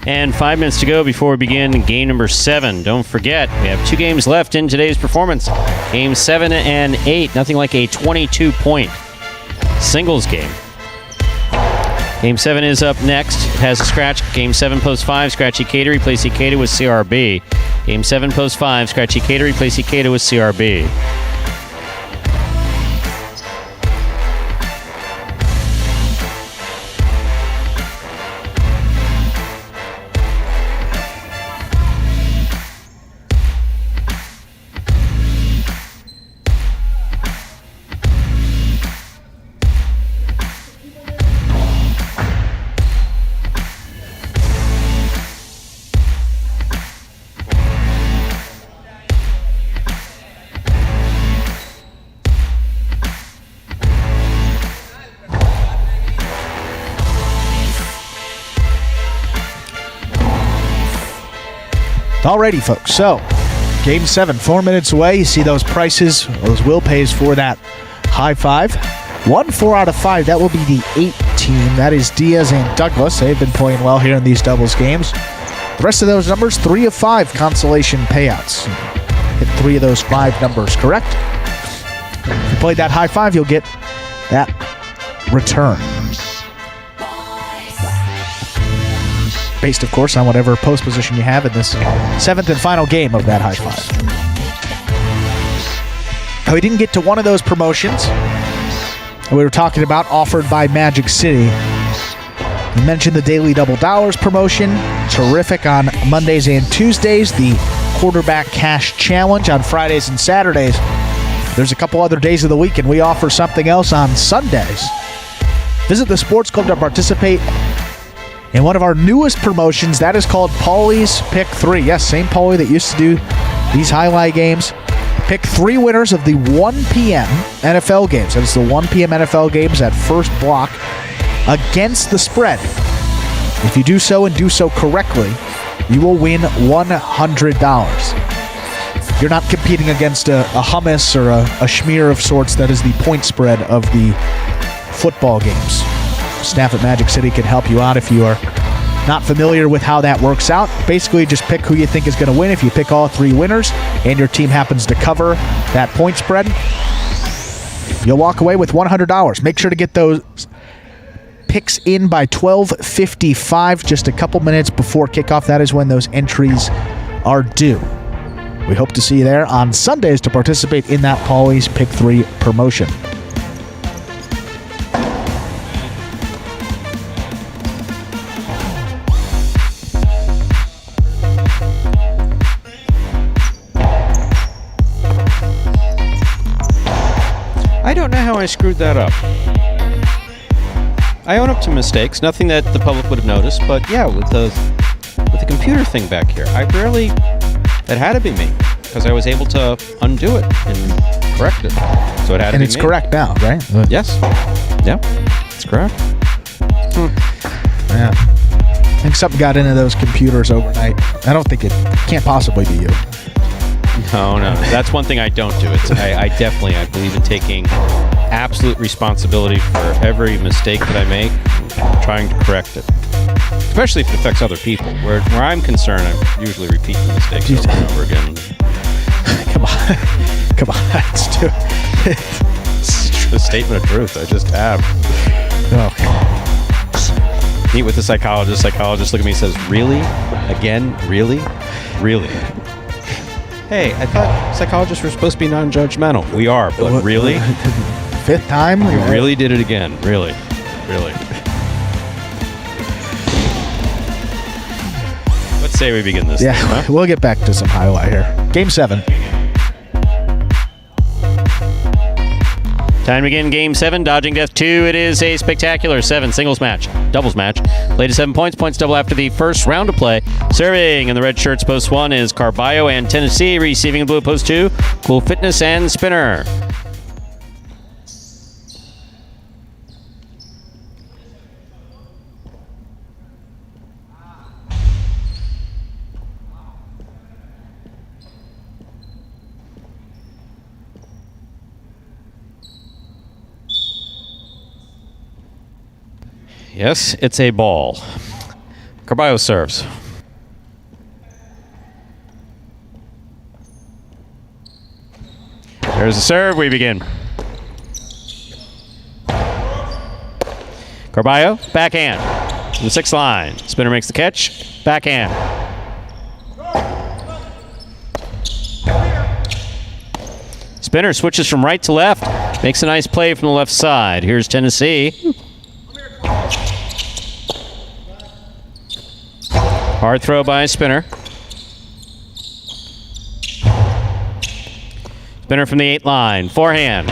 And 5 minutes to go before we begin game number 7. Don't forget, we have 2 games left in today's performance. Game 7 and 8, nothing like a 22-point singles game. Game 7 is up next. It has a scratch. Game 7 post 5, scratch Ikeda, replace Ikeda with CRB. Game 7 post 5, scratch Ikeda, replace Ikeda with CRB. Alrighty, folks. So, Game 7, 4 minutes away. You see those prices, those will pays for that high five. 1-4 out of 5. That will be the 8 team. That is Diaz and Douglas. They've been playing well here in these doubles games. The rest of those numbers, 3 of 5 consolation payouts. Hit 3 of those 5 numbers correct. If you played that high five, you'll get that return. Based, of course, on whatever post position you have in this 7th and final game of that high five. Now, we didn't get to one of those promotions we were talking about offered by Magic City. We mentioned the Daily Double Dollars promotion. Terrific on Mondays and Tuesdays. The Quarterback Cash Challenge on Fridays and Saturdays. There's a couple other days of the week, and we offer something else on Sundays. Visit the sports club to participate in one of our newest promotions. That is called Paulie's Pick 3. Yes, same Paulie that used to do these highlight games. Pick 3 winners of the 1 p.m. NFL games. That is the 1 p.m. NFL games at first block against the spread. If you do so and do so correctly, you will win $100. You're not competing against a hummus or a schmear of sorts. That is the point spread of the football games. Staff at Magic City can help you out if you are not familiar with how that works out. Basically, just pick who you think is going to win. If you pick all 3 winners and your team happens to cover that point spread, you'll walk away with $100. Make sure to get those picks in by 12:55, just a couple minutes before kickoff. That is when those entries are due. We hope to see you there on Sundays to participate in that Paulie's Pick 3 promotion. I don't know how I screwed that up. I own up to mistakes, nothing that the public would have noticed, but yeah, with the computer thing back here, that had to be me, because I was able to undo it and correct it. So it had to be me. And it's correct now, right? Yes. Yeah, it's correct. Yeah. I think something got into those computers overnight. I don't think it can't possibly be you. No. That's one thing I don't do. I believe in taking absolute responsibility for every mistake that I make, trying to correct it. Especially if it affects other people. Where I'm concerned, I usually repeat the mistakes over and over again. Come on. It's a statement of truth. I just have. Oh. Meet with the psychologist. Psychologist look at me and says, "Really? Again? Really? Really?" Hey, I thought psychologists were supposed to be non-judgmental. We are, but really? 5th time? You really did it again. Really. Let's say we begin this. Yeah, thing, huh? We'll get back to some highlight here. Game 7. Time to begin Game 7, Dodging Death 2. It is a spectacular 7 singles match, doubles match. Played to 7 points. Points double after the first round of play. Serving in the red shirts, post 1 is Carballo and Tennessee. Receiving in blue, post 2, Cool Fitness and Spinner. Yes, it's a ball. Carballo serves. There's the serve. We begin. Carballo, backhand. To the 6th line. Spinner makes the catch. Backhand. Spinner switches from right to left. Makes a nice play from the left side. Here's Tennessee. Hard throw by Spinner. Spinner from the 8 line. Forehand.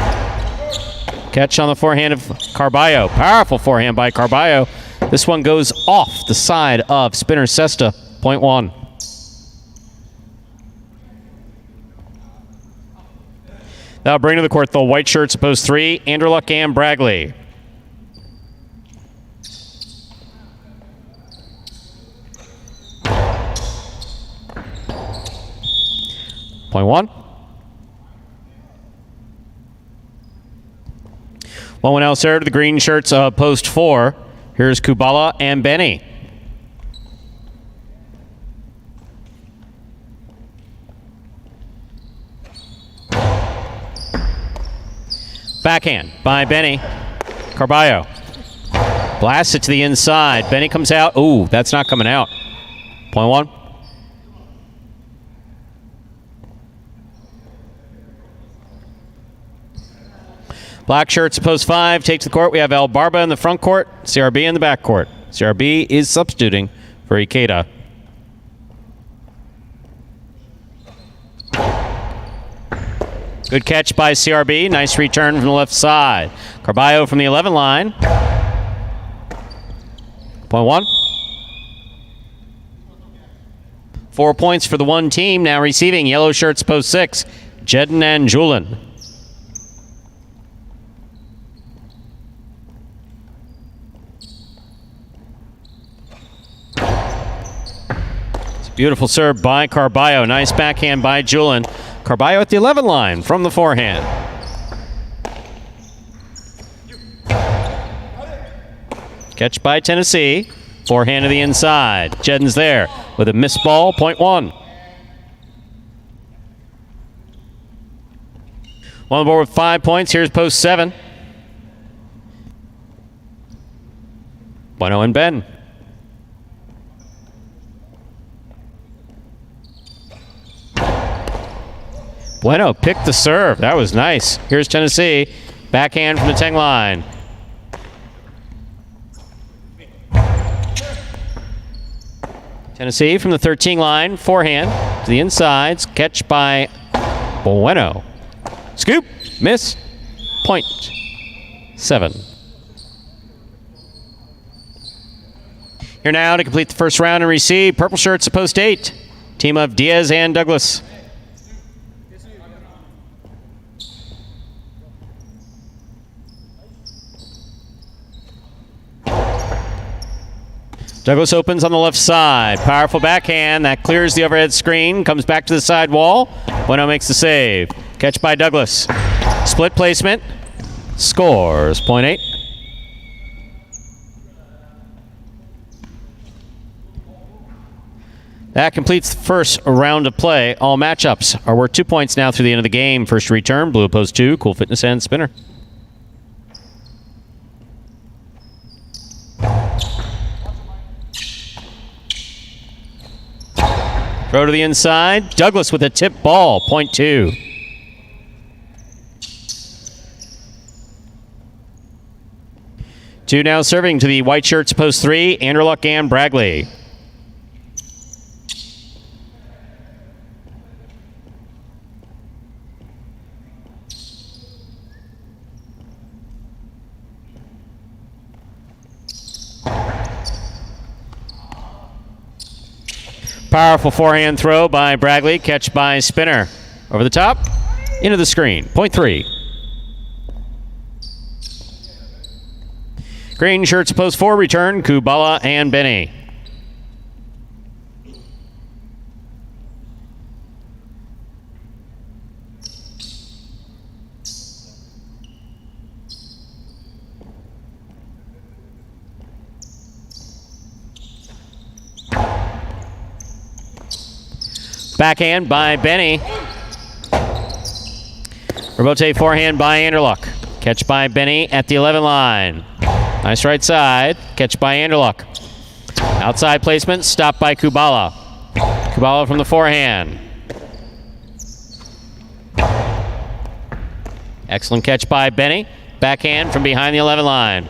Catch on the forehand of Carballo. Powerful forehand by Carballo. This one goes off the side of Spinner's cesta. Point 1. That'll bring to the court the white shirts, post 3, Anderluck and Bragley. Point 1. 1-1 out serve to the green shirts of post 4. Here's Kubala and Benny. Backhand by Benny. Carballo blasts it to the inside. Benny comes out. Ooh, that's not coming out. Point one. Black shirts post 5 takes the court. We have El Barba in the front court, CRB in the back court. CRB is substituting for Ikeda. Good catch by CRB. Nice return from the left side. Carballo from the 11 line. Point one. 4 points for the one team. Now receiving yellow shirts post 6. Jedden and Julin. Beautiful serve by Carballo. Nice backhand by Julin. Carballo at the 11 line from the forehand. Catch by Tennessee. Forehand to the inside. Jedden's there with a missed ball. Point one. On the board with 5 points. Here's post 7. Bueno and Ben. Bueno picked the serve. That was nice. Here's Tennessee. Backhand from the 10 line. Tennessee from the 13 line. Forehand to the insides. Catch by Bueno. Scoop. Miss. Point. 7. Here now to complete the first round and receive. Purple shirts to post 8. Team of Diaz and Douglas. Douglas opens on the left side. Powerful backhand. That clears the overhead screen. Comes back to the side wall. Bueno makes the save. Catch by Douglas. Split placement. Scores. Point 8. That completes the first round of play. All matchups are worth 2 points now through the end of the game. First return, Blue Post 2, Cool Fitness and Spinner. Throw to the inside. Douglas with a tip ball. Point 2. Two now serving to the white shirts post 3. Anderluck and Bragley. Powerful forehand throw by Bragley. Catch by Spinner. Over the top. Into the screen. Point 3. Green shirts post 4 return. Kubala and Benny. Backhand by Benny. Rebote forehand by Anderluck. Catch by Benny at the 11 line. Nice right side. Catch by Anderluck. Outside placement. Stopped by Kubala. Kubala from the forehand. Excellent catch by Benny. Backhand from behind the 11 line.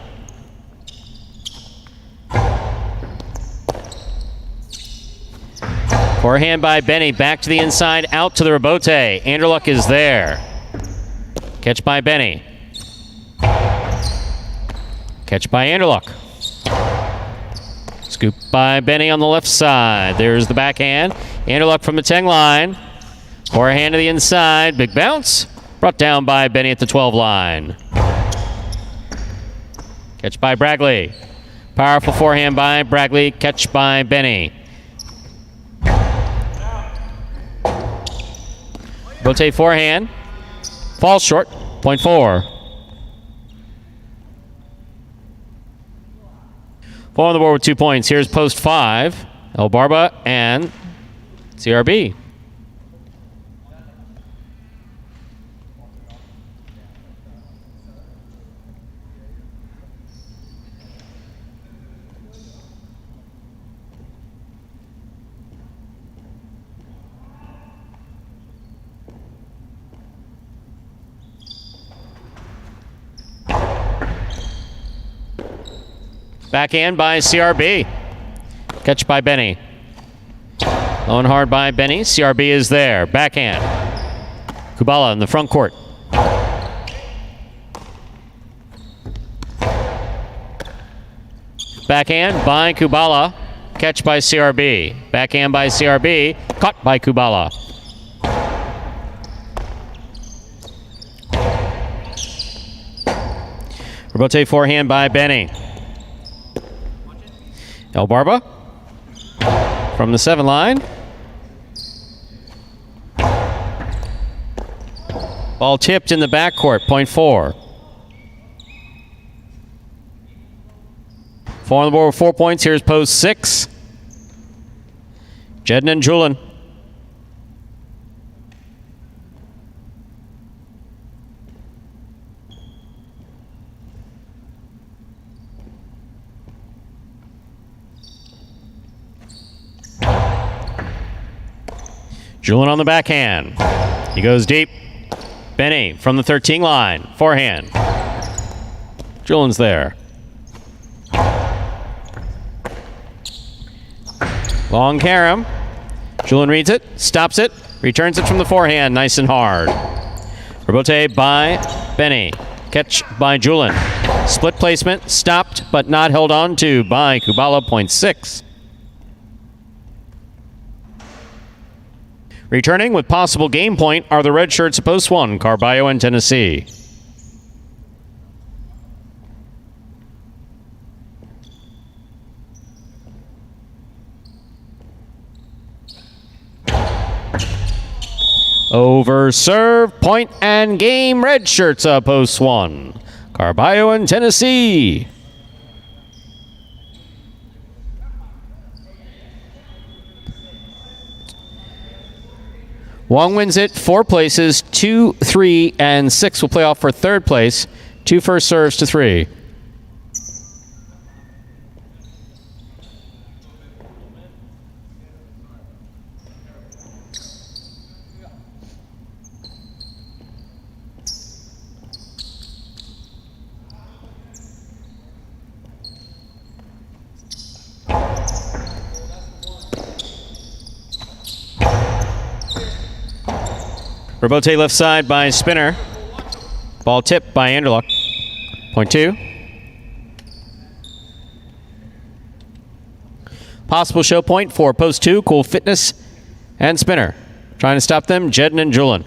Forehand by Benny, back to the inside, out to the rebote. Anderluck is there. Catch by Benny. Catch by Anderluck. Scoop by Benny on the left side. There's the backhand. Anderluck from the 10 line. Forehand to the inside, big bounce. Brought down by Benny at the 12 line. Catch by Bragley. Powerful forehand by Bragley, catch by Benny. Rotate forehand. Falls short. Point 4. 4 on the board with 2 points. Here's post 5. El Barba and CRB. Backhand by CRB. Catch by Benny. Low and hard by Benny. CRB is there. Backhand. Kubala in the front court. Backhand by Kubala. Catch by CRB. Backhand by CRB. Caught by Kubala. Rebote forehand by Benny. El Barba from the 7 line. Ball tipped in the backcourt, point 4. 4 on the board with 4 points. Here's post 6. Jedden and Julin. Julin on the backhand. He goes deep. Benny from the 13 line. Forehand. Julin's there. Long carom. Julin reads it, stops it, returns it from the forehand, nice and hard. Rebote by Benny. Catch by Julin. Split placement, stopped but not held on to by Kubala, point 6. Returning with possible game point are the red shirts of post 1, Carballo and Tennessee. Over serve, point and game, red shirts of post 1, Carballo and Tennessee. Wong wins it 4 places, 2, 3, and 6 will play off for 3rd place. 2 first serves to 3. Rebote left side by Spinner. Ball tipped by Anderluck. Point 2. Possible show point for post 2, Cool Fitness and Spinner. Trying to stop them, Jedden and Julin.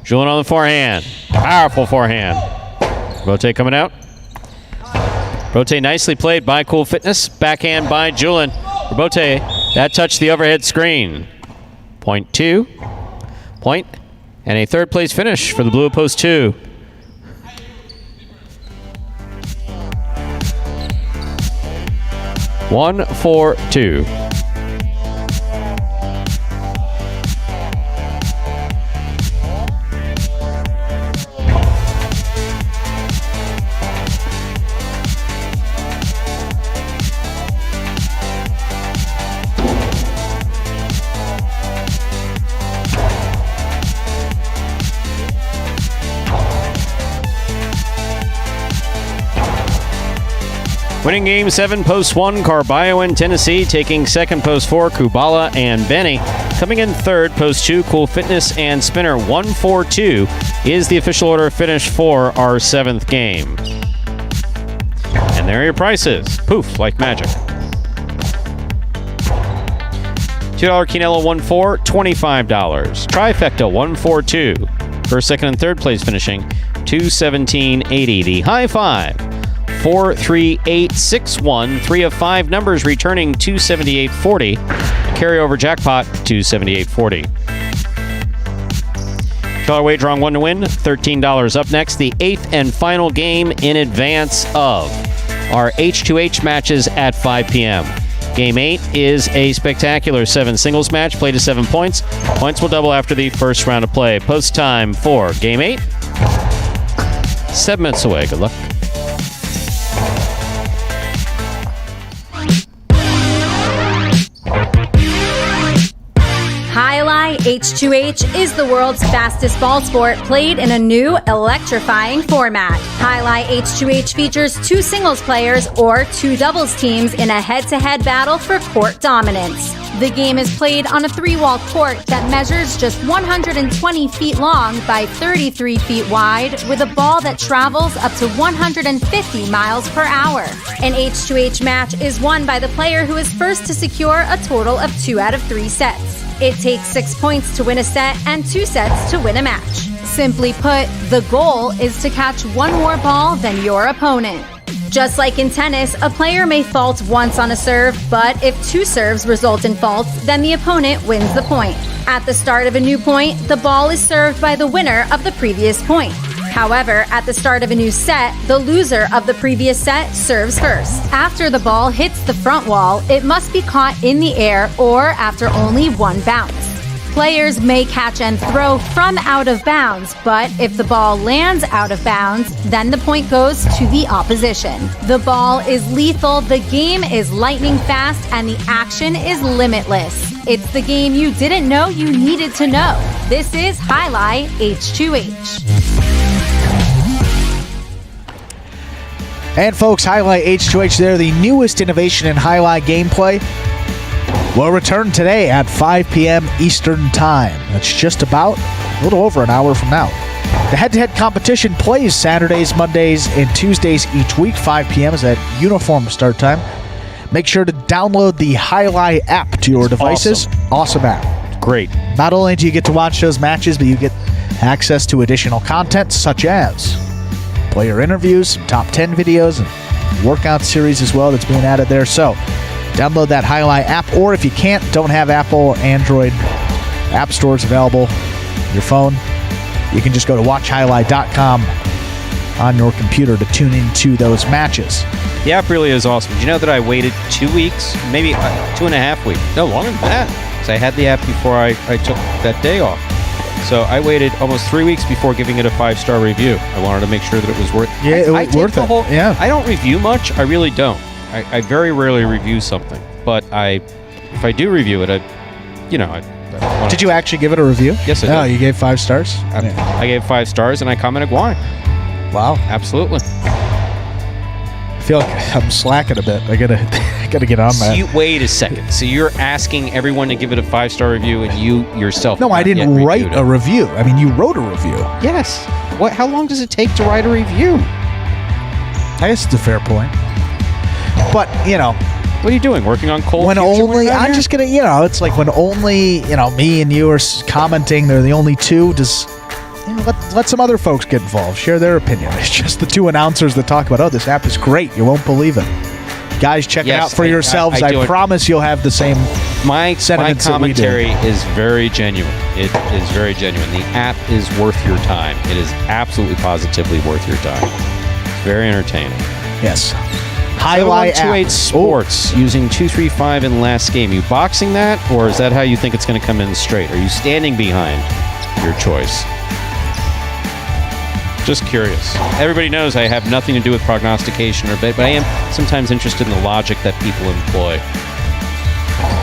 Julin on the forehand. Powerful forehand. Rote coming out. Rote nicely played by Cool Fitness. Backhand by Julin. Rote, that touched the overhead screen. Point 2. Point and a 3rd place finish for the blue post 2. One, 4, 2. Winning game 7, post 1, Carballo and Tennessee. Taking 2nd, post 4, Kubala and Benny. Coming in 3rd, post 2, Cool Fitness and Spinner. 1-4-2 is the official order of finish for our 7th game. And there are your prices. Poof, like magic. $2 Quinello 1-4, $25. Trifecta 1-4-2. First, second, and third place finishing $217.80. The high five 43861. 3 of 5 numbers returning $278.40. Carryover jackpot $278.40. $2 wager on 1 to win, $13. Up next, the 8th and final game in advance of our H2H matches at 5 p.m. Game 8 is a spectacular 7 singles match, played to 7 points. Points will double after the first round of play. Post time for Game 8. 7 minutes away. Good luck. H2H is the world's fastest ball sport played in a new, electrifying format. Highlight H2H features 2 singles players or 2 doubles teams in a head-to-head battle for court dominance. The game is played on a 3-wall court that measures just 120 feet long by 33 feet wide, with a ball that travels up to 150 miles per hour. An H2H match is won by the player who is first to secure a total of 2 out of 3 sets. It takes 6 points to win a set and 2 sets to win a match. Simply put, the goal is to catch one more ball than your opponent. Just like in tennis, a player may fault once on a serve, but if 2 serves result in faults, then the opponent wins the point. At the start of a new point, the ball is served by the winner of the previous point. However, at the start of a new set, the loser of the previous set serves first. After the ball hits the front wall, it must be caught in the air or after only 1 bounce. Players may catch and throw from out of bounds, but if the ball lands out of bounds, then the point goes to the opposition. The ball is lethal, the game is lightning fast, and the action is limitless. It's the game you didn't know you needed to know. This is Highlight H2H. And folks, Highlight H2H there, the newest innovation in highlight gameplay, will return today at 5 p.m. Eastern Time. That's just about a little over an hour from now. The head-to-head competition plays Saturdays, Mondays, and Tuesdays each week. 5 p.m. is that uniform start time. Make sure to download the Highlight app to your devices. Awesome app. Great. Not only do you get to watch those matches, but you get access to additional content such as player interviews, some top 10 videos, and workout series as well that's being added there. So download that Highlight app, or if you don't have Apple or Android app stores available on your phone, you can just go to watchhighlight.com on your computer to tune into those matches. The app really is awesome. Did you know that I waited 2 weeks, maybe 2.5 weeks, no, longer than that, because I had the app before I took that day off. So I waited almost 3 weeks before giving it a 5-star review. I wanted to make sure that it was worth it. Yeah, it was worth it. Yeah. I don't review much. I really don't. I very rarely review something. But if I do review it, I want Did you actually give it a review? Yes, I did. Oh, you gave 5 stars? I gave 5 stars, and I commented why. Wow. Absolutely. I feel like I'm slacking a bit. I gotta get on that. Wait a second. So you're asking everyone to give it a 5-star review, and you yourself? No, I didn't write a review. I mean, you wrote a review. Yes. What? How long does it take to write a review? I guess it's a fair point. But what are you doing? Working on cold? When only I'm just gonna, it's like when only me and you are commenting. They're the only two. Let some other folks get involved, share their opinion. It's just the 2 announcers that talk about, this app is great. You won't believe it. Guys, check it out for yourselves. I promise you'll have the same sentiments. My commentary is very genuine. It is very genuine. The app is worth your time. It is absolutely positively worth your time. It's very entertaining. Yes. Highlight 728 Sports using 235 in last game. You boxing that, or is that how you think it's going to come in straight? Are you standing behind your choice? Just curious. Everybody knows I have nothing to do with prognostication or bet, but I am sometimes interested in the logic that people employ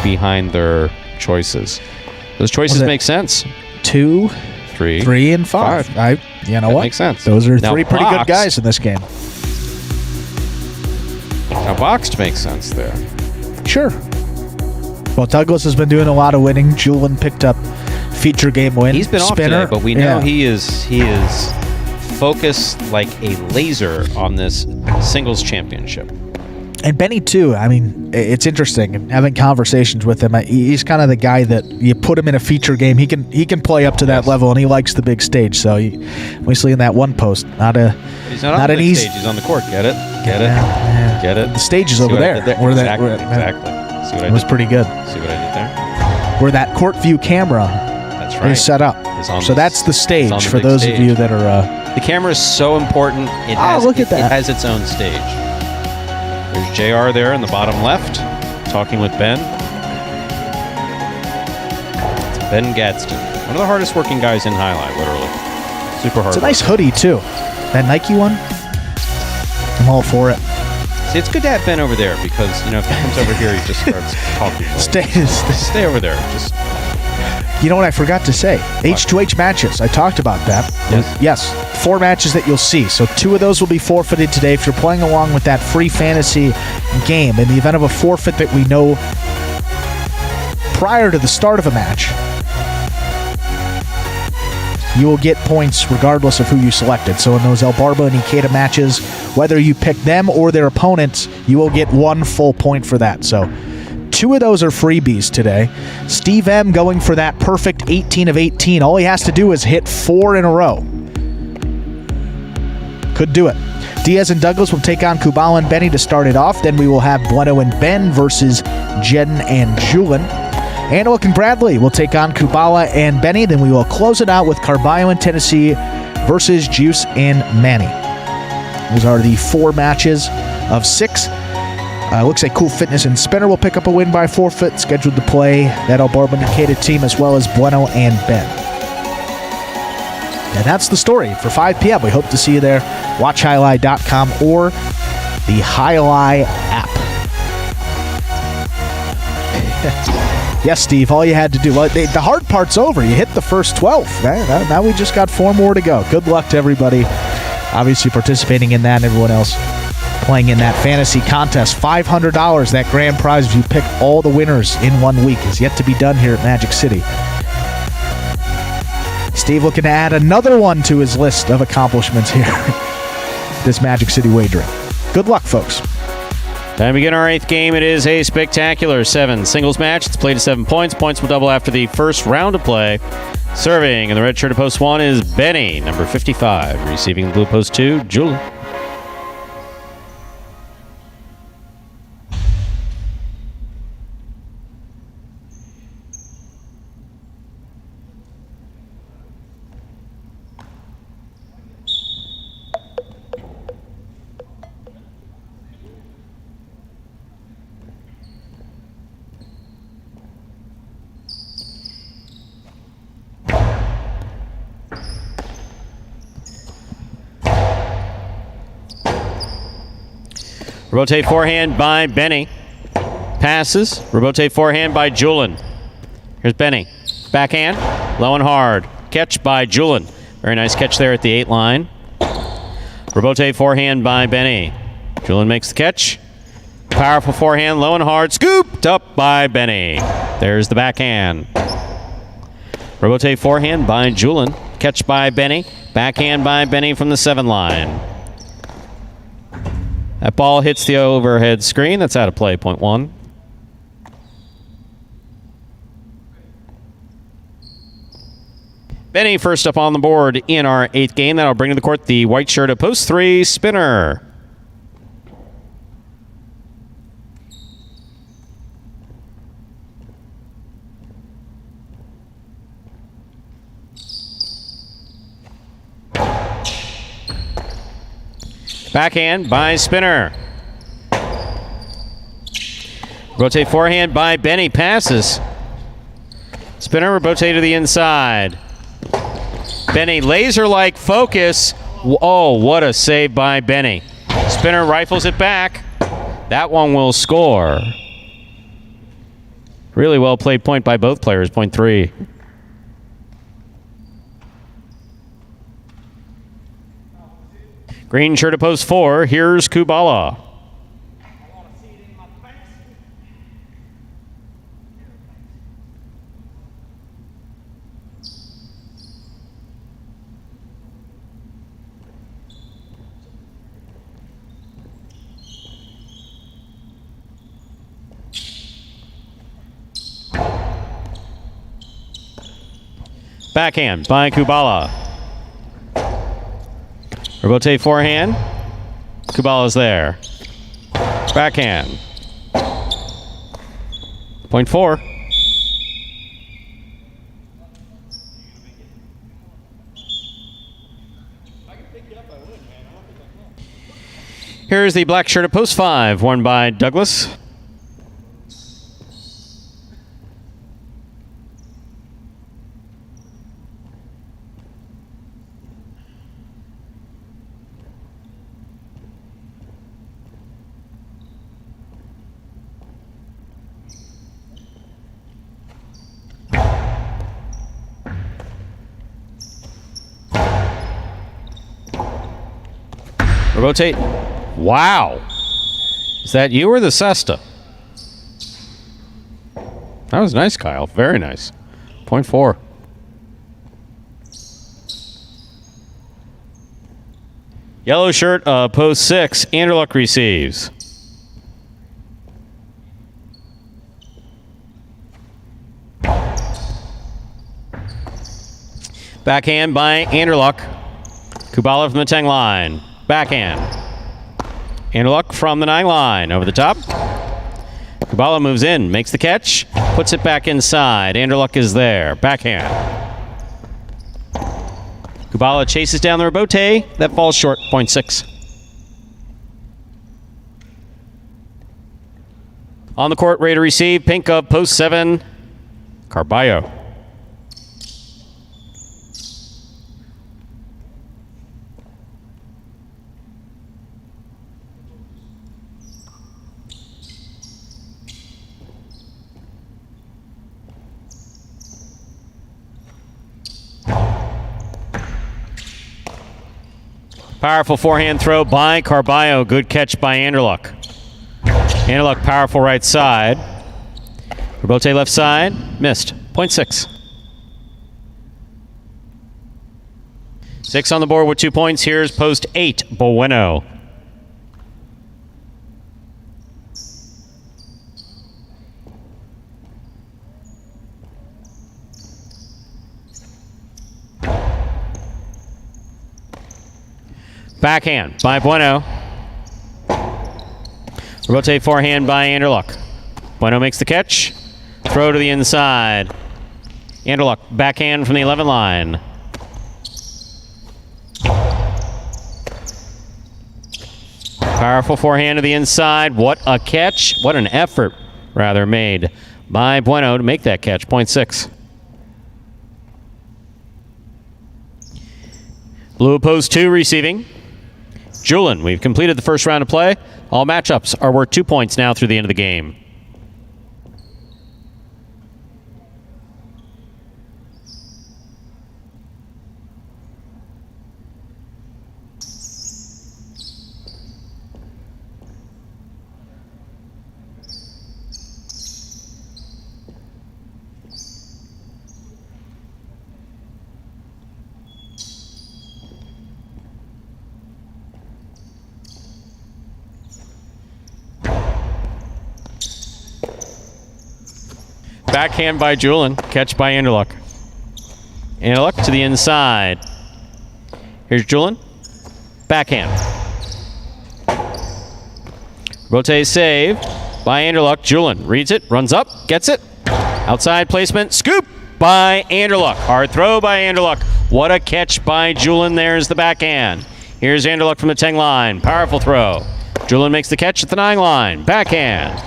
behind their choices. Those choices make sense. 2, 3, and 5. You know that what? Makes sense. Those are 3 pretty good guys in this game. Now, boxed makes sense there. Sure. Well, Douglas has been doing a lot of winning. Julian picked up feature game win. He's been off today, but we know he is focused like a laser on this singles championship. And Benny too. I mean, it's interesting having conversations with him. He's kind of the guy that you put him in a feature game, he can play up to that level, and he likes the big stage. So obviously in that one post, he's not on the stage. He's on the court. Get it? Get it? The stage is over there. Exactly. See what I did? It was pretty good. See what I did there? Where that court view camera is set up. So that's the stage for those of you that are. The camera is so important. It has its own stage. There's JR there in the bottom left, talking with Ben. It's Ben Gadsden, one of the hardest working guys in Highlight, literally. Super hard. It's a nice hoodie too. That Nike one. I'm all for it. See, it's good to have Ben over there because if he comes over here, he just starts talking. Stay over there. Just You know what I forgot to say? H2H matches. I talked about that. Yes. 4 matches that you'll see. So 2 of those will be forfeited today. If you're playing along with that free fantasy game, in the event of a forfeit that we know prior to the start of a match, you will get points regardless of who you selected. So in those El Barba and Ikeda matches, whether you pick them or their opponents, you will get 1 full point for that. So 2 of those are freebies today. Steve M going for that perfect 18 of 18. All he has to do is hit 4 in a row. Could do it. Diaz and Douglas will take on Kubala and Benny to start it off. Then we will have Bueno and Ben versus Jeden and Julian. Antelope and Bradley will take on Kubala and Benny. Then we will close it out with Carballo and Tennessee versus Juice and Manny. Those are the 4 matches of 6. Looks like Cool Fitness and Spinner will pick up a win by forfeit, scheduled to play that El Barba Nikeda team as well as Bueno and Ben. And that's the story for 5 p.m. We hope to see you there. WatchHighlight.com or the Highlight app. Yes, Steve, all you had to do. Well, the hard part's over. You hit the first 12. Now we just got 4 more to go. Good luck to everybody obviously participating in that and everyone else playing in that fantasy contest. $500, that grand prize if you pick all the winners in 1 week, is yet to be done here at Magic City. Steve looking to add another one to his list of accomplishments here. This Magic City wagering. Good luck, folks. Time to begin our 8th game. It is a spectacular 7 singles match. It's played to 7 points. Points will double after the first round of play. Serving in the red shirt of post 1 is Benny, number 55. Receiving the blue post 2, Julie. Rotate forehand by Benny. Passes. Rotate forehand by Julian. Here's Benny. Backhand. Low and hard. Catch by Julian. Very nice catch there at the 8 line. Rotate forehand by Benny. Julian makes the catch. Powerful forehand. Low and hard. Scooped up by Benny. There's the backhand. Rotate forehand by Julian. Catch by Benny. Backhand by Benny from the 7 line. That ball hits the overhead screen. That's out of play, point 1. Benny first up on the board in our 8th game. That'll bring to the court the white shirt of post 3, Spinner. Backhand by Spinner. Rotate forehand by Benny. Passes. Spinner rotate to the inside. Benny laser-like focus. Oh, what a save by Benny. Spinner rifles it back. That one will score. Really well played point by both players, point 3. Green shirt to post 4. Here's Kubala. Backhand by Kubala. Rotate forehand. Kubala's there. Backhand. Point 4. Here's the black shirt at post 5, worn by Douglas. Rotate. Wow. Is that you or the Cesta? That was nice, Kyle. Very nice. 0.4. Yellow shirt, post 6. Anderluck receives. Backhand by Anderluck. Kubala from the 10 line. Backhand. Anderluck from the 9 line. Over the top. Kubala moves in, makes the catch, puts it back inside. Anderluck is there. Backhand. Kubala chases down the rebote. That falls short. 0.6. On the court, ready to receive. Pink of post 7. Carballo. Powerful forehand throw by Carballo. Good catch by Anderluck. Anderluck, powerful right side. Rebote left side. Missed. 0.6. 6 on the board with 2 points. Here's post 8. Bueno. Backhand by Bueno. Rotate forehand by Anderluck. Bueno makes the catch. Throw to the inside. Anderluck, backhand from the 11 line. Powerful forehand to the inside. What a catch. What an effort, rather, made by Bueno to make that catch. 0.6. Blue post 2 receiving. Julin, we've completed the first round of play. All matchups are worth 2 points now through the end of the game. Backhand by Julin. Catch by Anderluck. Anderluck to the inside. Here's Julin. Backhand. Rotate save by Anderluck. Julin reads it, runs up, gets it. Outside placement. Scoop by Anderluck. Hard throw by Anderluck. What a catch by Julin. There's the backhand. Here's Anderluck from the 10 line. Powerful throw. Julin makes the catch at the 9 line. Backhand.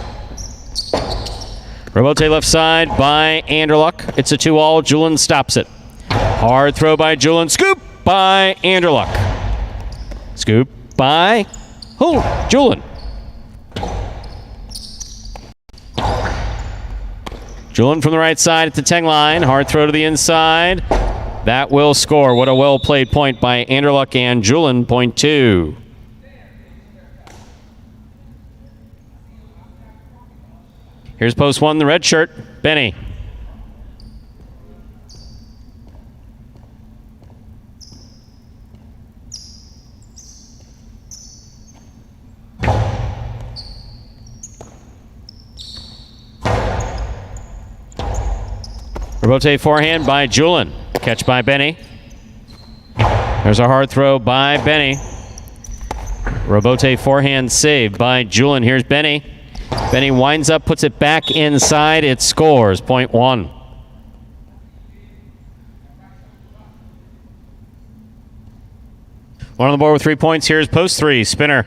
Rebote left side by Anderluck. It's a 2-all. Julin stops it. Hard throw by Julin. Scoop by Anderluck. Scoop by Julin. Julin from the right side at the 10 line. Hard throw to the inside. That will score. What a well-played point by Anderluck and Julin. 0.2. Here's post 1, the red shirt, Benny. Rebote forehand by Julin. Catch by Benny. There's a hard throw by Benny. Rebote forehand save by Julin. Here's Benny. Benny winds up, puts it back inside. It scores. 0.1. One on the board with 3 points. Here's post 3. Spinner.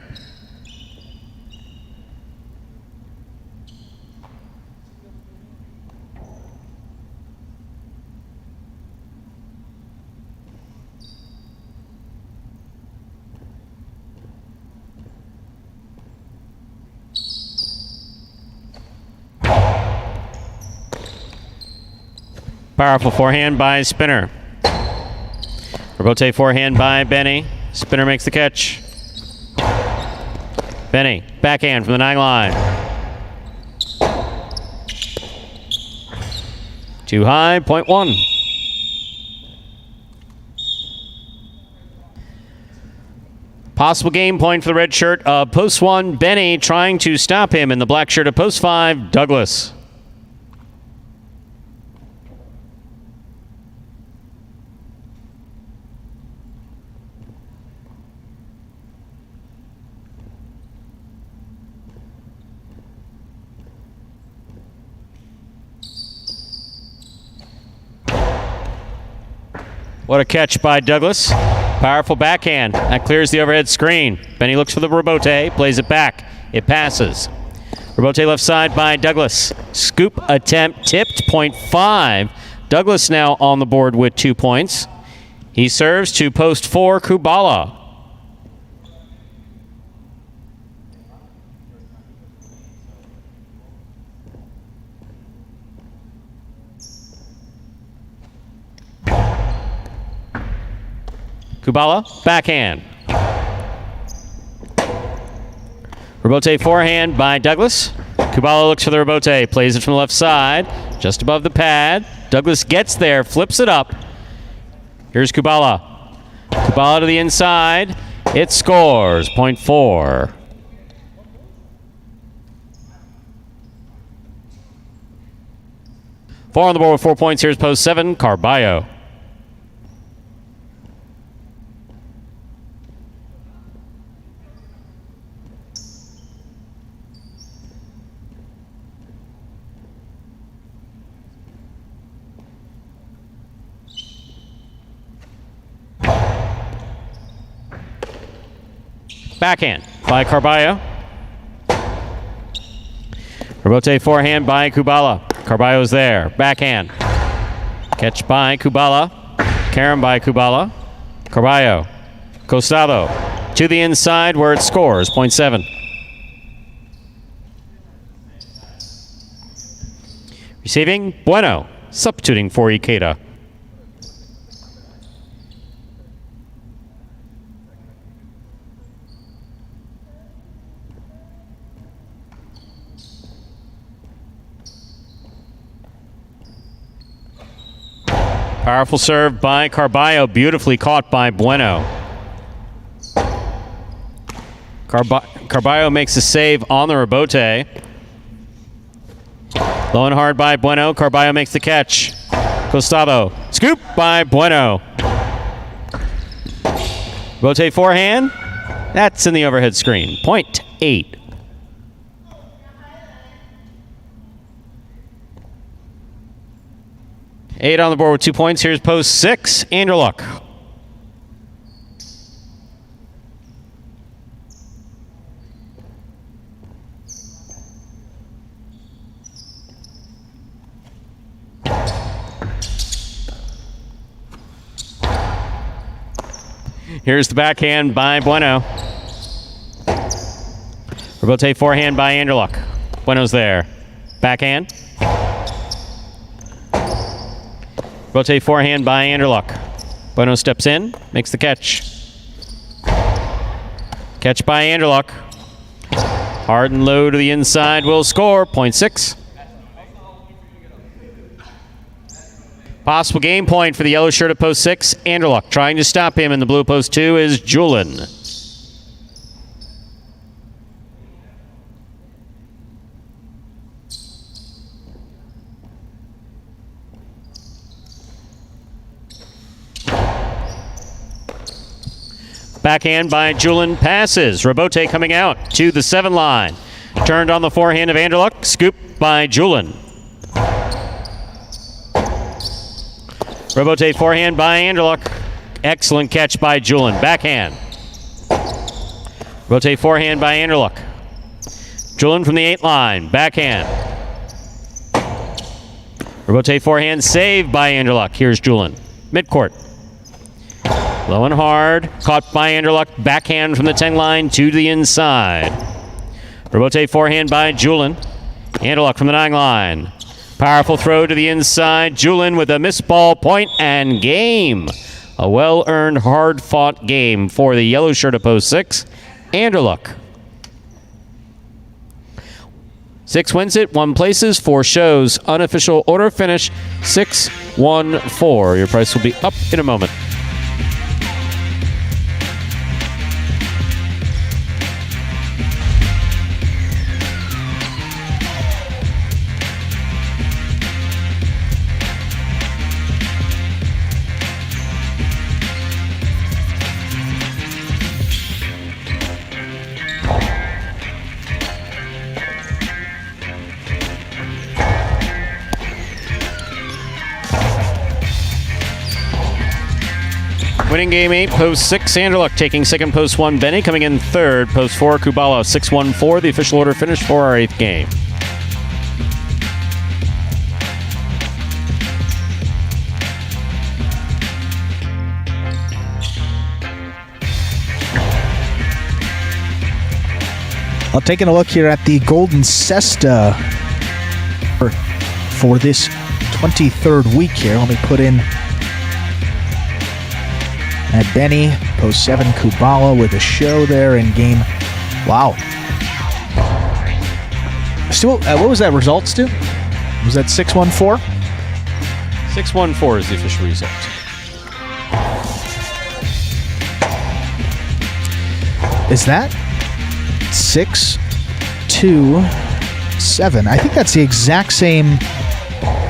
Powerful forehand by Spinner. Rebote forehand by Benny. Spinner makes the catch. Benny, backhand from the 9 line. Too high, point 1. Possible game point for the red shirt of post 1, Benny trying to stop him in the black shirt of post 5, Douglas. What a catch by Douglas. Powerful backhand. That clears the overhead screen. Benny looks for the rebote, plays it back. It passes. Rebote left side by Douglas. Scoop attempt tipped, point 5. Douglas now on the board with 2 points. He serves to post 4, Kubala. Kubala, backhand. Rebote forehand by Douglas. Kubala looks for the rebote, plays it from the left side, just above the pad. Douglas gets there, flips it up. Here's Kubala. Kubala to the inside. It scores, point 4. Four on the board with 4 points. Here's post 7, Carballo. Backhand by Carballo. Rebote forehand by Kubala. Carballo's there. Backhand. Catch by Kubala. Carom by Kubala. Carballo. Costado to the inside where it scores. Point 7. Receiving Bueno. Substituting for Ikeda. Powerful serve by Carballo, beautifully caught by Bueno. Carballo makes a save on the rebote. Low and hard by Bueno. Carballo makes the catch. Costado. Scoop by Bueno. Rebote forehand. That's in the overhead screen. Point 8. Eight on the board with 2 points. Here's post 6, Anderluck. Here's the backhand by Bueno. Rebote forehand by Anderluck. Bueno's there. Backhand. Rebote forehand by Anderluck. Bueno steps in, makes the catch. Catch by Anderluck. Hard and low to the inside will score. Point 6. Possible game point for the yellow shirt at post 6. Anderluck trying to stop him in the blue post 2 is Julin. Backhand by Julin passes. Rebote coming out to the 7 line. Turned on the forehand of Anderluck. Scoop by Julin. Rebote forehand by Anderluck. Excellent catch by Julin. Backhand. Rebote forehand by Anderluck. Julin from the 8 line. Backhand. Rebote forehand saved by Anderluck. Here's Julin. Midcourt. Low and hard. Caught by Anderluck. Backhand from the 10 line to the inside. Rebote forehand by Julin. Anderluck from the 9 line. Powerful throw to the inside. Julin with a missed ball, point, and game. A well-earned, hard-fought game for the yellow shirt of post 6. Anderluck. 6 wins it, 1 places, 4 shows. Unofficial order finish 614. Your price will be up in a moment. Winning game 8, post 6, Anderluck taking second, post 1, Benny coming in third, post 4, Kubala, 6-1-4, the official order finish for our 8th game. Well, taking a look here at the Golden Cesta for this 23rd week here. Let me put in at Benny, post 7, Kubala with a show there in game. Wow. Still, what was that result, Stu? Was that 6-1-4? 614 is the official result. Is that 6-2-7? I think that's the exact same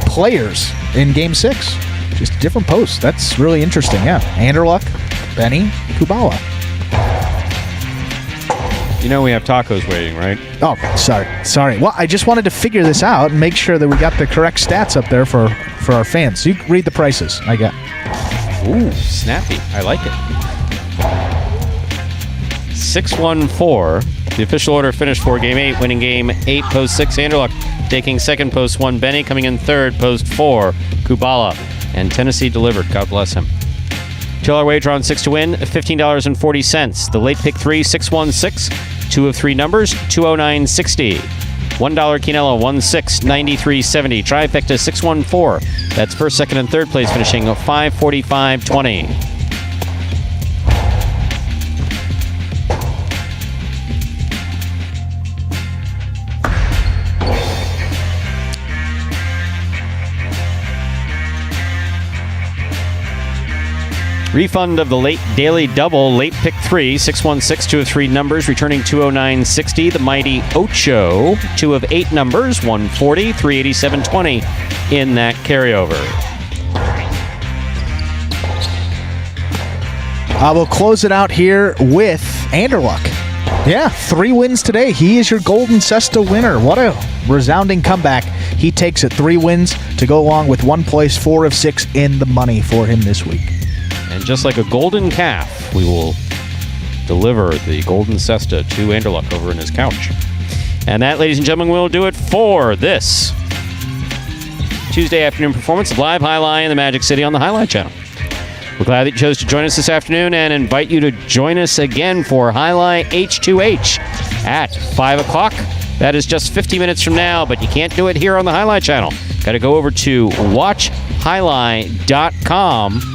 players in game 6. Just different posts. That's really interesting, yeah. Anderluck, Benny, Kubala. You know we have tacos waiting, right? Oh, sorry. Well, I just wanted to figure this out and make sure that we got the correct stats up there for our fans. So you can read the prices. I got. Ooh, snappy. I like it. 614. The official order finished for game 8, winning game 8, post 6, Anderluck taking second, post 1, Benny coming in third, post 4, Kubala. And Tennessee delivered. God bless him. $2 wager on 6 to win, $15.40. The late pick 3, 616. 2 of 3 numbers, 209.60. $1 Quinella, 1693.70. Trifecta 614. That's first, second, and third place, finishing 545.20. Refund of the late daily double, late pick 3, 616, 2 of 3 numbers, returning 209.60. The mighty Ocho, 2 of 8 numbers, 140, 387.20 in that carryover. We'll close it out here with Anderluck. Yeah, 3 wins today. He is your Golden Cesta winner. What a resounding comeback. He takes it 3 wins to go along with 1 place, 4 of 6 in the money for him this week. And just like a golden calf, we will deliver the Golden Cesta to Anderluck over in his couch. And that, ladies and gentlemen, will do it for this Tuesday afternoon performance of Live Highlight in the Magic City on the Highlight Channel. We're glad that you chose to join us this afternoon and invite you to join us again for Highlight H2H at 5 o'clock. That is just 50 minutes from now, but you can't do it here on the Highlight Channel. Got to go over to watchhighlight.com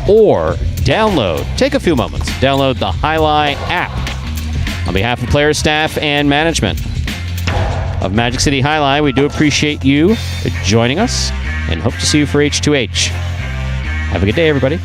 or take a few moments, download the Highlight app. On behalf of players, staff, and management of Magic City Highlight, we do appreciate you joining us and hope to see you for H2H. Have a good day, everybody.